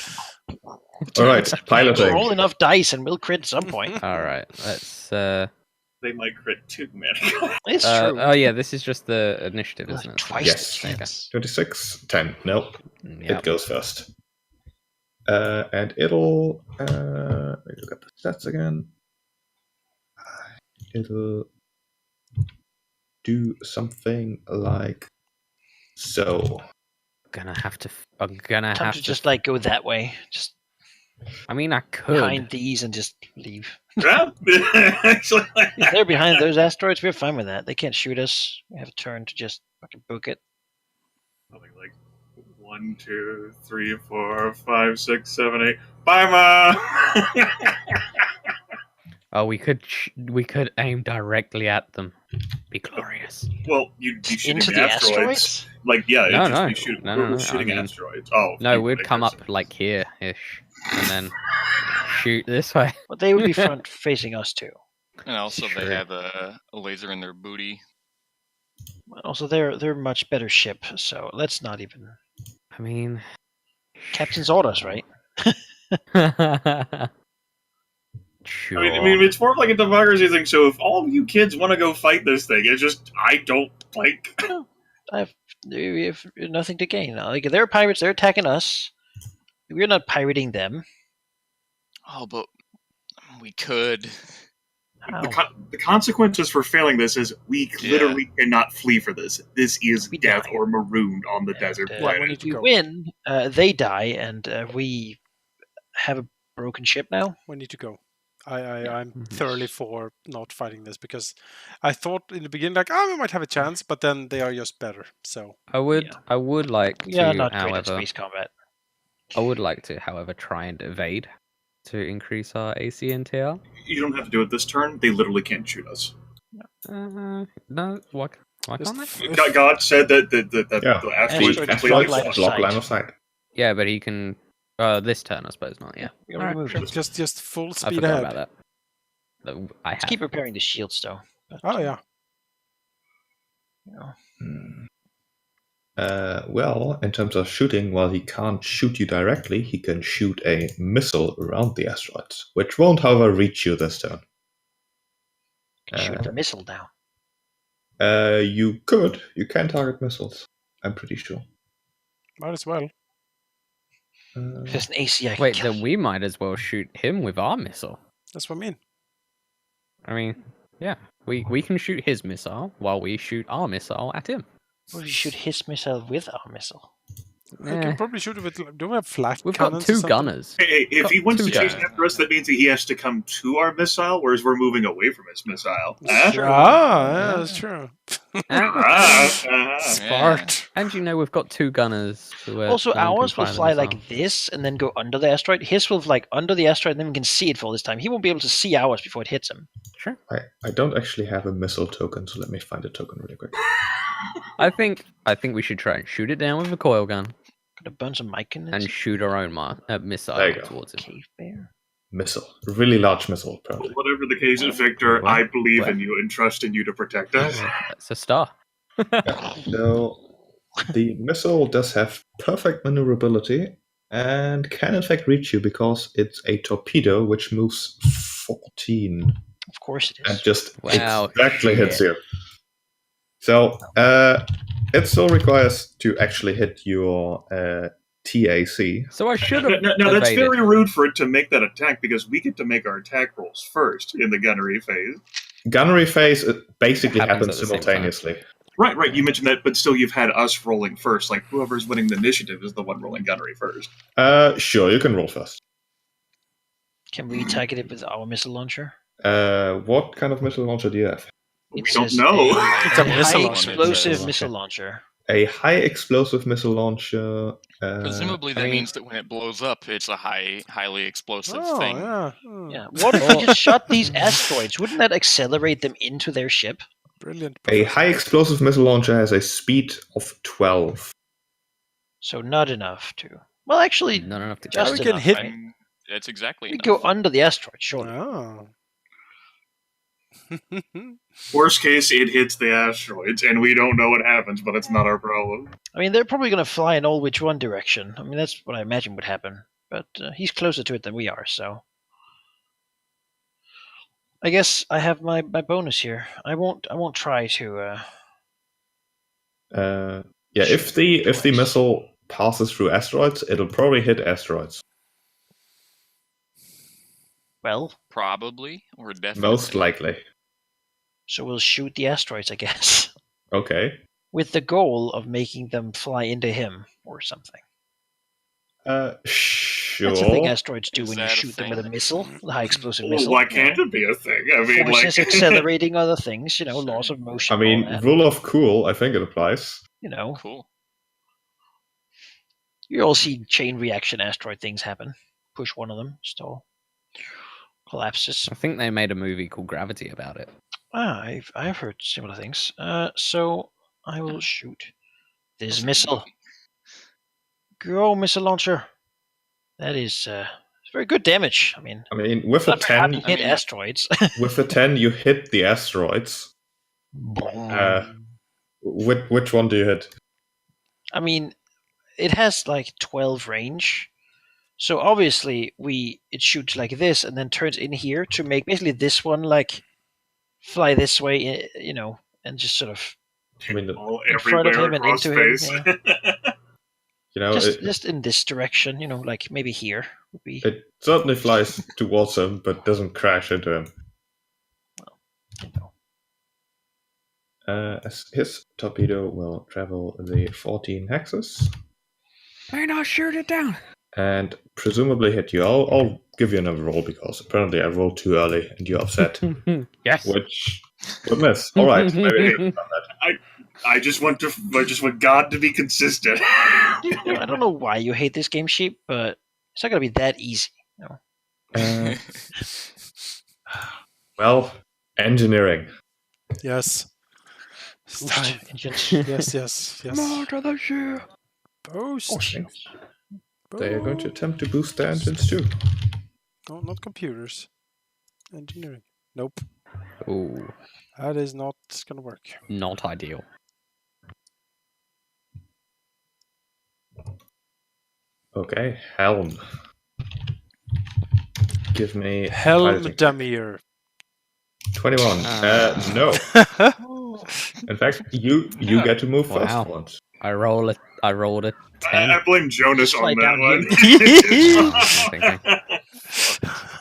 All right, piloting. Roll enough dice and we'll crit at some point. All right, let's. They might crit 2, man. It's true. Oh yeah, this is just the initiative, isn't it? Twice Yes. the chance. 26, 10. Nope. Yep. It goes first. And it'll... let me look at the stats again. It'll do something like so. I'm gonna have Time to to. just go that way. Just I mean, I could. behind these and just leave. Yeah. Actually, If they're behind those asteroids, we're fine with that. They can't shoot us. We have a turn to just fucking book it. something like 1, 2, 3, 4, 5, 6, 7, 8. Bye, Ma. Oh, we could aim directly at them. Be glorious. Well, you'd be shooting Into the asteroids? Yeah, No, it'd just no. be shooting. No, we're no, shooting I mean- asteroids. Oh No, you- we'd I come guess. up here-ish, and then shoot this way. Well, they would be front facing us too. And also, Sure. they have a laser in their booty. Also, they're much better ship. So let's not even. I mean, Captain's orders, right? sure. I mean, it's more of like a democracy thing. So if all of you kids want to go fight this thing, it's just I don't like. We have nothing to gain. Like they're pirates, they're attacking us. We're not pirating them. Oh, but we could. How? The consequences for failing this is we literally cannot flee for this. This is We death die. or marooned on the desert we planet. need If to we go. win, they die, and we have a broken ship now. We need to go. I'm thoroughly for not fighting this because I thought in the beginning like, we might have a chance, but then they are just better. So I would like We to, are not great at however, space combat. I would like to, however, try and evade to increase our AC and TR. You don't have to do it this turn. They literally can't shoot us. No, why Just can't they? God said that the Yeah. asteroid Asteroid completely block line of block sight. line of sight. Yeah, but he can. This turn, I suppose not. Yeah, We gotta remove it. just full I speed forgot ahead. about that. No, I Let's have. keep repairing the shields, though. But, Oh yeah. you know, Well, in terms of shooting, while he can't shoot you directly, he can shoot a missile around the asteroids, which won't, however, reach you this turn. shoot the missile down. You can target missiles, I'm pretty sure. Might as well. If there's an AC, I can Wait, kill then you. we might as well shoot him with our missile. That's what I mean. I mean, yeah, we can shoot his missile while we shoot our missile at him. Or we shoot his missile with our missile. I can probably shoot it with. Do we have flat We've got cannons or two something? gunners. Hey, if Got he wants two to chase guys. after us, that means that he has to come to our missile, whereas we're moving away from his missile. Sure. Yeah, that's true. Smart. And you know we've got two gunners. Also, ours will fly like this and then go under the asteroid. His will fly under the asteroid and then we can see it for all this time. He won't be able to see ours before it hits him. Sure. I don't actually have a missile token, so let me find a token really quick. I think we should try and shoot it down with a coil gun Gonna burn some mic in and shoot our own missile There you go. towards it. Cave bear. Missile. Really large missile, apparently. Whatever the case is, Victor, Well, I believe well. in you and trust in you to protect us. That's a star. So, the missile does have perfect maneuverability and can in fact reach you because it's a torpedo which moves 14 Of course it and is. just Wow, exactly hits shit. you. So, it still requires to actually hit your TAC. So I should have. Now that's evaded. very rude for it to make that attack because we get to make our attack rolls first in the gunnery phase. Gunnery phase basically Happens happens at the same time. simultaneously. Right. You mentioned that, but still, you've had us rolling first. Like whoever's winning the initiative is the one rolling gunnery first. Sure, you can roll first. Can we target it with our missile launcher? What kind of missile launcher do you have? We It don't says know. It's a missile high launcher. explosive It's a- missile launcher. A high explosive missile launcher. Presumably, that I mean- means that when it blows up, it's a highly explosive Oh, thing. yeah. Yeah. What if we just shot these asteroids? Wouldn't that accelerate them into their ship? Brilliant. A high explosive missile launcher has a speed of 12. So not enough to. Well, actually, Not enough to just we carry. can enough, hit- right? That's exactly We enough. go under the asteroid, surely. Oh. Worst case, it hits the asteroids, and we don't know what happens, but it's not our problem. I mean, they're probably going to fly in all which one direction. I mean, that's what I imagine would happen. But he's closer to it than we are, so. I guess I have my bonus here. I won't try to. Yeah, if the missile passes through asteroids, it'll probably hit asteroids. Well, Probably, or definitely. Most likely. so we'll shoot the asteroids, I guess, Okay. with the goal of making them fly into him or something. Sure. That's the thing asteroids do Is when you that a shoot them with a thing? missile, a high explosive Well, missile. why can't it be a thing? I mean, Forces like accelerating other things, laws of motion. I mean, all that, rule of cool, I think it applies. Cool. You all see chain reaction asteroid things happen. Push one of them, stall, collapses. I think they made a movie called Gravity about it. I've heard similar things. So I will shoot this missile. Go, missile launcher. That is very good damage. I mean, With a not very hard to 10, hit asteroids. with a 10, you hit the asteroids. Which one do you hit? I mean, it has like 12 range. So obviously it shoots like this and then turns in here to make basically this one like fly this way, and just sort of I mean, all in front of everywhere him and across into space. him. Yeah. Just in this direction, like maybe here would be. it certainly flies towards him, but doesn't crash into him. As his torpedo will travel the 14 hexes. May not shoot it down. And presumably hit you. I'll give you another roll because apparently I rolled too early and you're upset. Yes. Which would miss. All right. Maybe I just want God to be consistent. I don't know why you hate this game, Sheep, but it's not going to be that easy. Well, engineering. Yes. Boost engines. Yes. More to the ship. Boost. Oh, shields. They are going to attempt to boost the engines too. No, not computers. Engineering. Nope. Ooh, That is not gonna work. not ideal. Okay, Helm. Give me Halldamir. 21. No. In fact, you get to move first Wow. once. I rolled a 10. I blame Jonas on Slide down that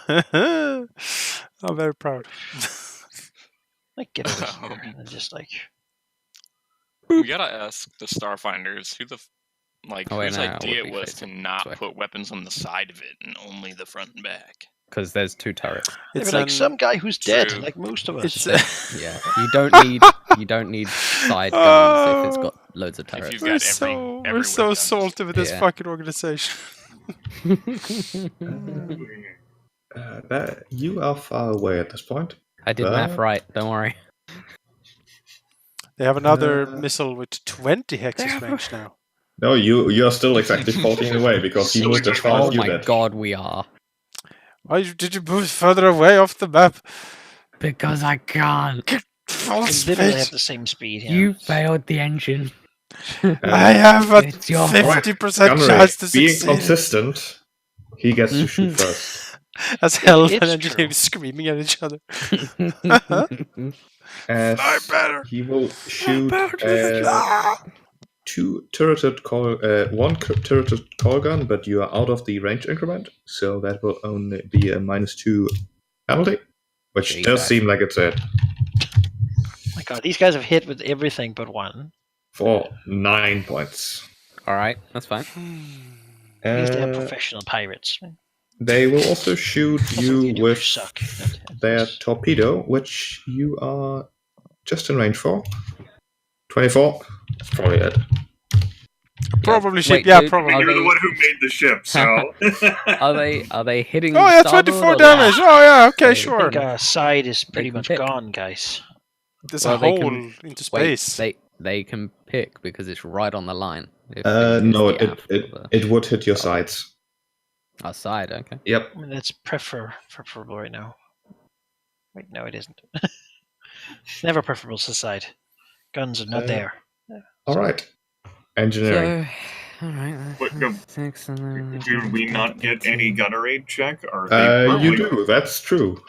one. I'm very proud. Like get over here and just like. We gotta ask the Starfinders who whose no, idea would it be was to facing not this way. put weapons on the side of it and only the front and back. Because there's 2 turrets. It's like some guy who's dead, True. like most of us. Yeah, you don't need side guns if it's got loads of If turrets. you've we're got so every weapon. salty with this Yeah. fucking organization. That you are far away at this point. I did math right. Don't worry. They have another missile with 20 hexes range now. No, you're still exactly 14 away because you moved as far Oh as you my did. god, we are. Why did you move further away off the map? Because I can't. False They literally have bitch. the same speed. Yeah. You failed the engine. I have a It's your 50% Gunnery, chance to being succeed. consistent, he gets to shoot first. As hell and It's engineering true. screaming at each other. As Fly better. he will shoot Ah! one turreted call gun, but you are out of the range increment, so that will only be a -2 penalty, which Jesus. does seem like it's it. My God, these guys have hit with everything but one. For 9 points. Alright, that's fine. At least they have Uh, professional pirates. they will also shoot Also, you the with English suck. their torpedo, which you are just in range for. 24. That's probably it. Probably ship. Wait, Yeah, dude, probably. are You're the they- one who made the ship, so. Are they hitting Oh yeah, starboard 24 or damage. what? Oh yeah, okay, I I sure. think side is pretty can much pick. gone, guys. There's Well, a they hole can- into Wait, space. they can pick because it's right on the line. If No, it's the aft or it would hit your sides. the outside, okay. Yep. I mean, that's preferable right now. Wait, no, it isn't. It's never preferable to side. Guns are not there. All right. Engineering. Alright. What, no, 6 and then... Did we not get any gunnery check? Or they You probably- do. That's true.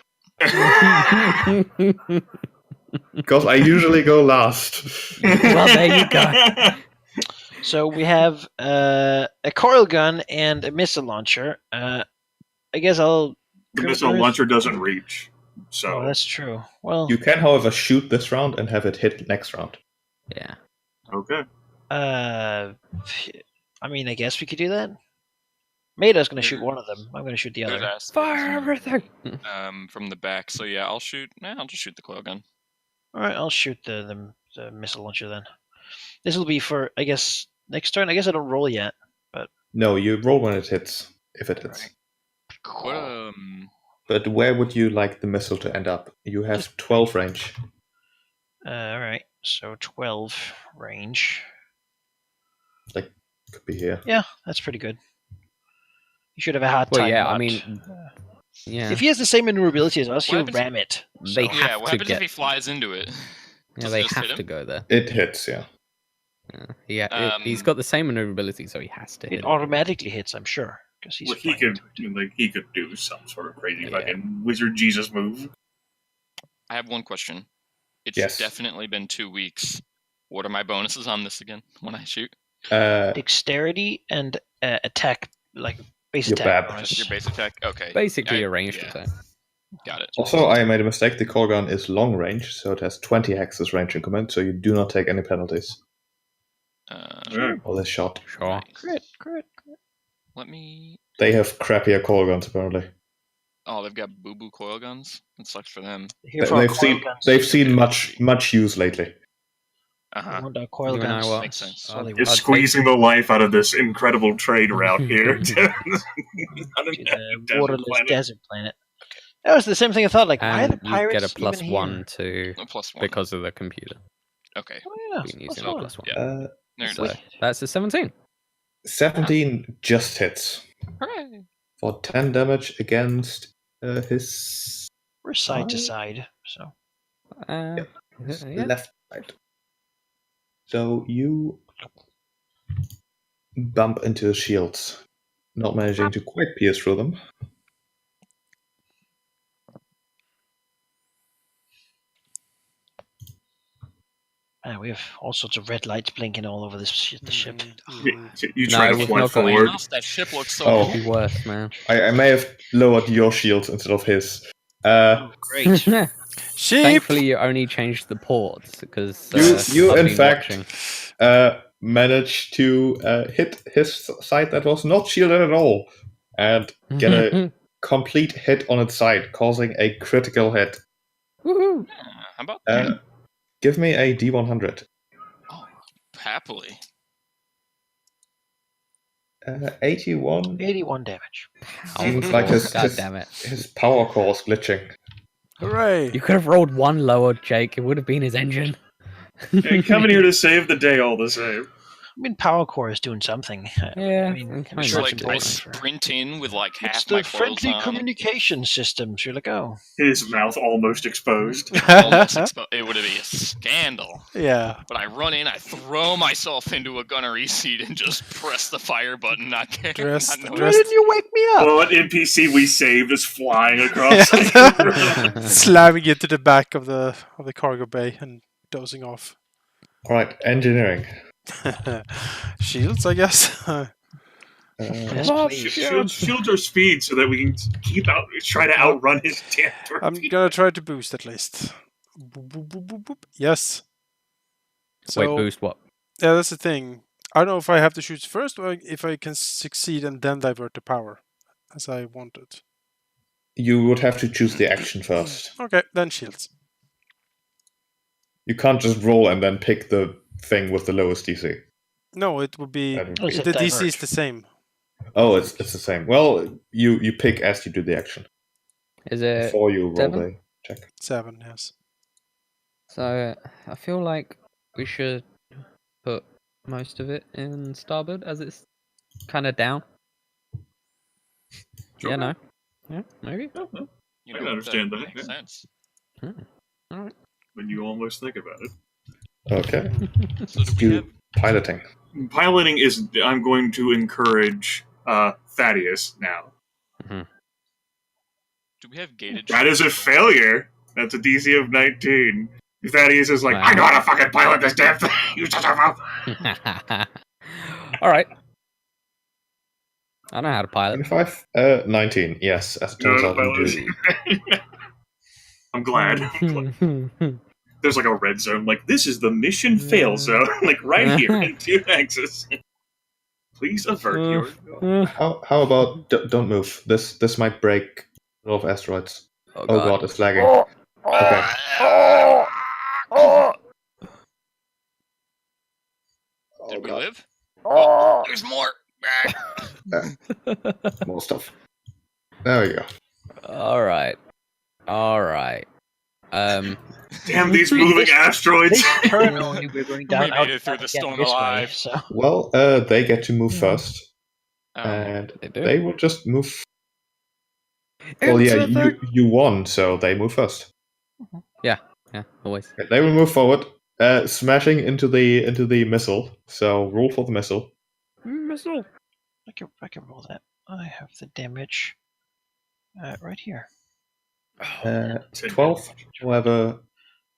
Because I usually go last. Well, there you go. So we have a coil gun and a missile launcher. I guess I'll. The missile launcher doesn't reach. Oh, So that's true. Well, You can, however, shoot this round and have it hit next round. Yeah. okay. I mean, I guess we could do that. Maida's going to shoot one of them. I'm going to shoot the There's other. Astra Fire everything! from the back. So yeah, I'll just shoot the coil gun. All right, I'll shoot the missile launcher then. This will be for, I guess, next turn. I guess I don't roll yet. No, you roll when it hits, if it hits. What But where would you like the missile to end up? You have 12 range. All right, so 12 range. Could be here. Yeah, that's pretty good. You should have a hard Well, time. yeah, I not- mean, yeah. If he has the same maneuverability as us, What he'll happens- ram it. They So- have what to happens get. if he flies into it? Yeah, Does it they just hit have him? to go there. It hits, yeah. He's got the same maneuverability, so he has to hit It automatically hits, I'm sure, because he's Well, he flying could into it. he could do some sort of crazy Yeah. fucking wizard Jesus move. I have one question. It's Yes. definitely been 2 weeks. What are my bonuses on this again when I shoot? Dexterity and attack, like base Your attack BAB. bonus. Your base attack? Okay. Basically I- a ranged yeah. attack. Got it. Also, I made a mistake. The core gun is long range, so it has 20 hexes range in command, so you do not take any penalties for this shot. Sure. Nice. Crit. Let me... They have crappier core guns, apparently. Oh, they've got boo-boo coil guns? It sucks for them. Here for our They've coil seen guns. they've seen much use lately. We Uh-huh. want our coil You and I guns. will- Makes sense. So they I'd You're will squeezing the life out of this incredible trade route here. to the waterless desert planet. That was the same thing I thought. Like, why are And the you pirates get a plus even one here? to A +1. because of the computer. Okay. Oh yeah, Being plus using a one. plus one. Yeah. There it So is. that's a 17. 17 just hits Hooray! for 10 damage against his We're side to Five. side, so his Yeah. left side. So you bump into his shields, not managing to quite pierce through them. we have all sorts of red lights blinking all over this the ship. Mm. You try No, to we've fly not got any. forward. That ship looks so Oh. cool. Be worse, man. I may have lowered your shields instead of his. Great. Sheep! Thankfully, you only changed the ports because You I've in been fact watching. managed to hit his side that was not shielded at all, and get a complete hit on its side, causing a critical hit. Woohoo! How about that? Give me a D100. Oh, happily. 81. 81 damage. Seems like God damn it! his power core is glitching. Hooray! You could have rolled one lower, Jake. It would have been his engine. Hey, coming here to save the day all the same. I mean, Power Core is doing something. Yeah, I mean, I'm I'm kinda sure So, it's like, I important for- sprint in with, like, half It's my the coils friendly on. communication systems. You're like, oh, His mouth almost exposed. Almost it would be a scandal. Yeah. But I run in, I throw myself into a gunnery seat and just press the fire button, not caring. Dressed- not why knowing- didn't you wake me up? Well, an NPC we saved is flying across. Slamming into the back of the cargo bay and dozing off. Alright, engineering. Shields, I guess. Yes, Oh, please. Shield our speed so that we can try to outrun his damn I'm torpedo. gonna try to boost at least. Boop, boop, boop, boop, boop. Yes. So, Wait, boost what? yeah, that's the thing. I don't know if I have to shoot first or if I can succeed and then divert the power, as I wanted. You would have to choose the action first. Okay, then shields. You can't just roll and then pick the thing with the lowest DC. No, it would be... That would Oh, be- is it The DC is divert? the same. Oh, it's the same. Well, you pick as you do the action. Is it? Before you roll 7? the check. 7, yes. So I feel like we should put most of it in starboard as it's kind of down. Sure. Yeah, no. Yeah, maybe. You I can know, understand that, Makes yeah. sense. All right. When you almost think about it. Okay. So do we You have... piloting. Piloting is. I'm going to encourage Thaddeus now. Do we have gated... That is a shields? failure. That's a DC of 19. Thaddeus is like, Wow. I know how to fucking pilot this damn thing. You shut your mouth. All right. I know how to pilot. 25? 19, yes. As it turns No, out, you pilot. do. I'm glad. There's like a red zone. Like, this is the mission fail zone. Like, right here in 2 axes. Please avert your... How about don't move? This might break a lot of asteroids. Oh Oh god, it's lagging. Okay. Did Oh, we God. live? Oh, there's more! More stuff. There we go. All right. All right. Damn these moving asteroids. This turn only we're going down We made out it through out the again storm this way, alive. so Well, they get to move first, Oh, and They do. they will just move. Well, yeah, you won, so they move first. Yeah, always. They will move forward. Smashing into the missile. So roll for the missile. Missile. I can roll that. I have the damage right here. 12. However,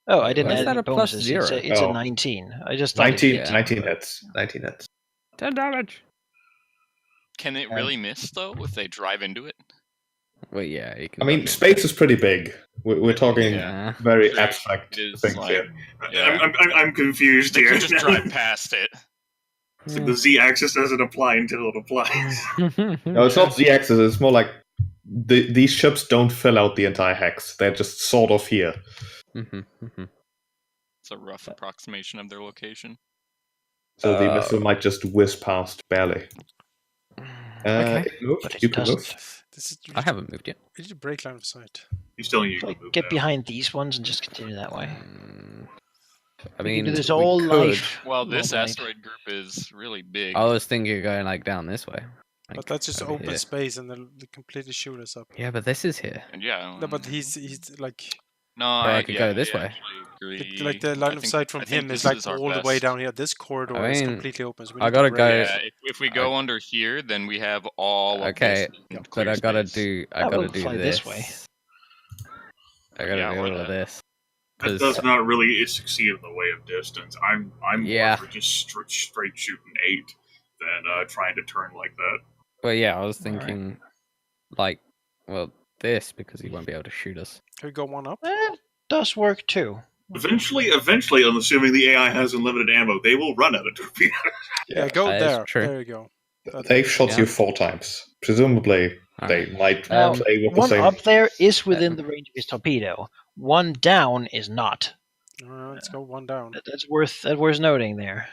Oh, I didn't Why is add that any a plus bonuses. 0? It's a Oh. 19. I just thought 19, it 19 hits. 19 hits. 10 damage. Can it really miss though if they drive into it? Well, yeah, you can. I mean, space is pretty big. We're talking Yeah. very Sure, abstract it is things like- here. Yeah. I'm confused They here. could just drive past it. So the z-axis doesn't apply until it applies. No, it's not the axis. It's more like these ships don't fill out the entire hex. They're just sort of here. It's a rough approximation of their location. So the missile might just whiz past barely. Okay. It moved. But it You can doesn't. move. I haven't moved yet. We need to break line of sight. He's telling you. Like, to move get now. behind these ones and just continue that way. I We mean, can do this we all could. life. Well, this All night. asteroid group is really big. I was thinking of going like down this way. But Like, that's just over open here. space and they'll completely shoot us up. Yeah, but this is here. And yeah. No, but he's like No, I could go this way. actually agree. like the line of sight from him is like all the way down here. This corridor I is mean, completely open. So we I need to gotta break. go- Yeah, if we go under here, then we have all of Okay, this but I gotta space. do. I That gotta will do fly this. this way. I gotta Yeah, do or all of that. this. That 'Cause- does not really succeed in the way of distance. I'm Yeah. more for just straight shooting 8 than trying to turn like that. Well, yeah, I was All right. thinking, like, well, this because he won't be able to shoot us. Can we go one up? That does work too. Eventually, I'm assuming the AI has unlimited ammo, they will run out of torpedoes. Yeah, go that is there. true. There you go. They've shot Yeah. you 4 times. Presumably, they Alright. might Now, play with the one same. up there is within the range of his torpedo. One down is not. Let's go one down. That's worth noting there.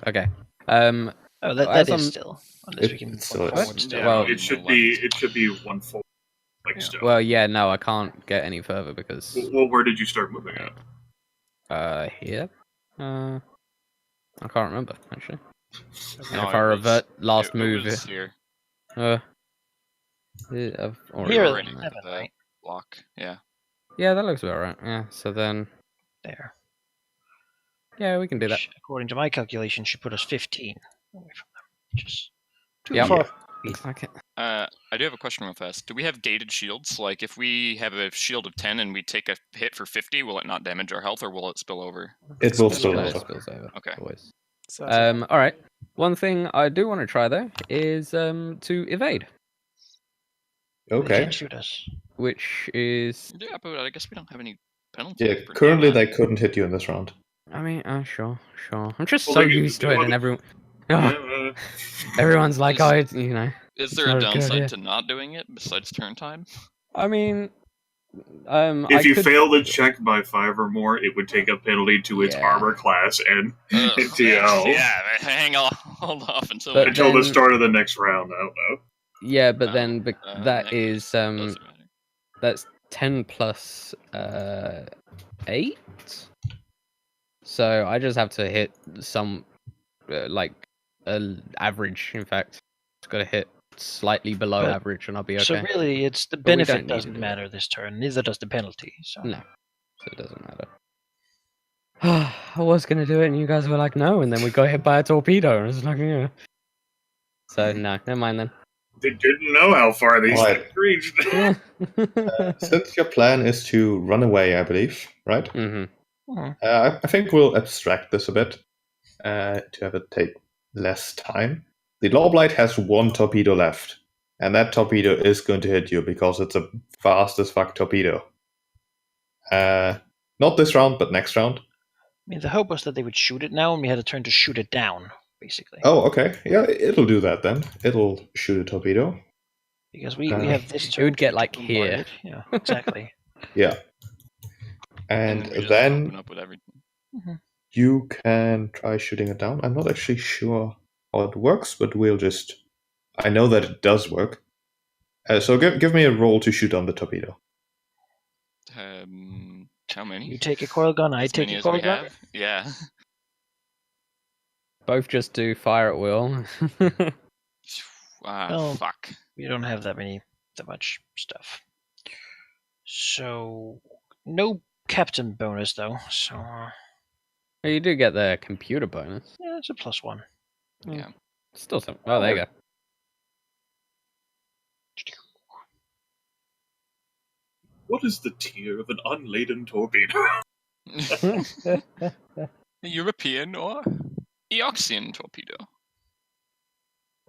Okay. Oh, As that I'm- is still. Unless we can It move still is. forward still. Yeah, Well- it should be 1 4. Like Yeah. still. Well, yeah, no, I can't get any further because Well, where did you start moving at? here. I can't remember actually. No, And if it I was- revert last it move, was here. I've already Here, done right that. seven, the- right Block. Yeah. Yeah, that looks about right. Yeah, so then there. yeah, we can do that. Which, according to my calculation, should put us 15 away from them. Just too Yep. far. Okay. I do have a question real fast. Do we have gated shields? Like, if we have a shield of 10 and we take a hit for 50, will it not damage our health, or will it spill over? It will No, spill it over. spills over. Okay. Always. So, All right. One thing I do want to try though is to evade, They Okay. can shoot us. which is Yeah, but I guess we don't have any penalty. Yeah, for doing currently that. they couldn't hit you in this round. I mean, sure. I'm just Well, so they- used to it, well, and everyone, Uh, everyone's like, Is- oh, it's, you know. Is it's there not a a good downside idea. to not doing it besides turn time? I mean, if I you could- fail the check by 5 or more, it would take a penalty to its Yeah. armor class and Ugh, TL. yeah, hang on, hold off until But we until the then- start of the next round. I don't know. yeah, but Oh, then that that is doesn't matter. that's 10 plus 8. So I just have to hit some like average. In fact, it's got to hit slightly below But- average, and I'll be okay. So really, it's the we don't benefit need to doesn't do matter this turn. Neither does the penalty. So No, so it doesn't matter. I was gonna do it, and you guys were like, no, and then we got hit by a torpedo, and it's like, yeah. So no, never mind then. They didn't know how far these Right. things reached. Yeah. Since your plan is to run away, I believe, right? hmm I think we'll abstract this a bit to have it take less time. The Lawblight has 1 torpedo left, and that torpedo is going to hit you because it's a fast as fuck torpedo. Not this round, but next round. I mean, the hope was that they would shoot it now, and we had a turn to shoot it down, basically. Oh, okay. Yeah, it'll do that then. It'll shoot a torpedo. Because we Uh, have this it turn. would get, to like, bombard here. it. Yeah, exactly. Yeah. And we just open then up with everything. you can try shooting it down. I'm not actually sure how it works, but we'll just... I know that it does work. So give me a roll to shoot on the torpedo. How many? You take a coil gun, I As take many a as coil we gun. have? Yeah. Both just do fire at will. Well, Fuck. We don't have that much stuff. So no captain bonus though, so Well, you do get the computer bonus. yeah, it's a +1. Yeah. Still some. Oh, there you go. What is the tier of an unladen torpedo? European or Eoxian torpedo.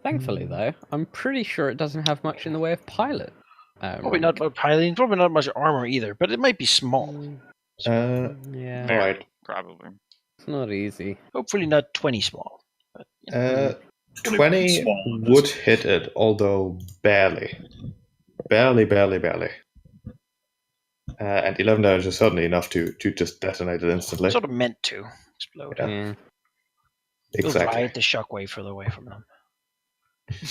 Thankfully, though, I'm pretty sure it doesn't have much in the way of pilot. Probably not much piloting, probably not much armor either, but it might be small. Yeah. All right. Probably. It's not easy. Hopefully not 20 small. But, yeah. 20 small on would this. hit it, although barely. Barely. And 11 damage is certainly enough to just detonate it instantly. Sort of meant to explode. Yeah. It'll Exactly. ride the shockwave further away from them.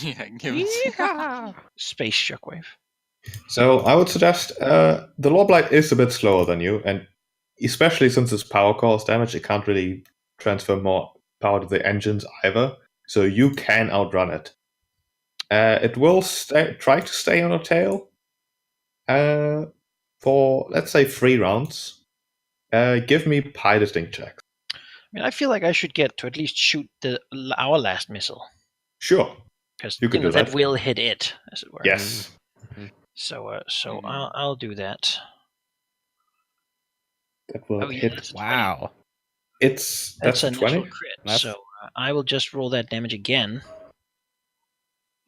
Yeah, give it. Space shockwave. So I would suggest the Lawblight is a bit slower than you, and especially since it's power cost damage, it can't really transfer more power to the engines either. So you can outrun it. It will try to stay on a tail for, let's say, 3 rounds. Give me piloting checks. I mean, I feel like I should get to at least shoot our last missile. Sure. Because You could do that that. will hit it, as it were. Yes. So I'll do that. That will hit. That's a 20. Wow. That's That's a a natural 20. crit. That's- So I will just roll that damage again.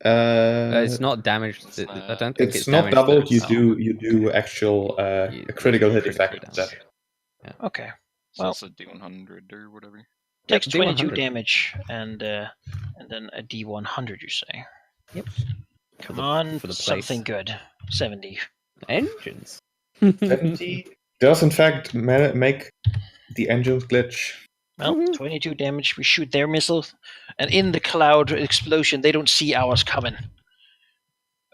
It's not damaged. I don't think It's not damaged doubled. to You do actual You- a critical hit critical effect damage. instead. Okay. So Well- it's a D100 or whatever. Takes D100. 22 damage and then a D100, you say? Yep. Come on, for the place. something good. 70. Engines. 70 does in fact make the engines glitch. Well, Mhm. 22 damage. We shoot their missile, and in the cloud explosion, they don't see ours coming.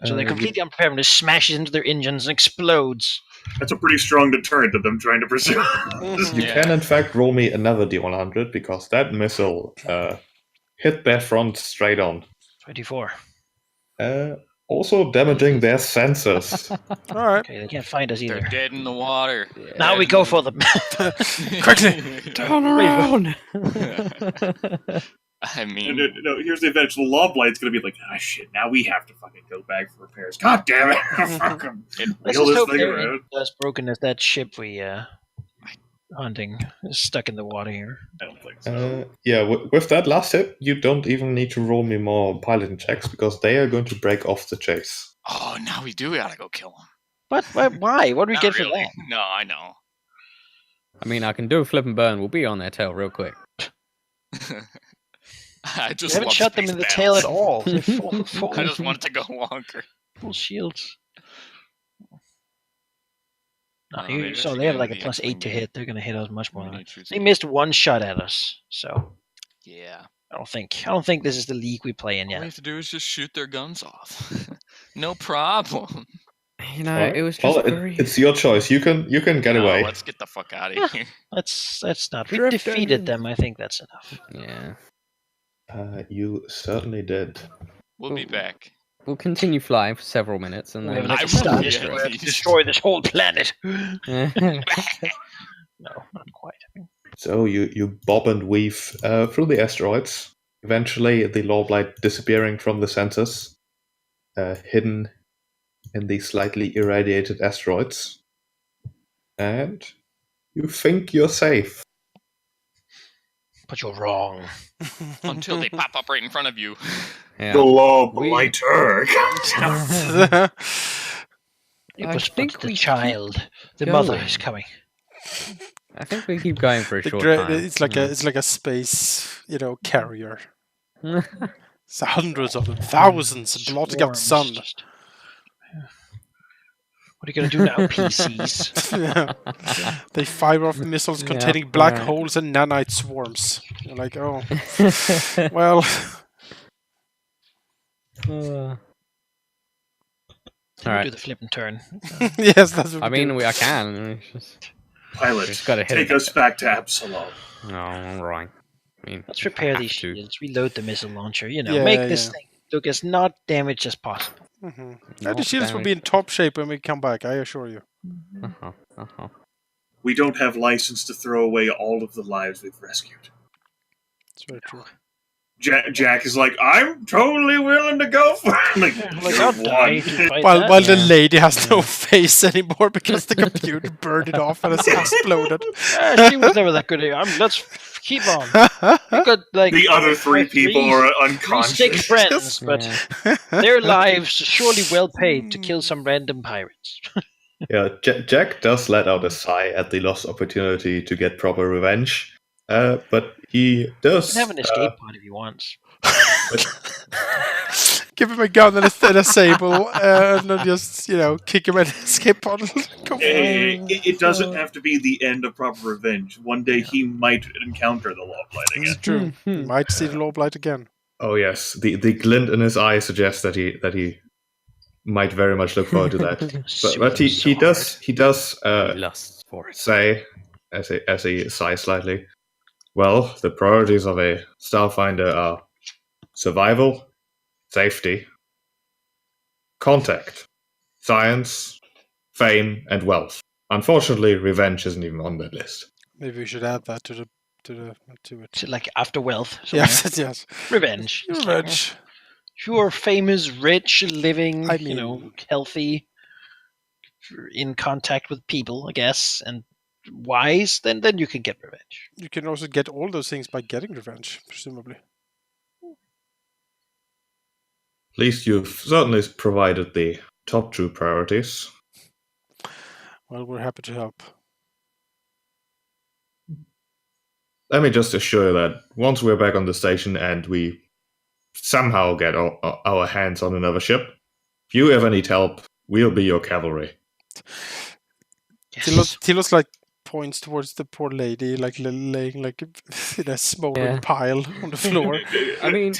So they're You- completely unprepared, and it smashes into their engines and explodes. That's a pretty strong deterrent to them trying to pursue. You Yeah. can in fact roll me another D100 because that missile hit their front straight on. 24. Also damaging their sensors. All right. Okay, they can't find us either. They're dead in the water. Now we go for them. Quickly. Turn around. I And mean, here's the eventual Lawblight's gonna be like, ah, shit, now we have to fucking go back for repairs. God damn it! Fucking Let's wheel just this hope thing they're around. as broken as that ship we hunting is stuck in the water here. I don't think so. Yeah, with that last hit, you don't even need to roll me more piloting checks because they are going to break off the chase. oh, now we do gotta go kill him. But why? What do we Not get really. for that? No, I know. I mean, I can do a flip and burn. We'll be on their tail real quick. I We just haven't love shot them space in the tail at battles. all. They're full, I just want it to go longer. full shields. No, Oh, maybe I so should they have get like a into the +8 to X-Wing hit. They're going to hit us much more. We Than need to- they missed one shot at us, so Yeah. I don't think this is the league we play in All we yet. have to do is just shoot their guns off. No problem. You know, Alright. it was just Well, very. it's your choice. You can get No, away. let's get the fuck out Yeah. of here. That's not. We Drift defeated engine. them. I think that's enough. Yeah. You certainly did. We'll be back. We'll continue flying for several minutes and We then. have like I a Star will, Destroyer yeah, to please. destroy this whole planet. No, not quite. So you bob and weave through the asteroids. Eventually, the Lawblight disappearing from the sensors, hidden in the slightly irradiated asteroids, and you think you're safe. But you're wrong. Until they pop up right in front of you. Yeah. The Lawblighter. It I was think but the we child. The keep mother going. is coming. I think we keep going for a The short gra- time. it's like a space, carrier. It's hundreds of them, thousands, blotting out the sun. Swarms just- What are you going to do now, PCs? Yeah. They fire off missiles Yeah, containing black right. holes and nanite swarms. You're like, oh, well, All Alright. do the flip and turn. yes, that's what I we mean, do. I can. It's just, Pilot, just gotta hit take it. us back to Absalom. No, I'm wrong. I mean, Let's if I repair have these to. shields. Reload the missile launcher. Yeah, Make this yeah. thing look as not damaged as possible. Mhm. Not The shields will be in top shape when we come back, I assure you. Uh-huh, uh-huh. we don't have license to throw away all of the lives we've rescued. It's very true. Jack is like, I'm totally willing to go for it. I'll die to fight While the Yeah. lady has no face anymore because the computer burned it off and it's exploded. She was never that good. Let's keep on. You got the other three people are unconscious. Sick friends, but their lives surely well paid to kill some random pirates. Yeah, Jack does let out a sigh at the lost opportunity to get proper revenge, but he does You can have an escape pod if he wants. Give him a gun and a sable, and then just kick him at the escape pod. It doesn't have to be the end of proper revenge. One day he might encounter the Lawblight again. It's true. He might see the Lawblight again. Oh yes, the glint in his eye suggests that he might very much look forward to that. but he does Lust for it. say as he sighs slightly. Well, the priorities of a Starfinder are survival, safety, contact, science, fame, and wealth. Unfortunately, revenge isn't even on that list. Maybe we should add that to it. So, like after wealth. Yes. Revenge. Revenge. If you're famous, rich, living, I mean, healthy, in contact with people, I guess, and wise, then you can get revenge. You can also get all those things by getting revenge, presumably. At least you've certainly provided the top two priorities. Well, we're happy to help. Let me just assure you that once we're back on the station and we somehow get our hands on another ship, if you ever need help, we'll be your cavalry. Yes. Tilos points towards the poor lady, laying in a smoldering pile on the floor. I mean,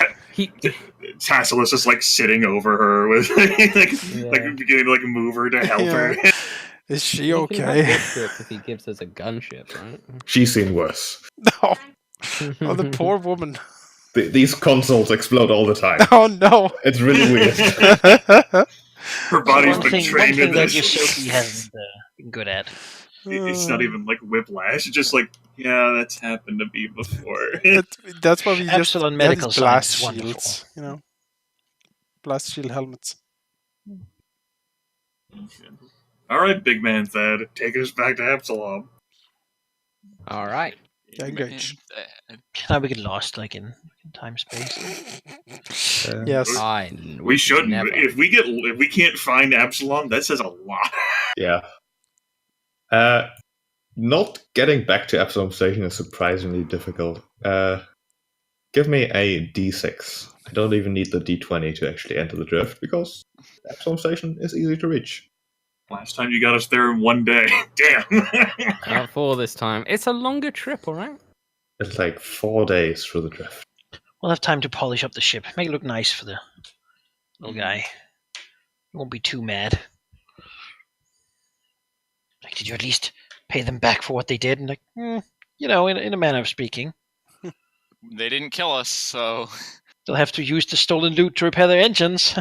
Tassel is just sitting over her with beginning to move her to help her. Is she he can okay? have this ship if he gives us a gunship, right? She's seen worse. No. Oh, the poor woman. These consoles explode all the time. Oh no. It's really weird. Her body's One been thing trained in that this. Yosoki hasn't been good at. It's not even whiplash. It's just that's happened to me before. That's why we Absalom just medical have blast science, shields, blast shield helmets. All right, big man Thad, take us back to Absalom. All right. Engage. Now we get lost in time space. Yes. Fine. We shouldn't. Never. If we can't find Absalom, that says a lot. Yeah. Not getting back to Absalom Station is surprisingly difficult. Give me a D6. I don't even need the D20 to actually enter the drift, because Absalom Station is easy to reach. Last time you got us there in one day. Damn. Not 4 this time. It's a longer trip, all right? It's 4 days through the drift. We'll have time to polish up the ship, make it look nice for the little guy. He won't be too mad. Did you at least pay them back for what they did? And in a manner of speaking. They didn't kill us, so They'll have to use the stolen loot to repair their engines.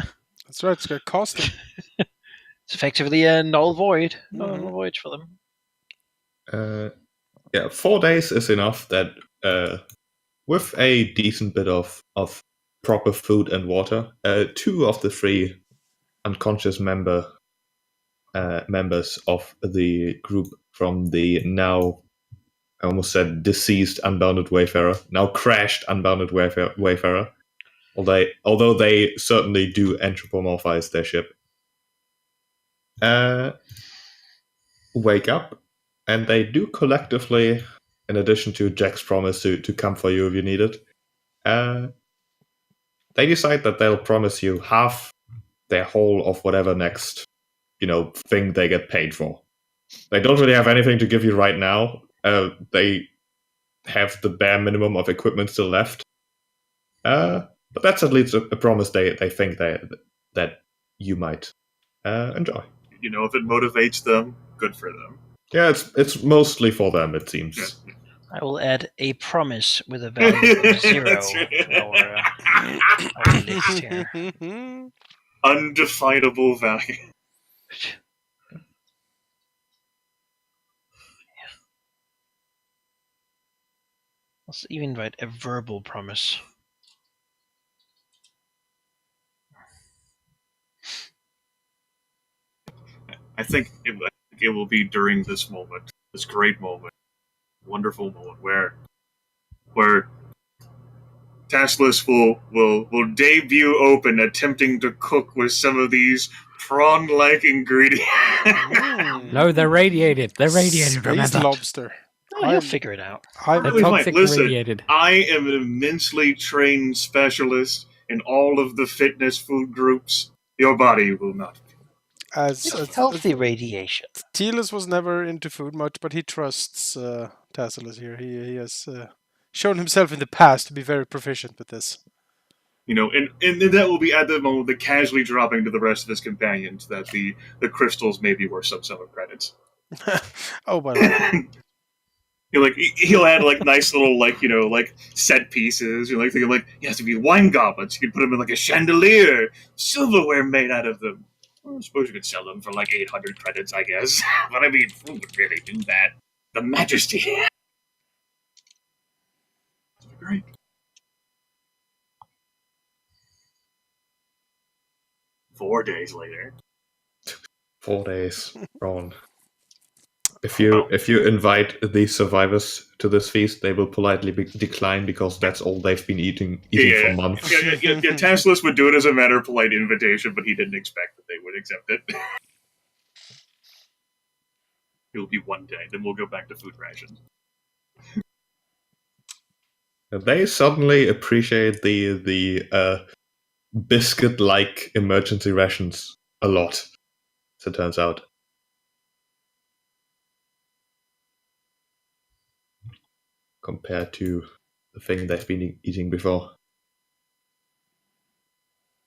That's right, it's going to cost them. It's effectively a null void. Null void for them. 4 days is enough that with a decent bit of proper food and water, 2 of the 3 unconscious members of the group from the now, I almost said deceased Unbounded Wayfarer, now crashed Unbounded Wayfarer, although they certainly do anthropomorphize their ship, wake up, and they do collectively, in addition to Jack's promise to come for you if you need it, they decide that they'll promise you half their whole of whatever next, thing they get paid for. They don't really have anything to give you right now. They have the bare minimum of equipment still left. But that's at least a promise they think that you might enjoy. If it motivates them, good for them. Yeah, it's mostly for them, it seems. Yeah. I will add a promise with a value of 0 to our list here. Undefinable value. Let's even write a verbal promise. I think it will be during this moment, this great moment, wonderful moment, where Taskless will debut open, attempting to cook with some of these prawn-like ingredients. No, they're radiated. They're radiated. Space Remember? lobster. Oh, he'll figure it out. I'm They're Really fine. toxic and Listen, radiated. I am an immensely trained specialist in all of the fitness food groups. Your body will not. as Healthy radiation. Telis was never into food much, but he trusts Tasselus here. He has shown himself in the past to be very proficient with this. You know, and that will be at the moment the casually dropping to the rest of his companions that the crystals may be worth some summer credits. Oh, by the way. He'll add like nice little like set pieces. You're like thinking like he has to be wine goblets. You could put them in like a chandelier, silverware made out of them. Well, I suppose you could sell them for like 800 credits, I guess. But I mean, who would really do that? The majesty. Great. Four days later. 4 days, Ron. If you invite these survivors to this feast, they will politely decline because that's all they've been eating for months. Taskless would do it as a matter of polite invitation, but he didn't expect that they would accept it. It'll be one day, then we'll go back to food rations. They suddenly appreciate the biscuit-like emergency rations a lot, as it turns out. Compared to the thing they've been eating before.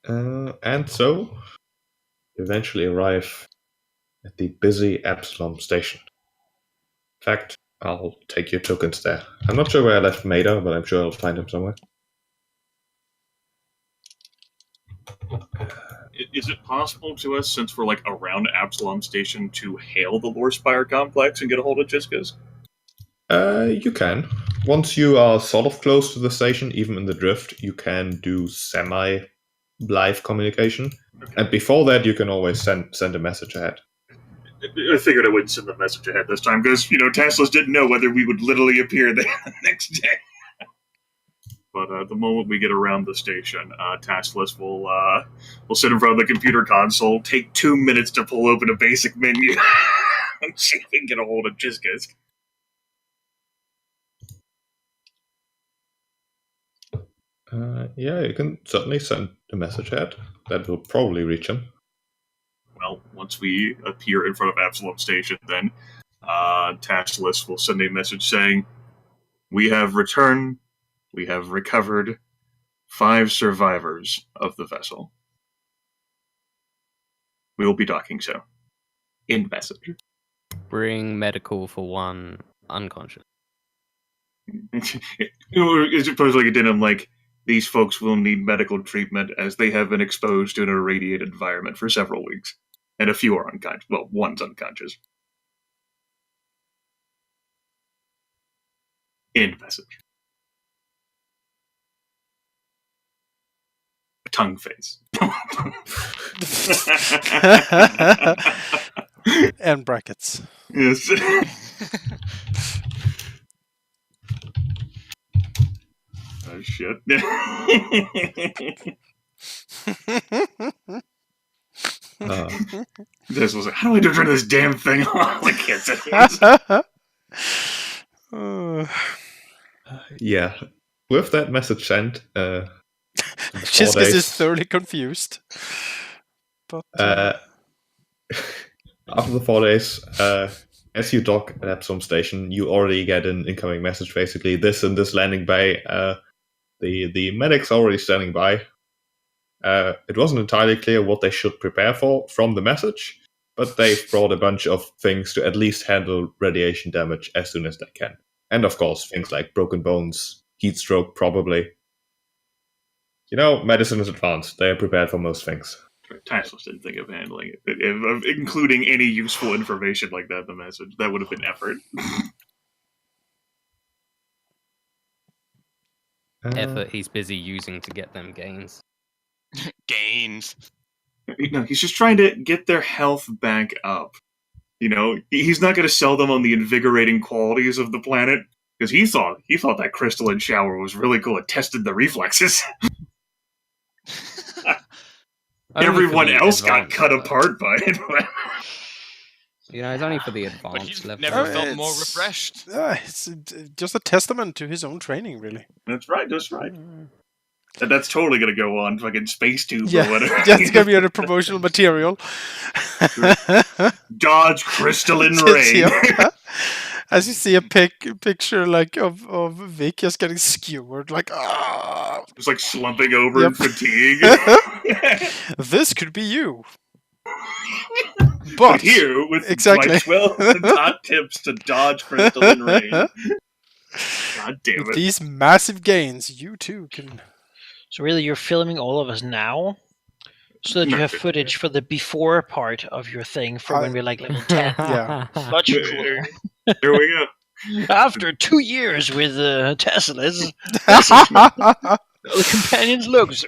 And so, eventually arrive at the busy Absalom station. In fact, I'll take your tokens there. I'm not sure where I left Maida, but I'm sure I'll find him somewhere. Is it possible to us, since we're like around Absalom Station, to hail the Lore Spire complex and get a hold of Chiskas? You can. Once you are sort of close to the station, even in the drift, you can do semi-live communication. Okay. And before that, you can always send a message ahead. I figured I wouldn't send the message ahead this time because, Taskless didn't know whether we would literally appear there the next day. But the moment we get around the station, Taskless will sit in front of the computer console, take 2 minutes to pull open a basic menu, and see if we can get a hold of Chiskas. Yeah, you can certainly send a message ahead. That will probably reach him. Well, once we appear in front of Absalom Station, then Taskless will send a message saying, "We have returned. We have recovered 5 survivors of the vessel. We will be docking so." End message. Bring medical for one unconscious. It's supposed like it did. I'm like, these folks will need medical treatment as they have been exposed to an irradiated environment for several weeks. And a few are unconscious. Well, one's unconscious. End message. Tongue face. And brackets. Yes. Oh, shit. This was like, how do I turn this damn thing off? I can't say Yeah. With that message sent, Chiskas is thoroughly confused. But after the 4 days, as you dock at Absalom Station, you already get an incoming message. Basically, this and this landing bay. The medic's already standing by. It wasn't entirely clear what they should prepare for from the message, but they've brought a bunch of things to at least handle radiation damage as soon as they can. And of course, things like broken bones, heat stroke, probably. Medicine is advanced. They are prepared for most things. Taskless didn't think of handling it, of including any useful information like that in the message. That would have been effort. effort he's busy using to get them gains. Gains. No, he's just trying to get their health back up. You know, he's not going to sell them on the invigorating qualities of the planet because he thought that crystalline shower was really cool. It tested the reflexes. Everyone else got cut apart by it. You know, it's only for the But advanced he's level. never felt more refreshed. It's just a testament to his own training, really. That's right. And that's totally going to go on fucking space tube Yeah, or whatever. that's gonna be on a promotional material. Dodge crystalline Just, rain. yeah. As you see a picture like of Vic just getting skewered, like Just like slumping over Yep. in fatigue. this could be you. But But here, with exactly. my 12 top tips to dodge crystalline rain. God damn with it. these massive gains, you too can. So really, you're filming all of us now, so that you have footage for the before part of your thing for when we're like level 10. Yeah. Much cooler. Here we go. After 2 years with Teslas, the companions looks.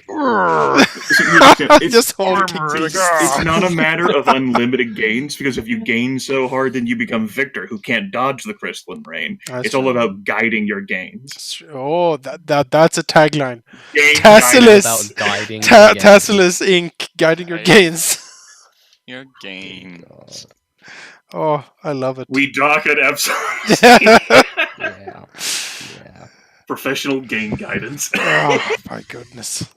Just holding It's not a matter of unlimited gains, because if you gain so hard, then you become Victor, who can't dodge the crystalline rain. That's It's all true. about guiding your gains. Oh, that's a tagline. Gain Teslas. About guiding the gains. Teslas Inc. guiding your Right. gains. Your gains. Oh, I love it. We dock at Absalom. Yeah. Professional gain guidance. Oh my goodness.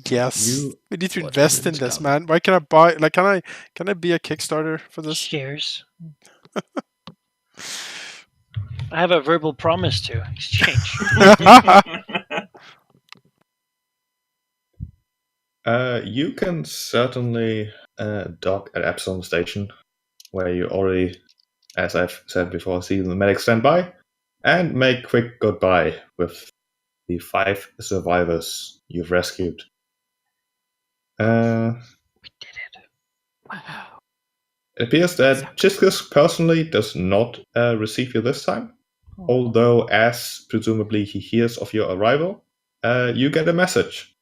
Yes. You We need to watch invest in movies this, come. man. Why can I buy like can I be a Kickstarter for this? Shares. I have a verbal promise to exchange. You can certainly dock at Absalom Station, where you already, as I've said before, see the medics stand by, and make quick goodbye with the 5 survivors you've rescued. We did it. Wow. It appears that Chiskus personally does not receive you this time, although as presumably he hears of your arrival, you get a message,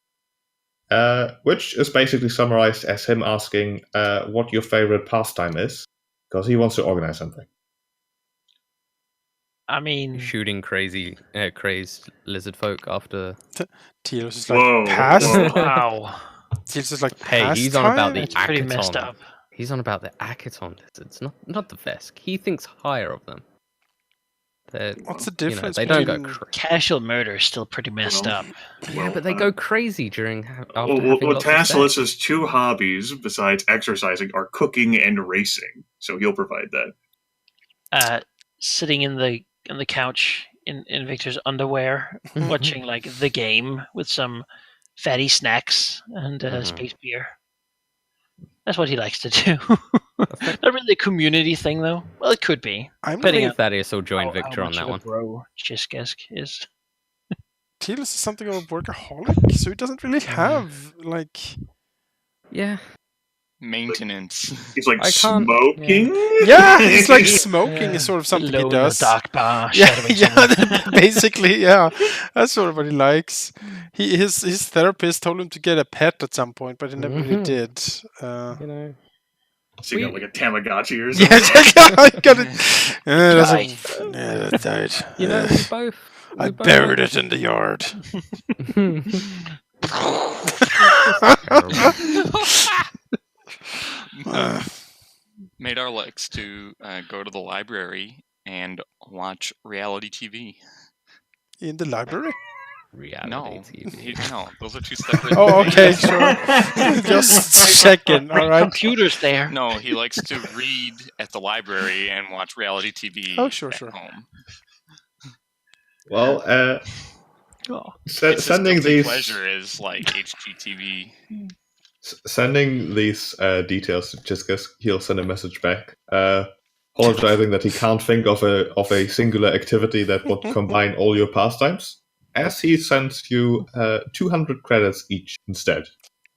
which is basically summarized as him asking what your favorite pastime is, because he wants to organize something. I mean, Shooting crazed lizard folk after. Telos is like Whoa, past. whoa. wow. Telos is like Hey, past he's on about the That's pretty messed Akaton. up. He's on about the Akaton lizards, not the Vesk. He thinks higher of them. What's the You know, difference they don't go between crazy. Casual murder is still pretty messed Well, up. Yeah, but they go crazy during after Well, having lots of sex. Tassalus's 2 hobbies, besides exercising, are cooking and racing. So he'll provide that. Sitting in the couch in Victor's underwear, watching like the game with some fatty snacks and space beer. That's what he likes to do. Not really a community thing, though. Well, it could be. I'm I Depending think Thaddeus will join how Victor on much that of a one. bro Skisk is. Telos is something of a workaholic, so he doesn't really have like Yeah. Maintenance. He's like I can't- smoking. yeah, it's like smoking is sort of something Alone he in a does. dark bar, Yeah, shadowing someone. yeah, basically, yeah. That's sort of what he likes. His therapist told him to get a pet at some point, but he never really did. You know. So you got like a Tamagotchi or Yeah, something. I got it. That's Died. that died. You know, we both. I buried it in the yard. Made our likes to go to the library and watch reality TV. In the library? Reality No, TV. no, those are 2 separate. Oh, okay, things. sure. Just checking, alright. Computers there. No, he likes to read at the library and watch reality TV Oh, sure, at sure. home. Well, Oh. It's sending his guilty these pleasure is like HGTV. sending these details to Chiskus, he'll send a message back, apologizing that he can't think of a singular activity that would combine all your pastimes, as he sends you 200 credits each instead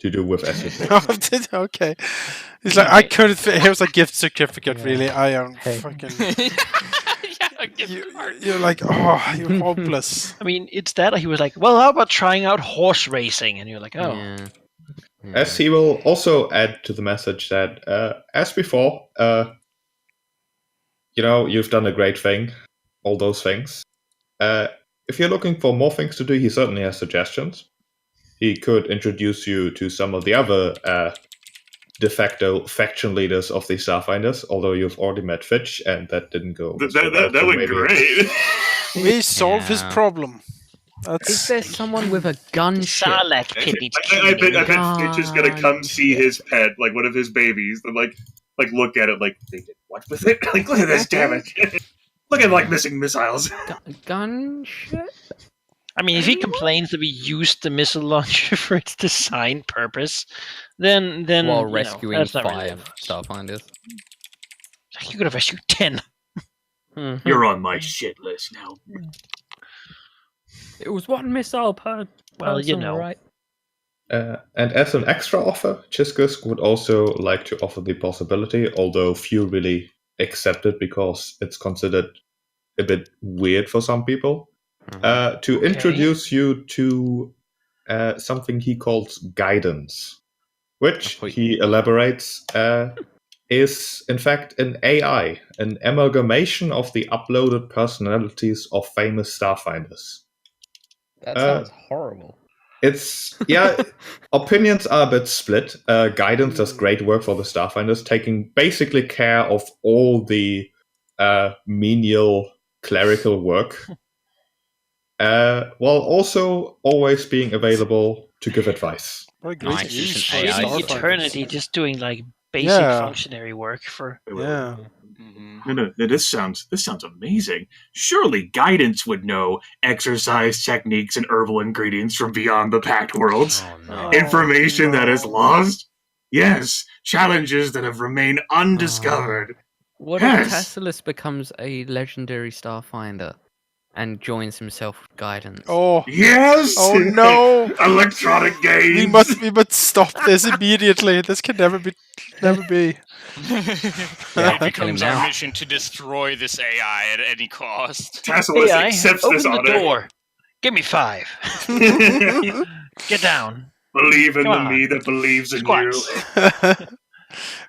to do with SVP. Okay. He's like, I couldn't. Here's a gift certificate. Yeah. Really, I am Hey. fucking. You're like, oh, you're hopeless. I mean, it's that he was like, well, how about trying out horse racing? And you're like, oh. Yeah. As he will also add to the message that, as before, you've done a great thing, all those things. If you're looking for more things to do, he certainly has suggestions. He could introduce you to some of the other de facto faction leaders of the Starfinders, although you've already met Fitch, and that didn't go. That would be great. We solve his problem. Is there someone with a gunship? Sarlacc pit needs I bet cleaning. Fitch is gonna come see his pet, like one of his babies, and like look at it like they did what with it? Like look at this damage. Look at like missing missiles. Gunship? I mean, if he complains that we used the missile launcher for its design purpose, then while rescuing that's not 5 really Starfinders. You could have rescued 10. You're on my shit list now. It was 1 missile per person, right? And as an extra offer, Chiskus would also like to offer the possibility, although few really accept it because it's considered a bit weird for some people, to introduce you to something he calls guidance, which he elaborates is in fact an AI, an amalgamation of the uploaded personalities of famous Starfinders. That sounds horrible. It's, opinions are a bit split. Guidance does great work for the Starfinders, taking basically care of all the menial clerical work, while also always being available to give advice. Nice. He's in eternity just doing like basic functionary work for... Yeah. No, this sounds amazing. Surely guidance would know exercise techniques and herbal ingredients from beyond the Pact worlds. Information that is lost. Yes, challenges that have remained undiscovered. What if Tassilus becomes a legendary Starfinder and joins himself with guidance? Oh yes! Oh no! Electronic games. We must stop this immediately. This can never be. It becomes our mission to destroy this AI at any cost. Tassilus accepts open this the honor. door. Give me 5. Get down. Believe in me that believes in you.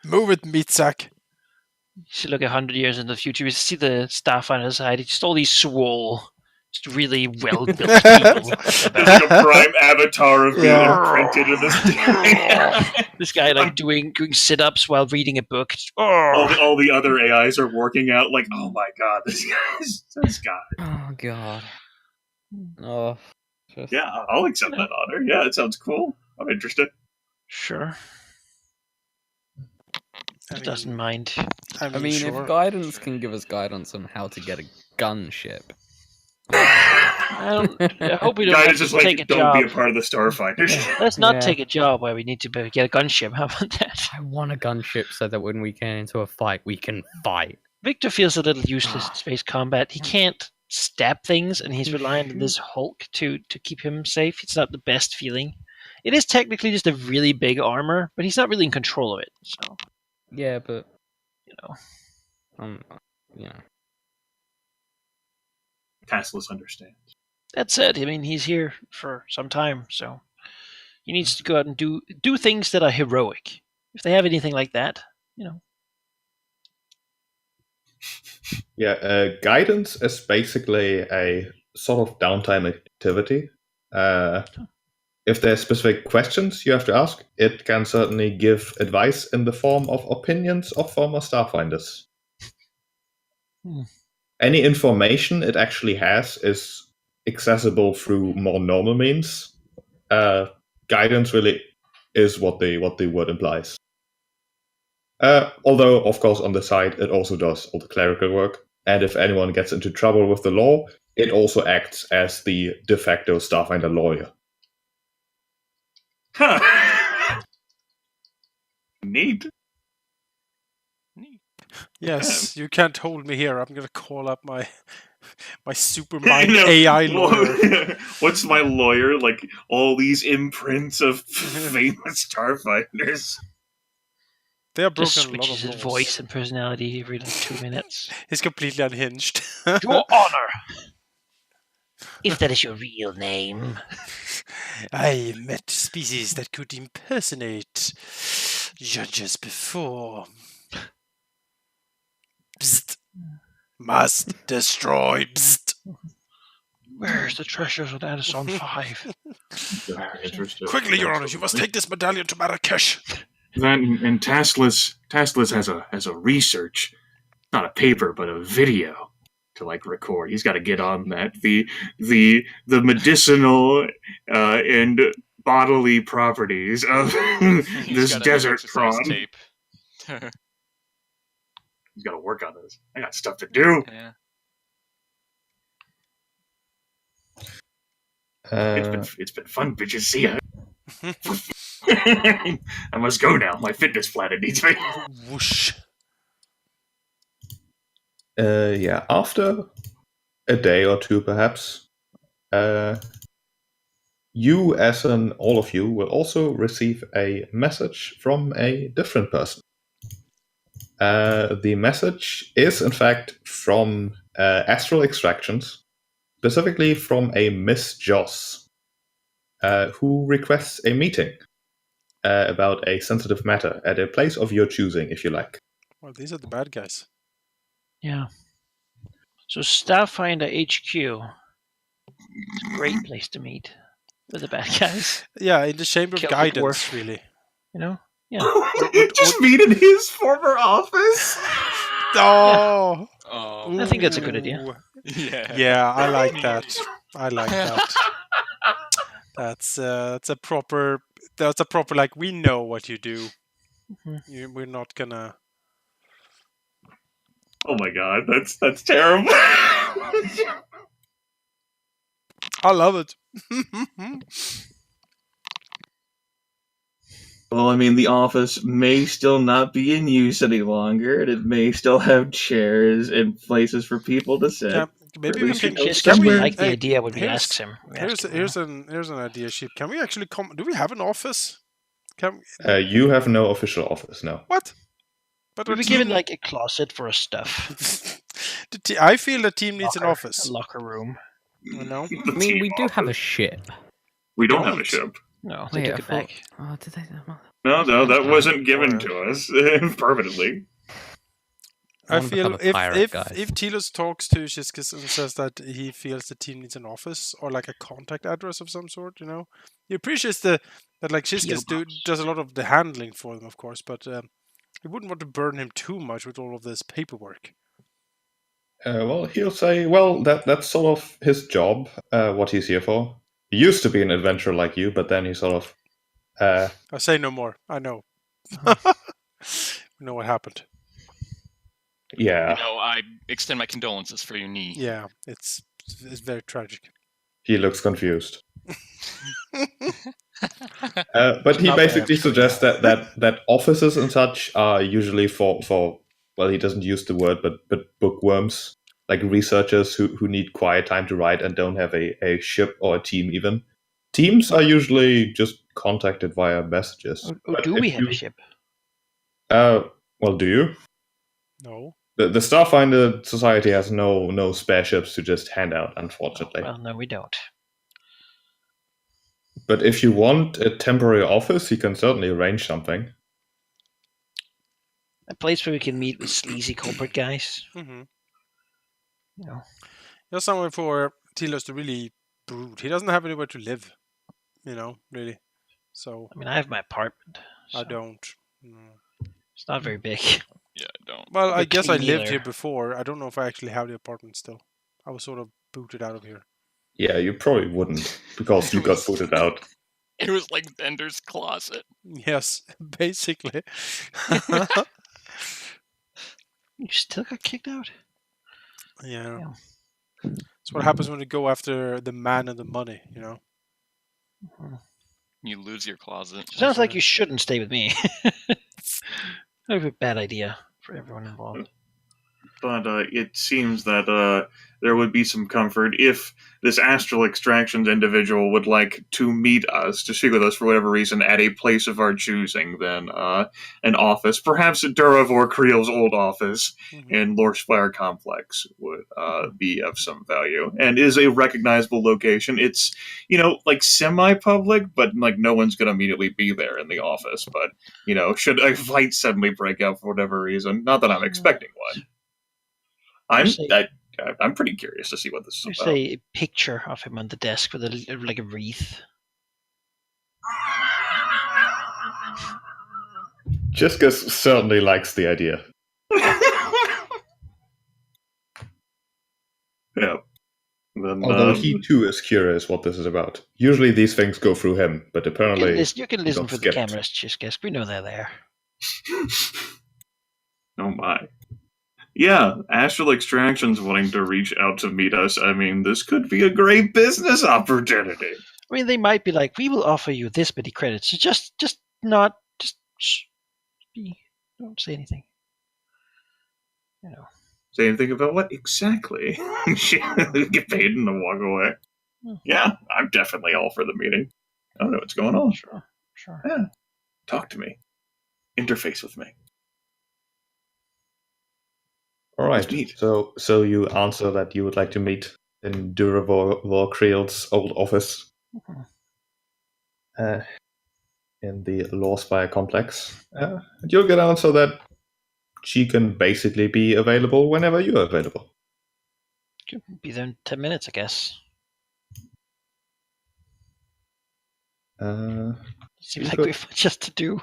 Move it, meat sack. You should look 100 years into the future. You see the Starfinder society, just all these swole, just really well-built people. It's like a prime avatar of being imprinted in this day. This guy like doing sit-ups while reading a book. All the other AIs are working out like, oh my god, this guy. Oh god. Oh. Yeah, I'll accept that honor. Yeah, it sounds cool. I'm interested. Sure. He doesn't mind. I mean, if guidance can give us guidance on how to get a gunship. I hope we don't Guidance have is to like, take a don't job. be a part of the Starfinders. Let's not take a job where we need to get a gunship. How about that? I want a gunship so that when we get into a fight, we can fight. Victor feels a little useless in space combat. He can't stab things, and he's reliant on this Hulk to keep him safe. It's not the best feeling. It is technically just a really big armor, but he's not really in control of it. So yeah, but Tassilus understands. That said, I mean, he's here for some time, so he needs to go out and do things that are heroic. If they have anything like that, Yeah, guidance is basically a sort of downtime activity. If there's specific questions you have to ask, it can certainly give advice in the form of opinions of former Starfinders. Any information it actually has is accessible through more normal means. Guidance really is what the word implies. Although, of course, on the side, it also does all the clerical work. And if anyone gets into trouble with the law, it also acts as the de facto Starfinder lawyer. Huh. Neat. Yes, you can't hold me here. I'm gonna call up my super mind AI lawyer. What's my lawyer? Like all these imprints of famous Starfinders. They are Just broken a lot switches of his laws. voice and personality every 2 minutes. He's completely unhinged. Your honor! If that is your real name. I met species that could impersonate judges before. Bzzt. Must destroy. Bzzt. Where's the treasures of Addison 5? Quickly, Your Honor, you must take this medallion to Marrakesh. That and Taskless has a research, not a paper, but a video to record. He's got to get on that. The medicinal and bodily properties of this desert prawn. Tape. He's got to work on this. I got stuff to do. Yeah. It's been fun, bitches. See ya. I must go now. My fitness planet needs me. Whoosh. Yeah, after a day or two, perhaps, all of you will also receive a message from a different person. The message is, in fact, from Astra Extractions, specifically from a Miss Joss, who requests a meeting about a sensitive matter at a place of your choosing, if you like. Well, these are the bad guys. Yeah. So Starfinder HQ. It's a great place to meet with the bad guys. Yeah, in the Chamber of Celtic Guidance, Dwarf. really. You know? Yeah. Just meet in his former office. Oh! I think that's a good idea. Ooh. Yeah. Yeah, I like that. I like that. That's a proper. Like, we know what you do. Mhm. We're not gonna. Oh my god, that's terrible. I love it. Well, I mean, the office may still not be in use any longer, and it may still have chairs and places for people to sit. Yeah, maybe At we least can. you know Just Can we we like the hey, idea when we here's- ask him. Here's an idea, Sheep. Can we actually come? Do we have an office? Can You have no official office, no. what? But we our give it team- like a closet for our stuff. I feel the team needs an Locker- office. A locker room. You know. I mean, we do have a ship. We don't have a don't. ship. No, they Wait, took I it thought- back. Oh, did they? No, that wasn't given Alright. to us permanently. I wanna feel become a pirate, guys. if Telos talks to Shiskis and says that he feels the team needs an office or like a contact address of some sort, you know, he appreciates that like Shiskis does a lot of the handling for them, of course, but he wouldn't want to burden him too much with all of this paperwork. Well, he'll say, well, that's sort of his job, what he's here for. He used to be an adventurer like you, but then he sort of... I say no more. I know. We know what happened. Yeah, I extend my condolences for your knee. Yeah, it's very tragic. he looks confused. But he Not basically actually, suggests that offices and such are usually for well, he doesn't use the word, but bookworms, like researchers who need quiet time to write and don't have a ship or a team even. Teams are usually just contacted via messages. Oh, But do if we have you- a ship? Well, do you? No. The Starfinder Society has no spare ships to just hand out, unfortunately. Well, no, we don't. But if you want a temporary office, you can certainly arrange something. A place where we can meet with sleazy corporate guys. Mm-hmm. You know. Just somewhere for Telos to really brood. He doesn't have anywhere to live, you know, really. So I mean, I have my apartment. I so don't. No. It's not very big. Yeah, I don't. Well, I The guess I king lived either. here before. I don't know if I actually have the apartment still. I was sort of booted out of here. Yeah, you probably wouldn't, because you got booted out. It was like Bender's closet. Yes, basically. You still got kicked out? Yeah. Yeah. That's what happens when you go after the man and the money, you know? You lose your closet. Sounds like you shouldn't stay with me. That would be a bad idea for everyone involved. but it seems that there would be some comfort if this Astra Extractions individual would like to meet us, to speak with us for whatever reason, at a place of our choosing, then an office, perhaps Duravor Creel's old office in Lorspire Complex would be of some value, and is a recognizable location. It's, like semi-public, but like no one's going to immediately be there in the office, but should a fight suddenly break out for whatever reason, not that I'm expecting one, I'm pretty curious to see what this is There's about. a picture of him on the desk with a wreath. Jiscus certainly likes the idea. Yeah. Then, Although he too is curious what this is about. Usually these things go through him, but apparently You can listen got for the skipped. cameras, Jiscus. We know they're there. Oh my. Yeah, Astral Extractions wanting to reach out to meet us. I mean, this could be a great business opportunity. I mean, they might be like, we will offer you this many credits. So just don't say anything. Say anything about what exactly? Get paid and then walk away. Yeah, I'm definitely all for the meeting. I don't know what's going on. Sure. Yeah. Talk to me. Interface with me. All right. So you answer that you would like to meet in Duravor Creel's old office in the Lawspire complex. And you'll get answer that she can basically be available whenever you're available. Could be there in 10 minutes, I guess. Seems like we've just to do.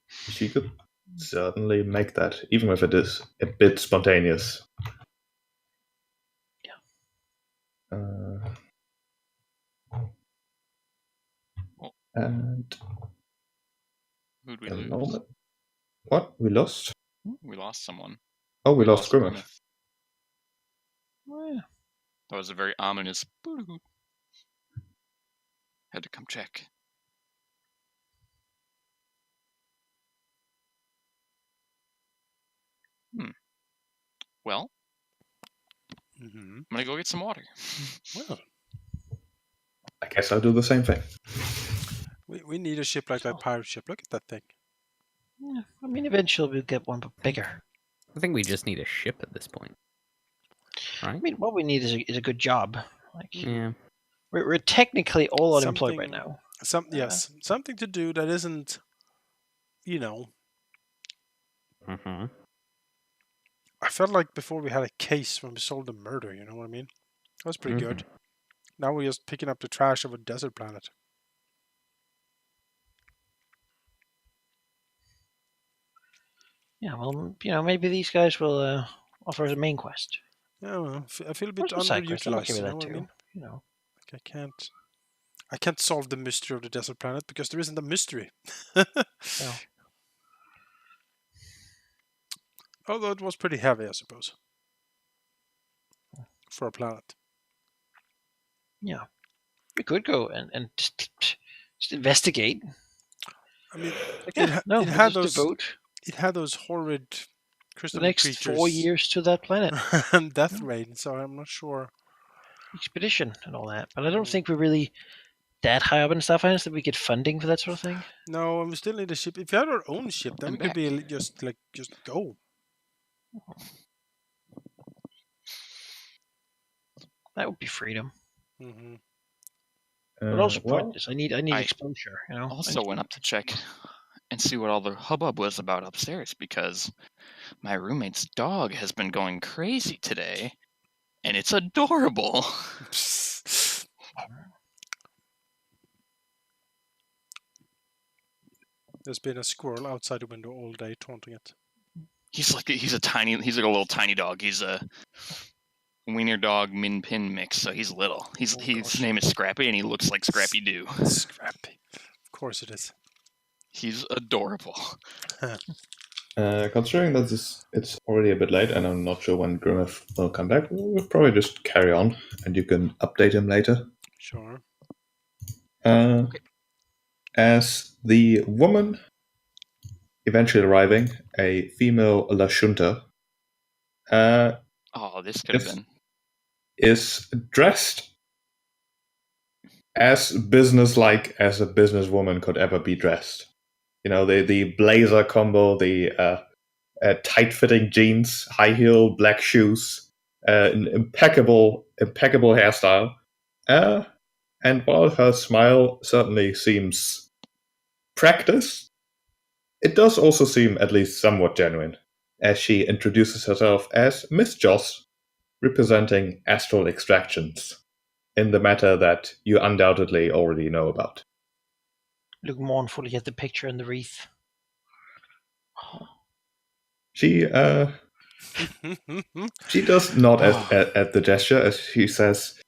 She could certainly make that, even if it is a bit spontaneous. Yeah. And who'd we lose? What? We lost? We lost someone. Oh, we lost Grimmeth. Oh, yeah. That was a very ominous. Had to come check. Well, I'm gonna go get some water. Well, I guess I'll do the same thing. we need a ship like that pirate ship. Look at that thing. Yeah, I mean, eventually we'll get one, but bigger. I think we just need a ship at this point, right? I mean, what we need is a good job. Yeah. We're technically all unemployed right now. Yes, something to do that isn't, I felt like before we had a case when we solved a murder, you know what I mean? That was pretty good. Now we're just picking up the trash of a desert planet. Yeah, well, maybe these guys will offer us a main quest. Yeah, well, I feel a bit Or some side quest. I'm okay underutilized. with You know that what I too. mean? Like, I can't solve the mystery of the desert planet because there isn't a mystery. No. Although it was pretty heavy, I suppose, for a planet. Yeah, we could go and just investigate. I mean, It had those horrid crystal the next creatures 4 years to that planet and death rain. So I'm not sure. expedition and all that, but I don't think we're really that high up in Starfinder that we get funding for that sort of thing. No, and we still need a ship. If we had our own ship, then we could be just go. That would be freedom. Mm-hmm. But also pointless. I need exposure. Also went up to check and see what all the hubbub was about upstairs because my roommate's dog has been going crazy today, and it's adorable. There's been a squirrel outside the window all day taunting it. He's like a little tiny dog. He's a wiener dog min pin mix, so he's little. His name is Scrappy, and he looks like Scrappy Doo. Scrappy, of course it is. He's adorable. Considering that it's already a bit late, and I'm not sure when Grimmeth will come back, we'll probably just carry on, and you can update him later. Sure. Okay. As the woman eventually arriving, a female Lashunta, This could have been. Is dressed as businesslike as a businesswoman could ever be dressed. The blazer combo, the tight-fitting jeans, high heel black shoes, an impeccable hairstyle. And while her smile certainly seems practiced, it does also seem at least somewhat genuine, as she introduces herself as Miss Joss, representing Astral Extractions, in the matter that you undoubtedly already know about. Look mournfully at the picture and the wreath. She does nod at the gesture as she says,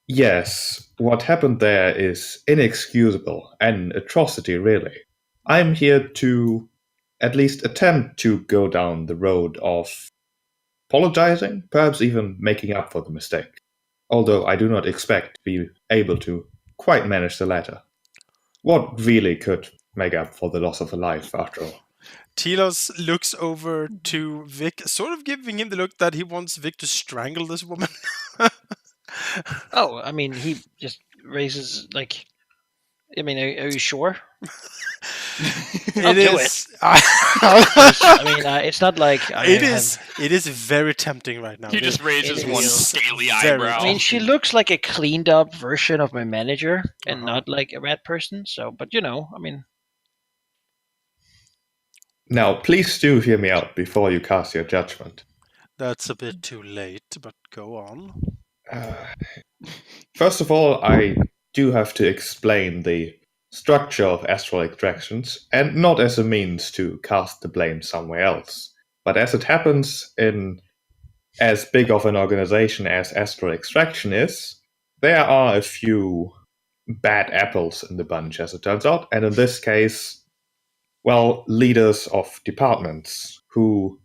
"Yes, what happened there is inexcusable, an atrocity, really. I'm here to at least attempt to go down the road of apologizing, perhaps even making up for the mistake. Although I do not expect to be able to quite manage the latter. What really could make up for the loss of a life, after all?" Telos looks over to Vic, sort of giving him the look that he wants Vic to strangle this woman. Oh, I mean, he just raises, like... I mean, are you sure? I'll do it. I mean, it's not like... It is very tempting right now. He just raises one scaly very eyebrow. I mean, she looks like a cleaned up version of my manager and not like a rat person. So, but I mean... Now, please do hear me out before you cast your judgment. That's a bit too late, but go on. First of all, I do have to explain the structure of Astral Extractions, and not as a means to cast the blame somewhere else, but as it happens in as big of an organization as Astral Extraction is, there are a few bad apples in the bunch, as it turns out, and in this case, well, leaders of departments who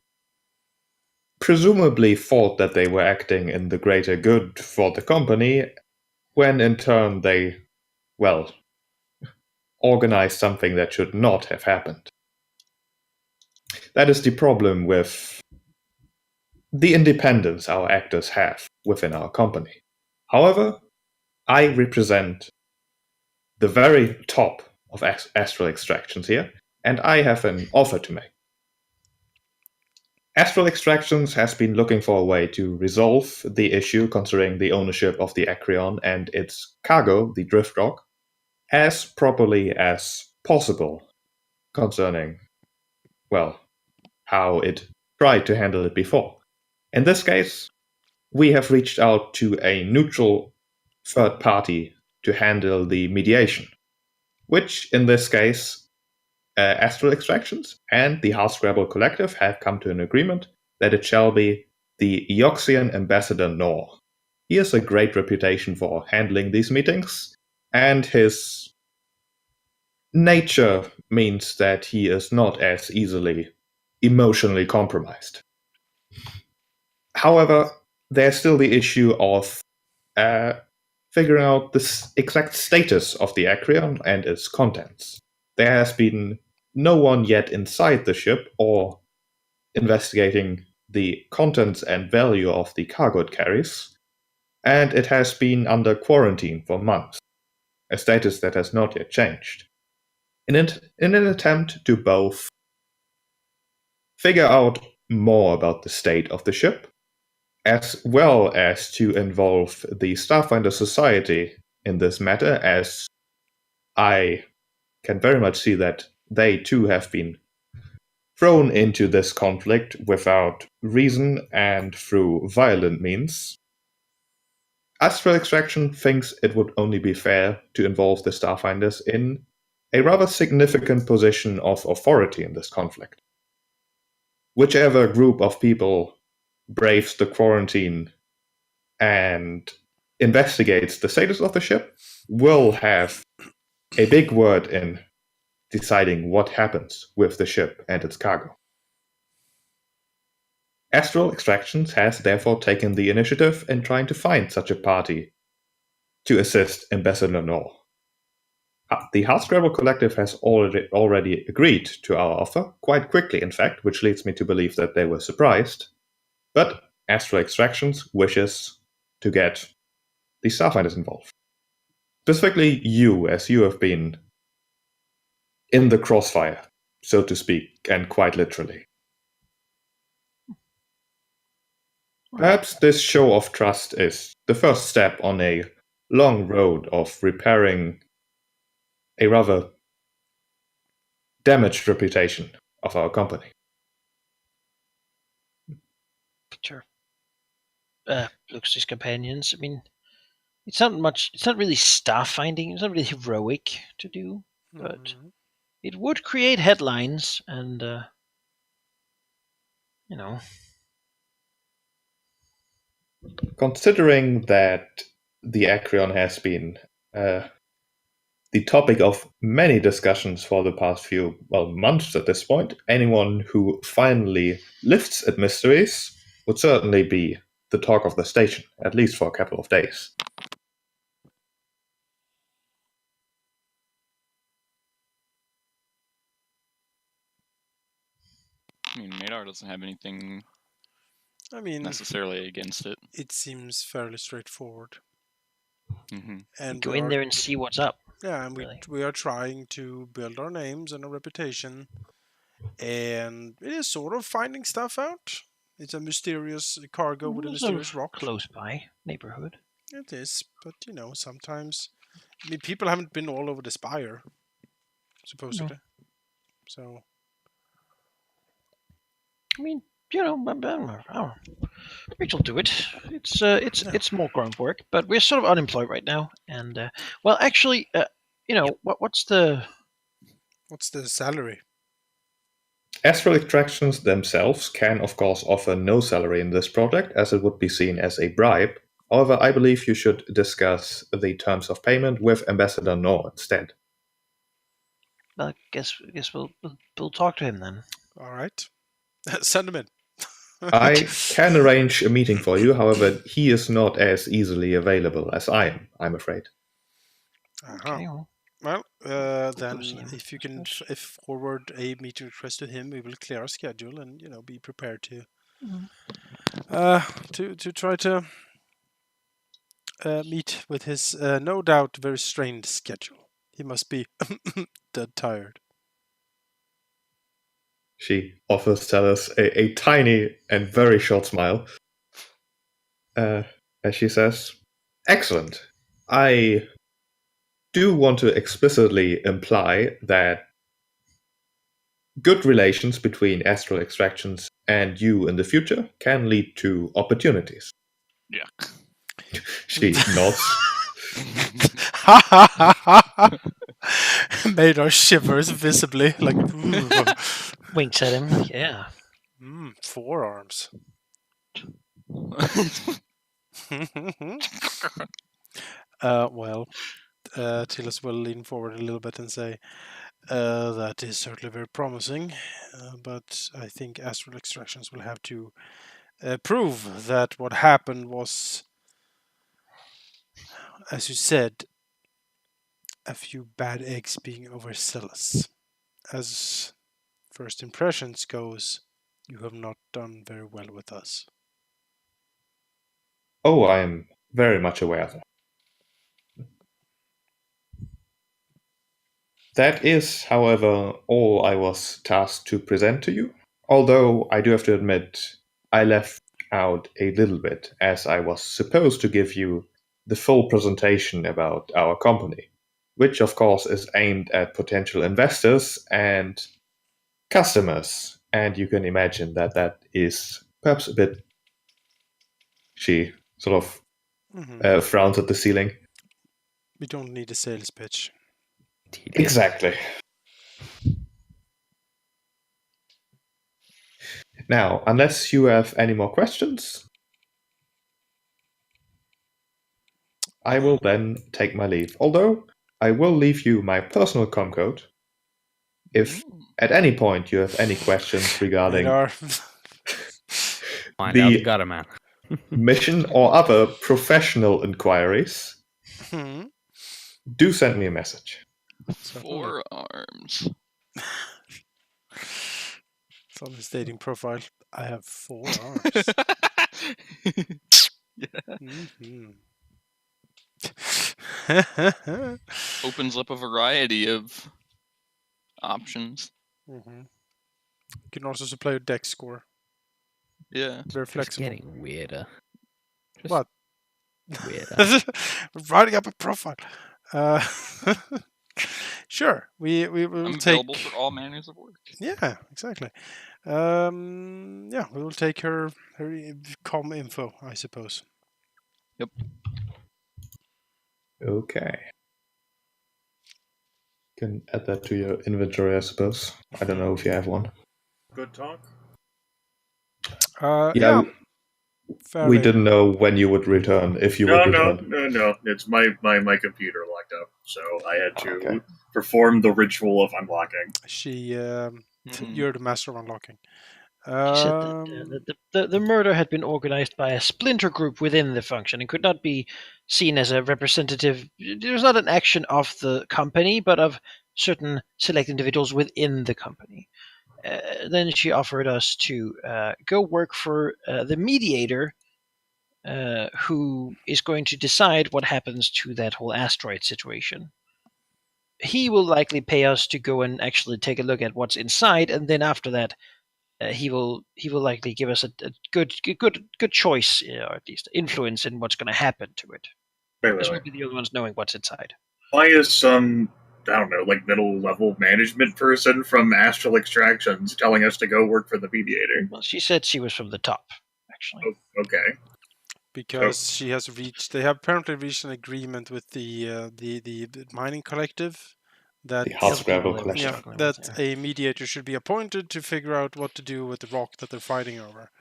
presumably thought that they were acting in the greater good for the company, when in turn they, well, organized something that should not have happened. That is the problem with the independence our actors have within our company. However, I represent the very top of Astral Extractions here, and I have an offer to make. Astral Extractions has been looking for a way to resolve the issue concerning the ownership of the Acreon and its cargo, the Drift Rock, as properly as possible concerning, well, how it tried to handle it before. In this case, we have reached out to a neutral third party to handle the mediation, which in this case, Astral Extractions and the Halldamir Collective have come to an agreement that it shall be the Eoxian Ambassador Nor. He has a great reputation for handling these meetings, and his nature means that he is not as easily emotionally compromised. However, there's still the issue of figuring out the exact status of the Acreon and its contents. There has been no one yet inside the ship or investigating the contents and value of the cargo it carries, and it has been under quarantine for months, a status that has not yet changed. In an attempt to both figure out more about the state of the ship, as well as to involve the Starfinder Society in this matter, as I can very much see that they too have been thrown into this conflict without reason and through violent means. Astra Extraction thinks it would only be fair to involve the Starfinders in a rather significant position of authority in this conflict. Whichever group of people braves the quarantine and investigates the status of the ship will have a big word in deciding what happens with the ship and its cargo. Astral Extractions has therefore taken the initiative in trying to find such a party to assist Ambassador Nor. The Halldamir Collective has already agreed to our offer, quite quickly in fact, which leads me to believe that they were surprised. But Astra Extractions wishes to get the Starfinders involved. Specifically you, as you have been in the crossfire, so to speak, and quite literally. Perhaps this show of trust is the first step on a long road of repairing a rather damaged reputation of our company. Sure. Looks at his companions. I mean, it's not really staff finding. It's not really heroic to do, but it would create headlines, and Considering that the Acreon has been the topic of many discussions for the past few months at this point, anyone who finally lifts at mysteries would certainly be the talk of the station, at least for a couple of days. I mean, Madar doesn't have anything necessarily against it. It seems fairly straightforward. Mm-hmm. And go in there and see what's up. Yeah, and we are trying to build our names and a reputation, and it is sort of finding stuff out. It's a mysterious cargo with a mysterious rock. Close by neighborhood. It is, but sometimes people haven't been all over the spire, supposedly. No. So Rachel do it. It's more groundwork, but we're sort of unemployed right now. And actually, what's the salary? Astra Extractions themselves can, of course, offer no salary in this project, as it would be seen as a bribe. However, I believe you should discuss the terms of payment with Ambassador Nor instead. I guess we'll talk to him then. All right. Send him in. I can arrange a meeting for you, however, he is not as easily available as I am, I'm afraid. Okay. Well, then if you can forward a meeting request to him, we will clear our schedule and be prepared to try to meet with his no doubt very strained schedule. He must be dead tired. She offers Talus a tiny and very short smile as she says, "Excellent. I do want to explicitly imply that good relations between Astral Extractions and you in the future can lead to opportunities." Yeah. She nods. Madar shivers visibly, like winks at him. Yeah. Forearms. Tillis will lean forward a little bit and say, that is certainly very promising, but I think Astral Extractions will have to prove that what happened was, as you said, a few bad eggs being overzealous. As first impressions goes, you have not done very well with us. Oh, I am very much aware of that. That is, however, all I was tasked to present to you. Although I do have to admit, I left out a little bit, as I was supposed to give you the full presentation about our company, which of course is aimed at potential investors and customers. And you can imagine that is perhaps a bit... She sort of frowns at the ceiling. We don't need a sales pitch. Exactly. Now, unless you have any more questions, I will then take my leave. Although, I will leave you my personal com code. If at any point you have any questions regarding the gutter man mission or other professional inquiries, do send me a message. Forearms. It's on his dating profile. I have 4 arms. Mm-hmm. Opens up a variety of options. Mm-hmm. You can also supply a deck score. Yeah. Very Just flexible. getting weirder. Just What? weirder. Writing up a profile. Sure, we will I'm take. available for all manners of work. Yeah, exactly. Yeah, we will take her com info, I suppose. Yep. Okay. Can add that to your inventory, I suppose. I don't know if you have one. Good talk. Yeah. We Fairly. didn't know when you would return, if you would return. No. It's my computer locked up, so I had to Okay. perform the ritual of unlocking. She, Mhm. you're the master of unlocking. She said that the murder had been organized by a splinter group within the function and could not be seen as a representative. It was not an action of the company, but of certain select individuals within the company. Then she offered us to go work for the mediator, who is going to decide what happens to that whole asteroid situation. He will likely pay us to go and actually take a look at what's inside, and then after that, he will likely give us a good choice, or at least influence in what's going to happen to it. As we'll be the only ones knowing what's inside. Why is some, I don't know, like middle level management person from Astra Extractions telling us to go work for the mediator? Well, she said she was from the top, actually. Oh, okay. Because she has reached. They have apparently reached an agreement with the mining collective. That The Hardscrabble collection. Yeah, that a mediator should be appointed to figure out what to do with the rock that they're fighting over.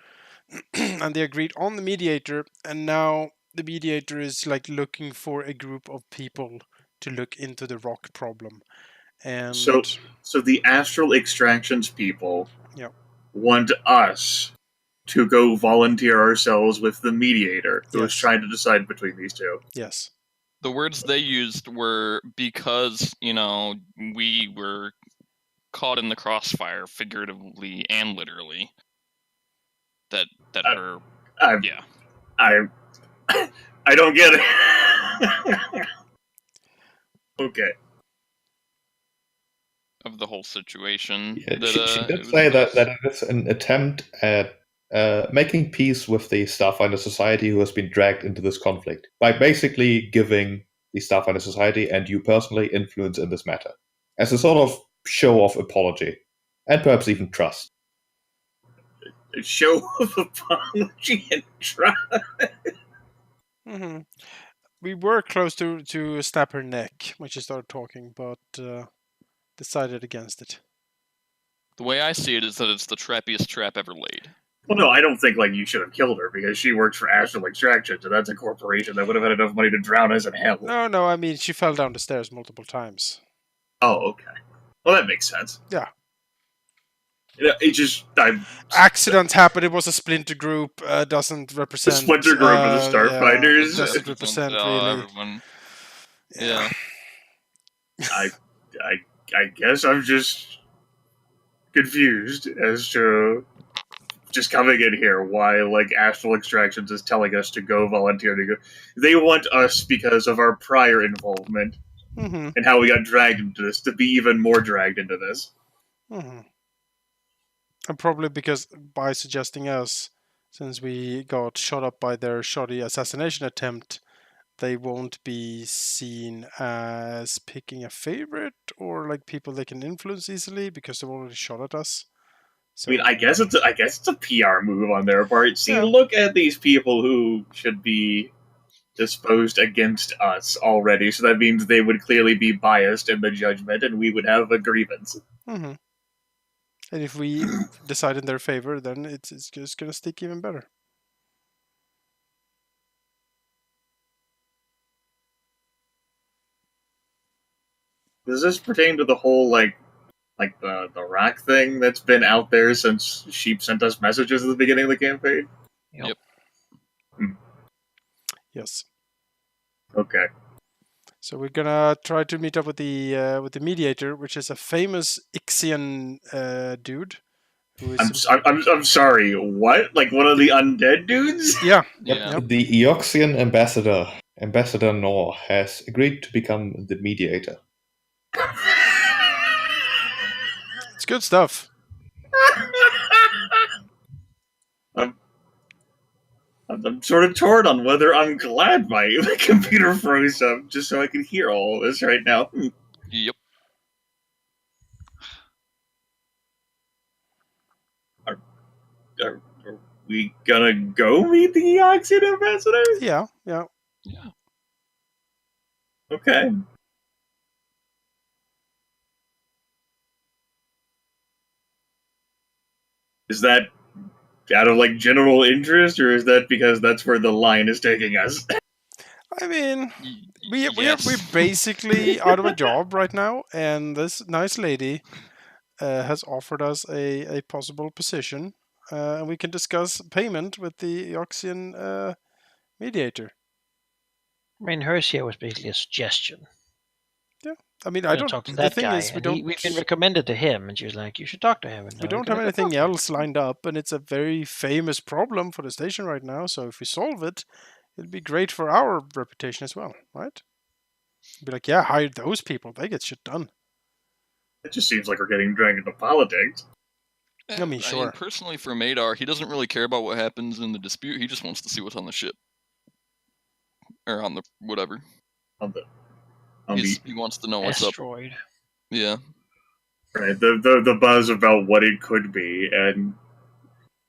And they agreed on the mediator, and now the mediator is like looking for a group of people to look into the rock problem. And so the Astral Extractions people want us to go volunteer ourselves with the mediator who is trying to decide between these two. Yes. The words they used were because, we were caught in the crossfire, figuratively and literally. I don't get it. Okay. Of the whole situation. Yeah, she did say that it is an attempt at making peace with the Starfinder Society who has been dragged into this conflict by basically giving the Starfinder Society and you personally influence in this matter as a sort of show-off apology and perhaps even trust. A show of apology and trust. Mm-hmm. We were close to snap her neck when she started talking, but decided against it. The way I see it is that it's the trappiest trap ever laid. Well, no, I don't think you should have killed her because she works for Astral Extractions, and that's a corporation that would have had enough money to drown us in hell. No, I mean she fell down the stairs multiple times. Oh, okay. Well, that makes sense. Yeah. It just accidents happen. It was a splinter group. Doesn't represent the splinter group of the Starfinders. Doesn't represent really. Everyone. Yeah. I guess I'm just confused as to just coming in here why Astral Extractions is telling us to go volunteer to go. They want us because of our prior involvement and how we got dragged into this to be even more dragged into this. And probably because by suggesting us, since we got shot up by their shoddy assassination attempt, they won't be seen as picking a favorite or people they can influence easily because they've already shot at us. So, I mean, I guess it's a PR move on their part. See, look at these people who should be disposed against us already. So that means they would clearly be biased in the judgment, and we would have a grievance. Mm-hmm. And if we decide in their favor, then it's just going to stick even better. Does this pertain to the whole the rock thing that's been out there since Sheep sent us messages at the beginning of the campaign? Yep. Yes. Okay. So we're gonna try to meet up with the mediator, which is a famous Ixian dude I'm sorry. What? Like one of the undead dudes? Yeah. Yeah. The Eoxian Ambassador Nor, has agreed to become the mediator. It's good stuff. I'm sort of torn on whether I'm glad my computer froze up just so I can hear all of this right now. Yep. Are we gonna go meet the Eoxian Ambassador? Yeah. Yeah. Okay. Is that out of like general interest, or is that because that's where the line is taking us? I mean, we're Yes. basically out of a job right now, and this nice lady has offered us a possible position, and we can discuss payment with the Eoxian mediator. I mean, hers here was basically a suggestion. I mean, I don't. Talk to The that thing guy, is, and we've been recommended to him, and she was like, "You should talk to him." And we don't have anything else lined up, and it's a very famous problem for the station right now. So if we solve it, it'd be great for our reputation as well, right? Be like, yeah, hire those people; they get shit done. It just seems like we're getting dragged into politics. I mean, sure. Personally, for Madar, he doesn't really care about what happens in the dispute. He just wants to see what's on the ship. Or on the whatever. He wants to know what's asteroid. up. Yeah. Right. The buzz about what it could be, and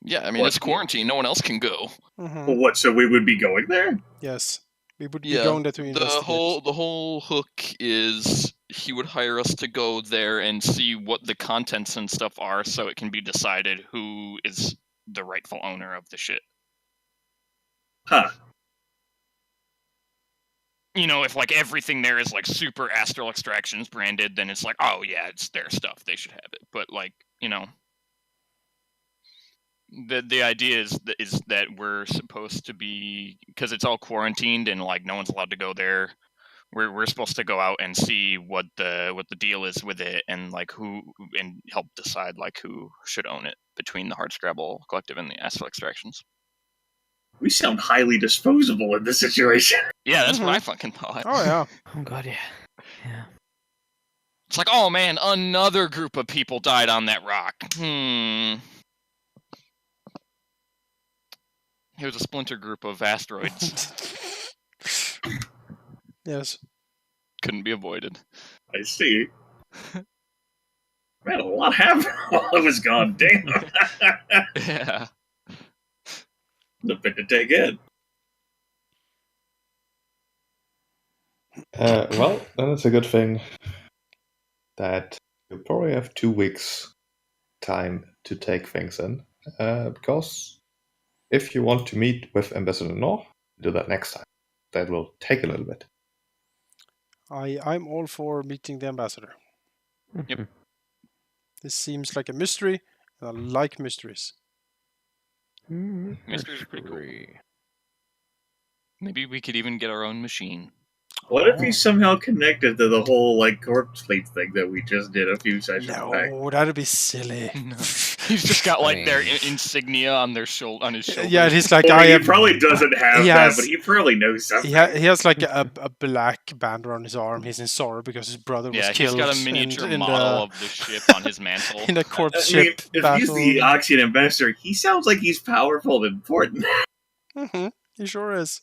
yeah, I mean it's quarantine. No one else can go. Mm-hmm. Well, what? So we would be going there? Yes, we would be going there to investigate. The whole hook is he would hire us to go there and see what the contents and stuff are, so it can be decided who is the rightful owner of the shit. Huh. You know, if like everything there is like super Astra Extractions branded, then it's like, oh yeah, it's their stuff. They should have it. But like, you know, the idea is that we're supposed to be, because it's all quarantined and like no one's allowed to go there. We're supposed to go out and see what the deal is with it, and like who, and help decide like who should own it between the Hardscrabble Collective and the Astra Extractions. We sound highly disposable in this situation. Yeah, that's what I fucking thought. Oh yeah. Oh god, yeah. Yeah. It's like, oh man, another group of people died on that rock. It was a splinter group of asteroids. Yes. Couldn't be avoided. I see. Man, a lot happened while I was gone. Damn. Yeah. A bit to take in. Well, then it's a good thing that you probably have 2 weeks time to take things in, because if you want to meet with Ambassador Nor, do that next time. That will take a little bit. I'm all for meeting the ambassador. Yep. This seems like a mystery, and I like mysteries. Mysteries are pretty cool. Maybe we could even get our own machine. What if he's somehow connected to the whole like corpse fleet thing that we just did a few sessions back? No, that'd be silly. No. He's just got like their insignia on his shoulder. Yeah, he's like, Well, I he am. probably doesn't have He that, has- but he probably knows something. He has like a black band around his arm. He's in sorrow because his brother was Yeah, killed. he's got a miniature in model of the ship on his mantle. in a corpse I mean, ship if battle. he's the Eoxian ambassador, he sounds like he's powerful and important. Mm-hmm. He sure is.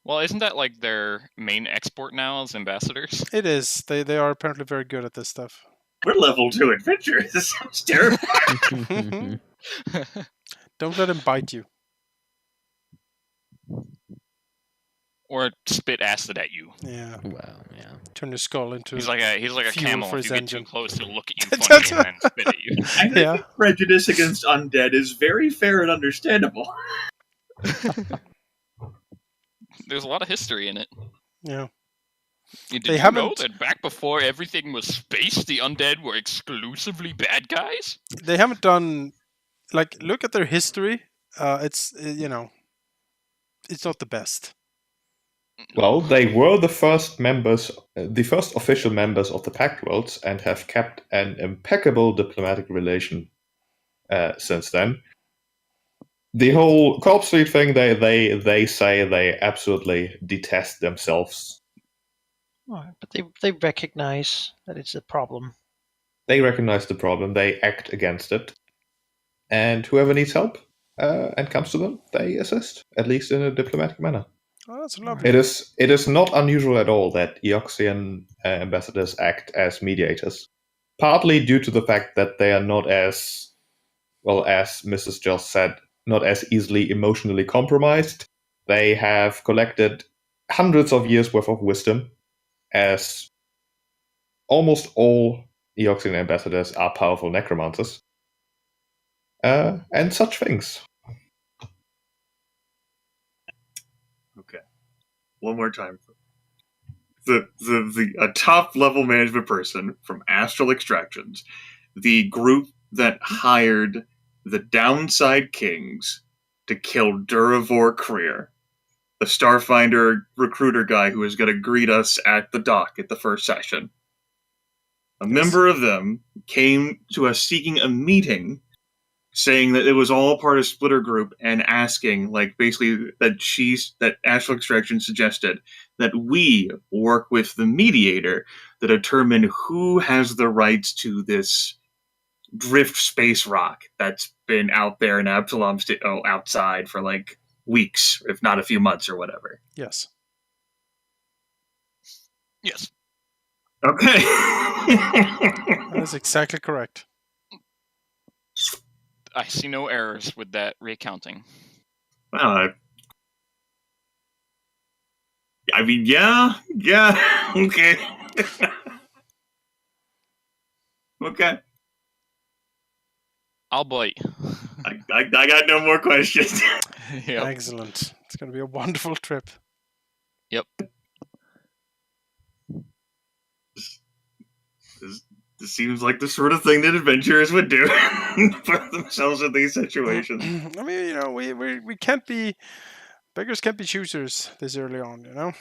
Well, isn't that like their main export now as ambassadors? It is. They are apparently very good at this stuff. We're level 2 adventurers. This sounds terrifying. Don't let him bite you. Or spit acid at you. Yeah. Well, yeah. Turn your skull into. He's like a fuel camel. for If his you get engine. too close, he'll look at you funny and then spit at you. I think Yeah. prejudice against undead is very fair and understandable. There's a lot of history in it. Yeah. Did They you know haven't- that back before everything was space, the undead were exclusively bad guys? They haven't done. Like, look at their history. It's it's not the best. Well, they were the first official members of the Pact Worlds, and have kept an impeccable diplomatic relation since then. The whole Corpse Street thing, they say they absolutely detest themselves. But they recognize that it's a problem. They recognize the problem, they act against it, and whoever needs help and comes to them, they assist, at least in a diplomatic manner. Oh, that's lovely. It is not unusual at all that Eoxian ambassadors act as mediators, partly due to the fact that they are not as, well, as Mrs. just said, not as easily emotionally compromised. They have collected hundreds of years worth of wisdom, as almost all Eoxian ambassadors are powerful necromancers, and such things. Okay. One more time. A top level management person from Astra Extractions, the group that hired the Downside Kings to kill Duravor Krier, the Starfinder recruiter guy who is going to greet us at the dock at the first session. A member of them came to us seeking a meeting, saying that it was all part of Splitter Group and asking, like, basically that Astra Extraction suggested that we work with the mediator to determine who has the rights to this drift space rock that's been out there in Absalom outside for like weeks, if not a few months or whatever. Yes. Yes. Okay. That is exactly correct. I see no errors with that recounting. I mean, yeah, okay. Okay. I'll bite. I got no more questions. Yep. Excellent. It's going to be a wonderful trip. Yep. This seems like the sort of thing that adventurers would do for themselves in these situations. I mean, you know, we can't be beggars can't be choosers this early on, you know.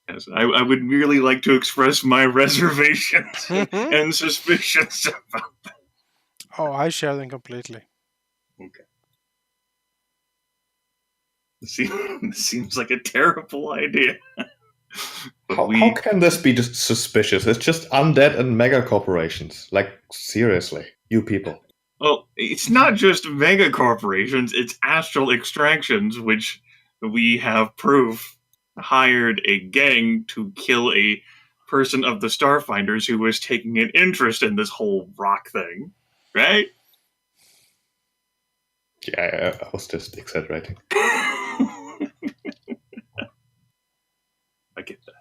Yes, I would merely like to express my reservations and suspicions about that. Oh, I share them completely. Okay. This seems like a terrible idea. How can this be just suspicious? It's just undead and mega corporations. Like, seriously, you people. Well, it's not just mega corporations, it's Astral Extractions, which we have proof hired a gang to kill a person of the Starfinders who was taking an interest in this whole rock thing, right? Yeah, I was just exaggerating. I get that.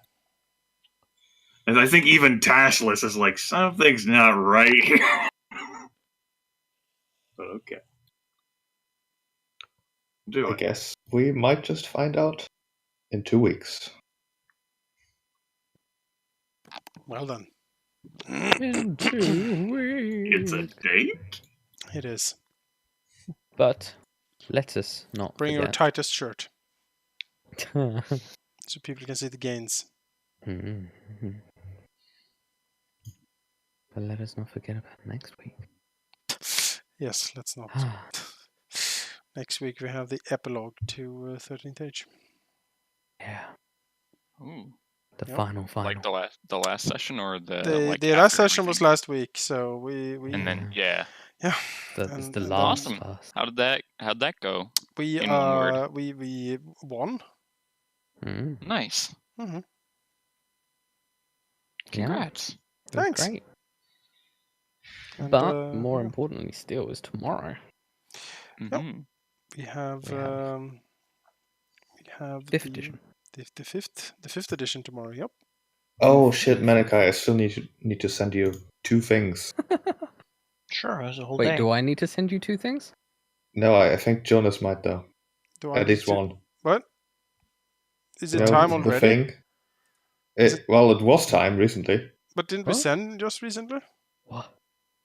And I think even Tashless is like, something's not right here. But okay. I guess we might just find out in 2 weeks. Well done. In 2 weeks. It's a date? It is. But let us not Bring your forget. tightest shirt so people can see the gains. Mm-hmm. But let us not forget about next week. Yes, let's not. Next week we have the epilogue to 13th Age. Yeah. Ooh. The Yep. final. Like the last session or the last after session was everything? last week, so we And then yeah. It's the and last. Awesome. Last. How'd that go? we in one word. we won. Mm. Nice. Mm-hmm. Congrats. It was Thanks. Great. And, But more yeah. importantly still is tomorrow. Mm-hmm. We have Fifth edition. The fifth edition tomorrow. Yep. Oh shit, Manikai, I still need to send you 2 things. Sure, there's a whole Wait, day. do I need to send you 2 things? No, I think Jonas might though. Do I At need least to- one. What? Is it You know, time the already? thing. Well, it was time recently. But didn't we What? send just recently? What?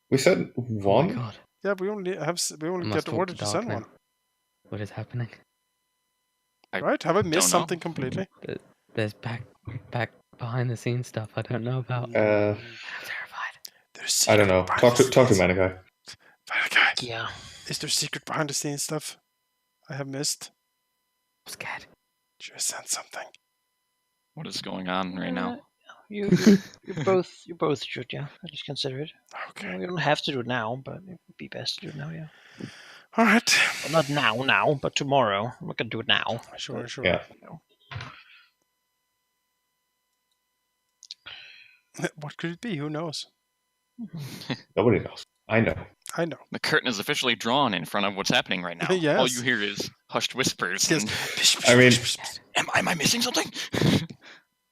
We sent Oh my one. god. Yeah, we only I get must talk ordered to to send Dark one. now. What is happening? Right? Have I missed don't know. something completely? There's back behind the scenes stuff I don't know about. Uh, I'm terrified. There's I don't know. secret Talk to behind the scenes. Manikai. Malachi, Yeah. is there secret behind the scenes stuff I have missed? I'm scared. Should I send something? What is going on right now? You both should, yeah. I just consider it. Okay. We don't have to do it now, but it would be best to do it now, yeah. All right. Well, not now, but tomorrow. I'm not gonna do it now. Sure. Yeah. What could it be? Who knows? Nobody knows. I know. I know. The curtain is officially drawn in front of what's happening right now. Yes. All you hear is hushed whispers. Yes. And, I mean, am I missing something?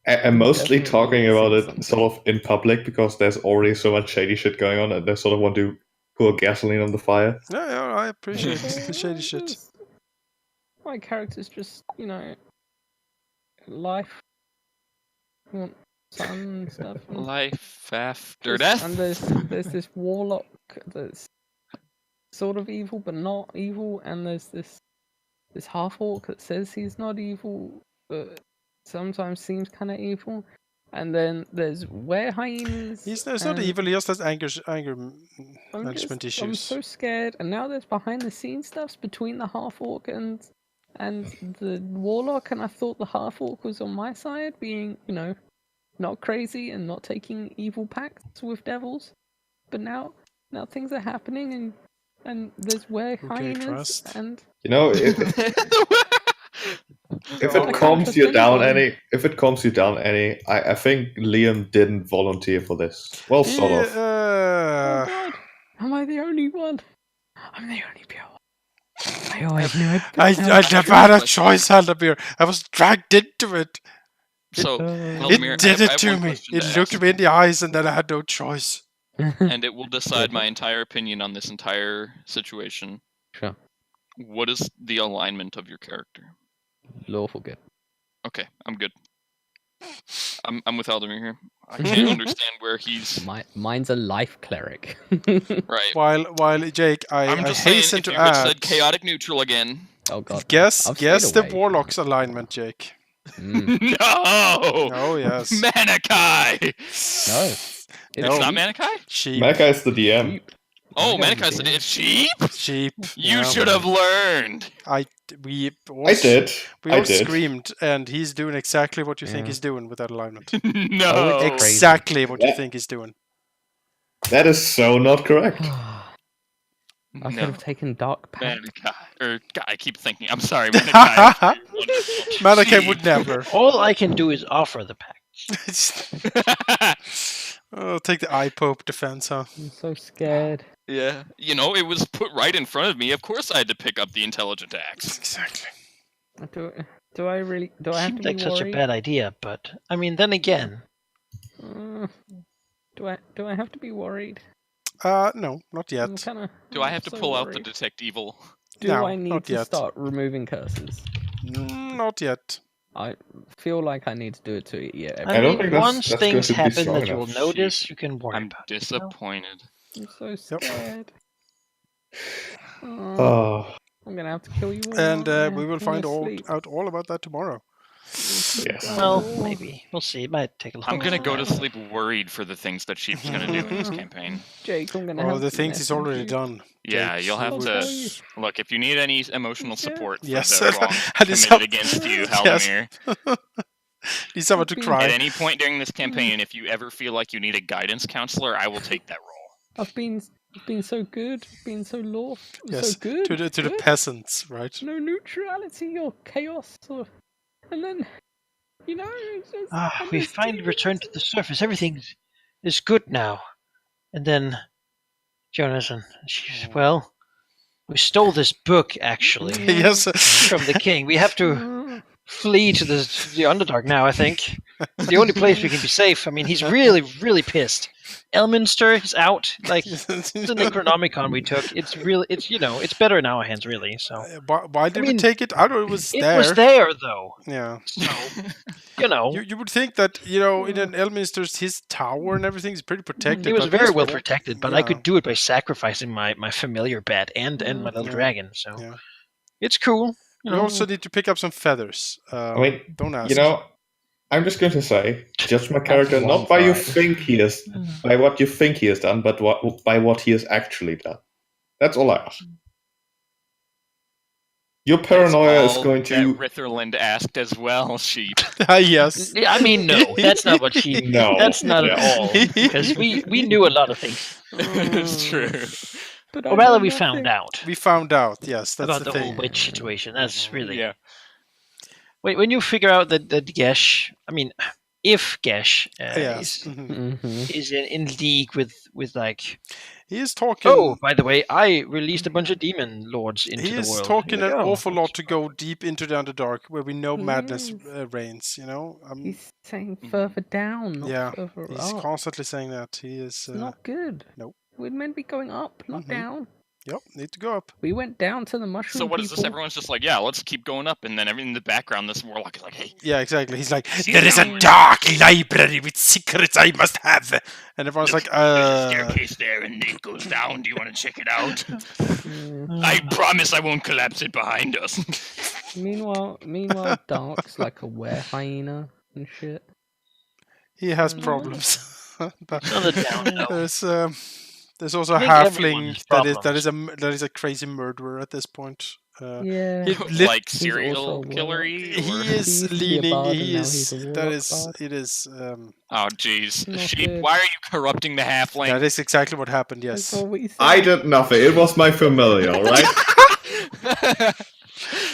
I'm mostly Definitely talking about missing it sort of in public because there's already so much shady shit going on, and I sort of want to pour gasoline on the fire. Yeah, I appreciate the shady shit. My character's just, life. You want sun and stuff. And Life after death. And there's this warlock that's sort of evil but not evil, and there's this half-orc that says he's not evil but sometimes seems kind of evil, and then there's were-hyenas. He's not evil, he just has anger management I'm issues. so scared, and now there's behind-the-scenes stuff between the half-orc and the warlock, and I thought the half-orc was on my side, being, not crazy and not taking evil pacts with devils. But now things are happening, and there's were-hyenas, trust. and... If it calms you down any, I think Liam didn't volunteer for this. Well, sort of. Oh God, am I the only one? I'm the only pure one. I always knew it. I never had a choice, Halldamir. I was dragged into it. So, It Halldamir, did I it have to one me. question It to looked ask, me in the eyes, and then I had no choice. and it will decide my entire opinion on this entire situation. Sure. What is the alignment of your character? Lawful good. Okay, I'm good. I'm with Halldamir here. I can't understand where he's Mine's a life cleric. right. While Jake, I'm I just saying, hasten if to you had add. said chaotic neutral again. Oh God. Guess I've stayed the away. warlock's alignment, Jake. Mm. No! Oh yes. Manikai! No. It's not Manikai? Sheep. Mecca is the DM. Oh, Manikai Manikai said it's sheep? Sheep. You yeah. should have learned! We all, I did. We I all did. screamed, and he's doing exactly what you think Yeah. he's doing with that alignment. No! Oh, it's crazy. Exactly what you Yeah. think he's doing. That is so not correct. I should have taken Dark Pact. Manikai. God, I keep thinking. I'm sorry, Manikai. Malachi would never. All I can do is offer the pack. Oh, take the eye pope defense, huh? I'm so scared. Yeah. It was put right in front of me. Of course I had to pick up the intelligent axe. Exactly. Do I really? Do I have to Seems be like such a worried? bad idea, but I mean, then again, Do I have to be worried? No, not I'm yet. kinda, Do I have to so pull out the worried. detect evil? Do No, I need not to yet. start removing curses? Not yet. I feel like I need to do it to yeah. I don't mean, think that's- once that's things going to be happen strong that you will enough. notice, you can worry I'm about it. disappointed. I'm so Yep. scared. Oh, I'm gonna have to kill you all. And now we will in find your sleep. out all about that tomorrow. yes. Well, maybe. We'll see. It might take a little I'm gonna go to while. sleep worried for the things that Sheep's gonna do in this campaign. Jake, I'm gonna Oh, have the to things he's message already you. done. Yeah, Jake, you'll have I'll to tell you. look if you need any emotional Yeah. support for Yes. the wrong And it's committed up- against you, Yes. Halldamir. Need someone to At At cry. any point during this campaign, if you ever feel like you need a guidance counselor, I will take that role. I've been so good, been so lawful, Yes, so good. to the good. peasants, right? No neutrality or chaos, and then it's just, I We just finally do returned to the surface. Everything is good now. And then Jonathan, well, we stole this book actually Yes. from the king. We have to flee to the Underdark now. I think it's the only place we can be safe. I mean, he's really, really pissed. Elminster is out. Like it's the Necronomicon we took. It's better in our hands, really. So Why did we mean, take it? I don't know. It was it there. was there, though. Yeah. So You would think that in an Elminster's his tower and everything is pretty protected. it was but very this well one- protected. But I yeah. could do it by sacrificing my familiar bat and my little Yeah. dragon. So Yeah. it's cool. You also need to pick up some feathers. I mean, don't ask. I'm just going to say, judge my character not by you think he is, by what you think he has done, but by what he has actually done. That's all I ask. Your paranoia is going to... That Ritherland asked as well, Sheep. Yes. I mean, no, that's not what she. No. That's not at Yeah. all. Because we knew a lot of things. It's true. But Or rather, we found out We found out, yes, that's about the the thing. whole witch situation. That's really. Yeah. Wait, when you figure out that Gesh, I mean, if Gesh Yes. Mhm. is in league with like, He is talking. oh, by the way, I released a bunch of demon lords into He the is world. talking Here an we go. awful lot to go deep into the Underdark, where we know madness reigns. You know, He's saying further down, not yeah, further he's up. constantly saying that. He is It's not good. Nope. We're meant to be going up, not down. Yep, need to go up. We went down to the mushroom So what is this? people. Everyone's just like, yeah, let's keep going up, and then in the background, this warlock is like, hey, Yeah, exactly. He's like, See there is a down. dark library with secrets I must have, and everyone's like, there's a staircase there, and it goes down. Do you want to check it out? I promise I won't collapse it behind us. Meanwhile, Dark's like a were hyena and shit. he has problems. But On the down low. there's also a I think halfling everyone's that is a crazy murderer at this point. Yeah. he Like also serial a killery? He or- is He used to be a leaning. bard, He and now is. he's a That warlock is. bard. It is. Oh, jeez. Not Sheep, good. why are you corrupting the halfling? That is exactly what happened. That's Yes. all we said. I did nothing. It was my familiar, all right?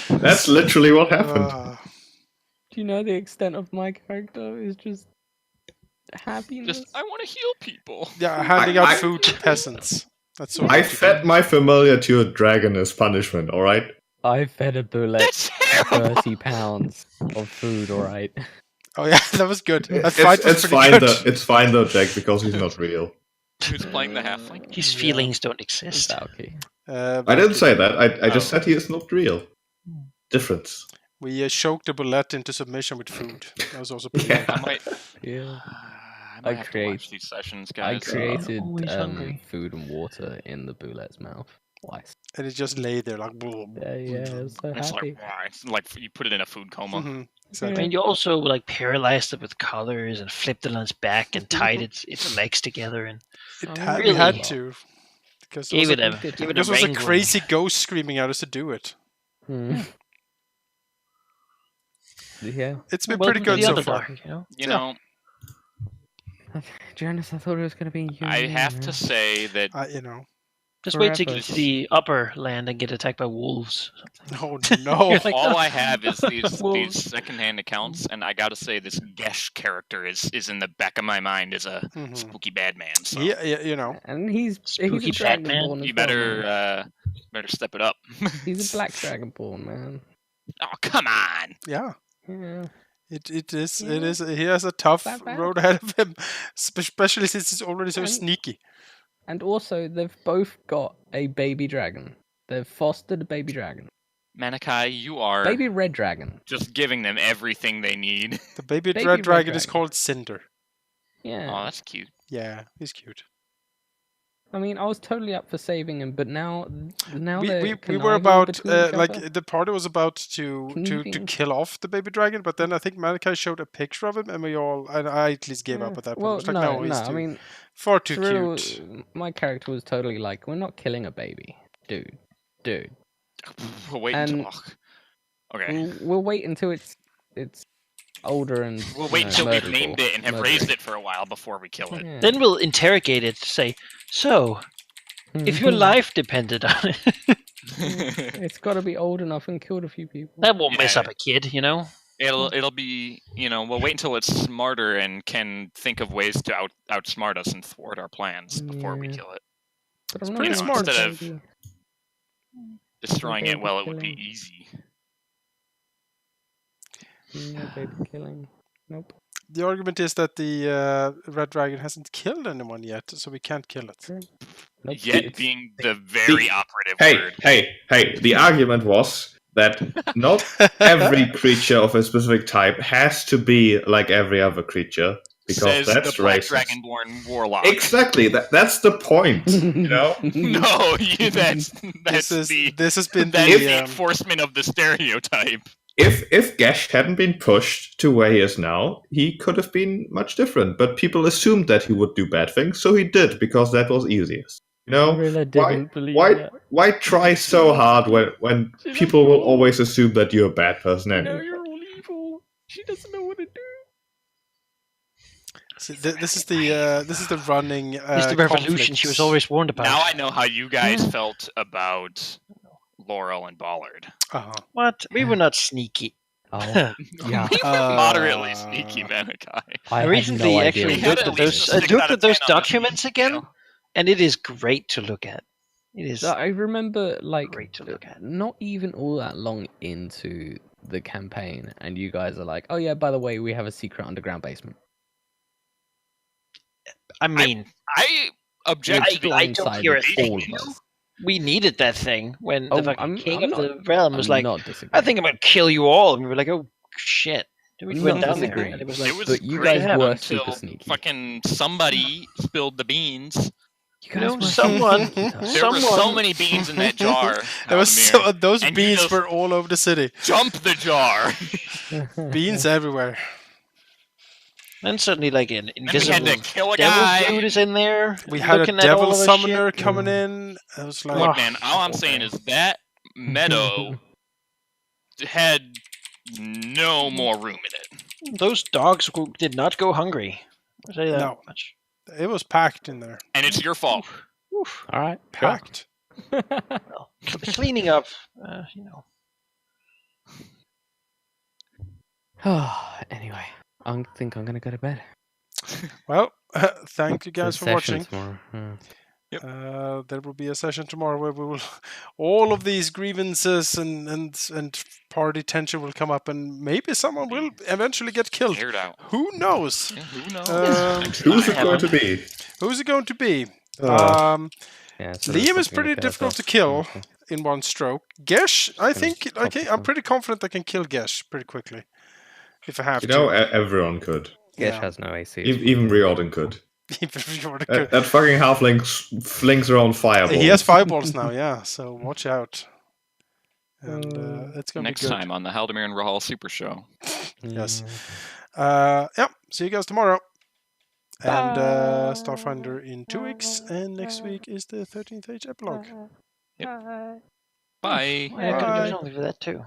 That's literally what happened. Do you know the extent of my character is just happiness? Just, I want to heal people. Yeah, handing out I- food to peasants. That's all. I fed my familiar to a dragon as punishment, all right? I fed a bullet That's terrible. 30 pounds of food, alright? Oh yeah, that was good. That It's, fight was it's pretty fine good. though. It's fine though, Jack, because he's not real. Who's playing the halfling? His feelings don't exist. Valky. I didn't say that. I just said he is not real. Difference. We choked the bullet into submission with food. That was also pretty Yeah. good. I might, Yeah. I might have to watch these sessions, I guys. created always hungry. food and water in the bullet's mouth twice. And it just lay there like. Yeah, I was so It's happy. like, wow, it's like you put it in a food coma. Mhm, I exactly. mean, you also like paralyzed it with collars and flipped it on its back and tied its legs together and We really had to. Because gave it there a was there was a ring crazy ghost screaming at us to do it. Hmm. Yeah. It's been Welcome pretty good to so the far. Underdark, you know? You know, Janice, I thought it was going to be you. I have to say that You know. Just wait to Forever. get to the upper land and get attacked by wolves. Oh no. You're like, all I have is these Wolves. secondhand accounts, and I gotta say this Gesh character is in the back of my mind as a Mhm. spooky bad man. So Yeah, you know. And he's Spooky a Batman. dragonborn. you as well, better man. better step it up. He's a black dragonborn, man. Oh, come on! Yeah. Yeah. It is. Yeah. It is. He has a tough That bad. road ahead of him, especially since he's already so And- sneaky. And also, they've both got a baby dragon. They've fostered a baby dragon. Manikai, you are Baby red dragon. just giving them everything they need. The baby, Baby red red dragon is dragon. called Cinder. Yeah. Oh, that's cute. Yeah, he's cute. I mean, I was totally up for saving him, but now We they're were conniving about between each other. like the party was about to Conniving. kill off the baby dragon, but then I think Malachi showed a picture of him, and I at least gave up at that point. I Well, was like, no, he's I too, mean, far too Cyril, cute. my character was totally like, we're not killing a baby, dude. We'll wait And- until. Okay. We'll wait until it's older and We'll wait until we've named it and have raised murderous. it for a while before we kill it. Yeah. Then we'll interrogate it to say, so, if your life depended on it, It's got to be old enough and killed a few people. that won't mess Yeah. up a kid, you know? It'll be, we'll wait until it's smarter and can think of ways to outsmart us and thwart our plans before we Yeah. kill it. But I'm pretty not smart. into Instead of- baby. Destroying it, baby well, it would be killing. easy. No baby killing. Nope. The argument is that the red dragon hasn't killed anyone yet, so we can't kill it. Nope. Yet It's- being the very operative Hey, word. hey! The argument was that not every creature of a specific type has to be like every other creature, because Says that's the Black racist. Dragonborn warlock. Exactly. That's the point. You know. No, that's This has been that is the the enforcement of the stereotype. If Gesh hadn't been pushed to where he is now, he could have been much different. But people assumed that he would do bad things, so he did because that was easiest. You know, Rilla why, didn't believe why, that. why try so hard when She people loves will you all. always assume that you're a bad person You know anyway? you're all evil. She doesn't know what to do. See, this is the running. This is the revolution she was always warned about. Now I know how you guys felt about Laurel and Ballard. What? We were not sneaky. Oh, yeah. We were moderately sneaky, Malachi. I had recently no actually idea. looked at at least those. a I 6 looked out of at those 10 on the documents sneak again, scale. and it is great to look at. It is. So I remember, like, Great to look at. not even all that long into the campaign, and you guys are like, "Oh yeah, by the way, we have a secret underground basement." I mean, I object to the I don't hear a thing. all of us. We needed that thing when the fucking king I'm of the realm was like, not "I disagreeing. think I'm gonna kill you all," and we were like, "Oh shit!" Then we I'm went not down there, disagreeing. and it was like, It was But you great guys were until super sneaky. fucking somebody spilled the beans. You know, were someone- sneaky, though. There were so Someone- many beans in that jar. There was Halldamir. those And you beans just- were all over the city. Jump the jar. Beans everywhere. then suddenly like an And we had invisible to kill a devil guy. dude is in there. We had a looking at all devil of this summoner shit. coming in. I was like, Look, man, all I'm saying is that meadow had no more room in it. Those dogs did not go hungry. I'll say that No. much. it was packed in there. And it's your fault. Oof. All right, Packed. Well, cleaning up, you know. Anyway, I think I'm gonna go to bed. Well, thank you guys It's a for session watching. tomorrow. There will be a session tomorrow where we will all of these grievances and party tension will come up, and maybe someone will eventually get killed. Aired out. Who knows? Yeah, who knows? Who's it going to be? Who's it going to be? Yeah, so Liam it's is looking pretty okay, difficult so- to kill okay. in one stroke. Gesh, I Gonna think top I'm this pretty confident I can kill Gesh pretty quickly if I have You know, to. everyone could. Gesh Yeah. has no AC. Even Riordan could. Even if you were to kill- That fucking halfling flings around fireballs. He has fireballs now, yeah. So watch out. And it's gonna Next be good. time on the Halldamir and Rahal Super Show. Yes. Yeah. See you guys tomorrow. And Starfinder in 2 weeks, and next week is the 13th Age epilogue. Bye. I could do something for that too.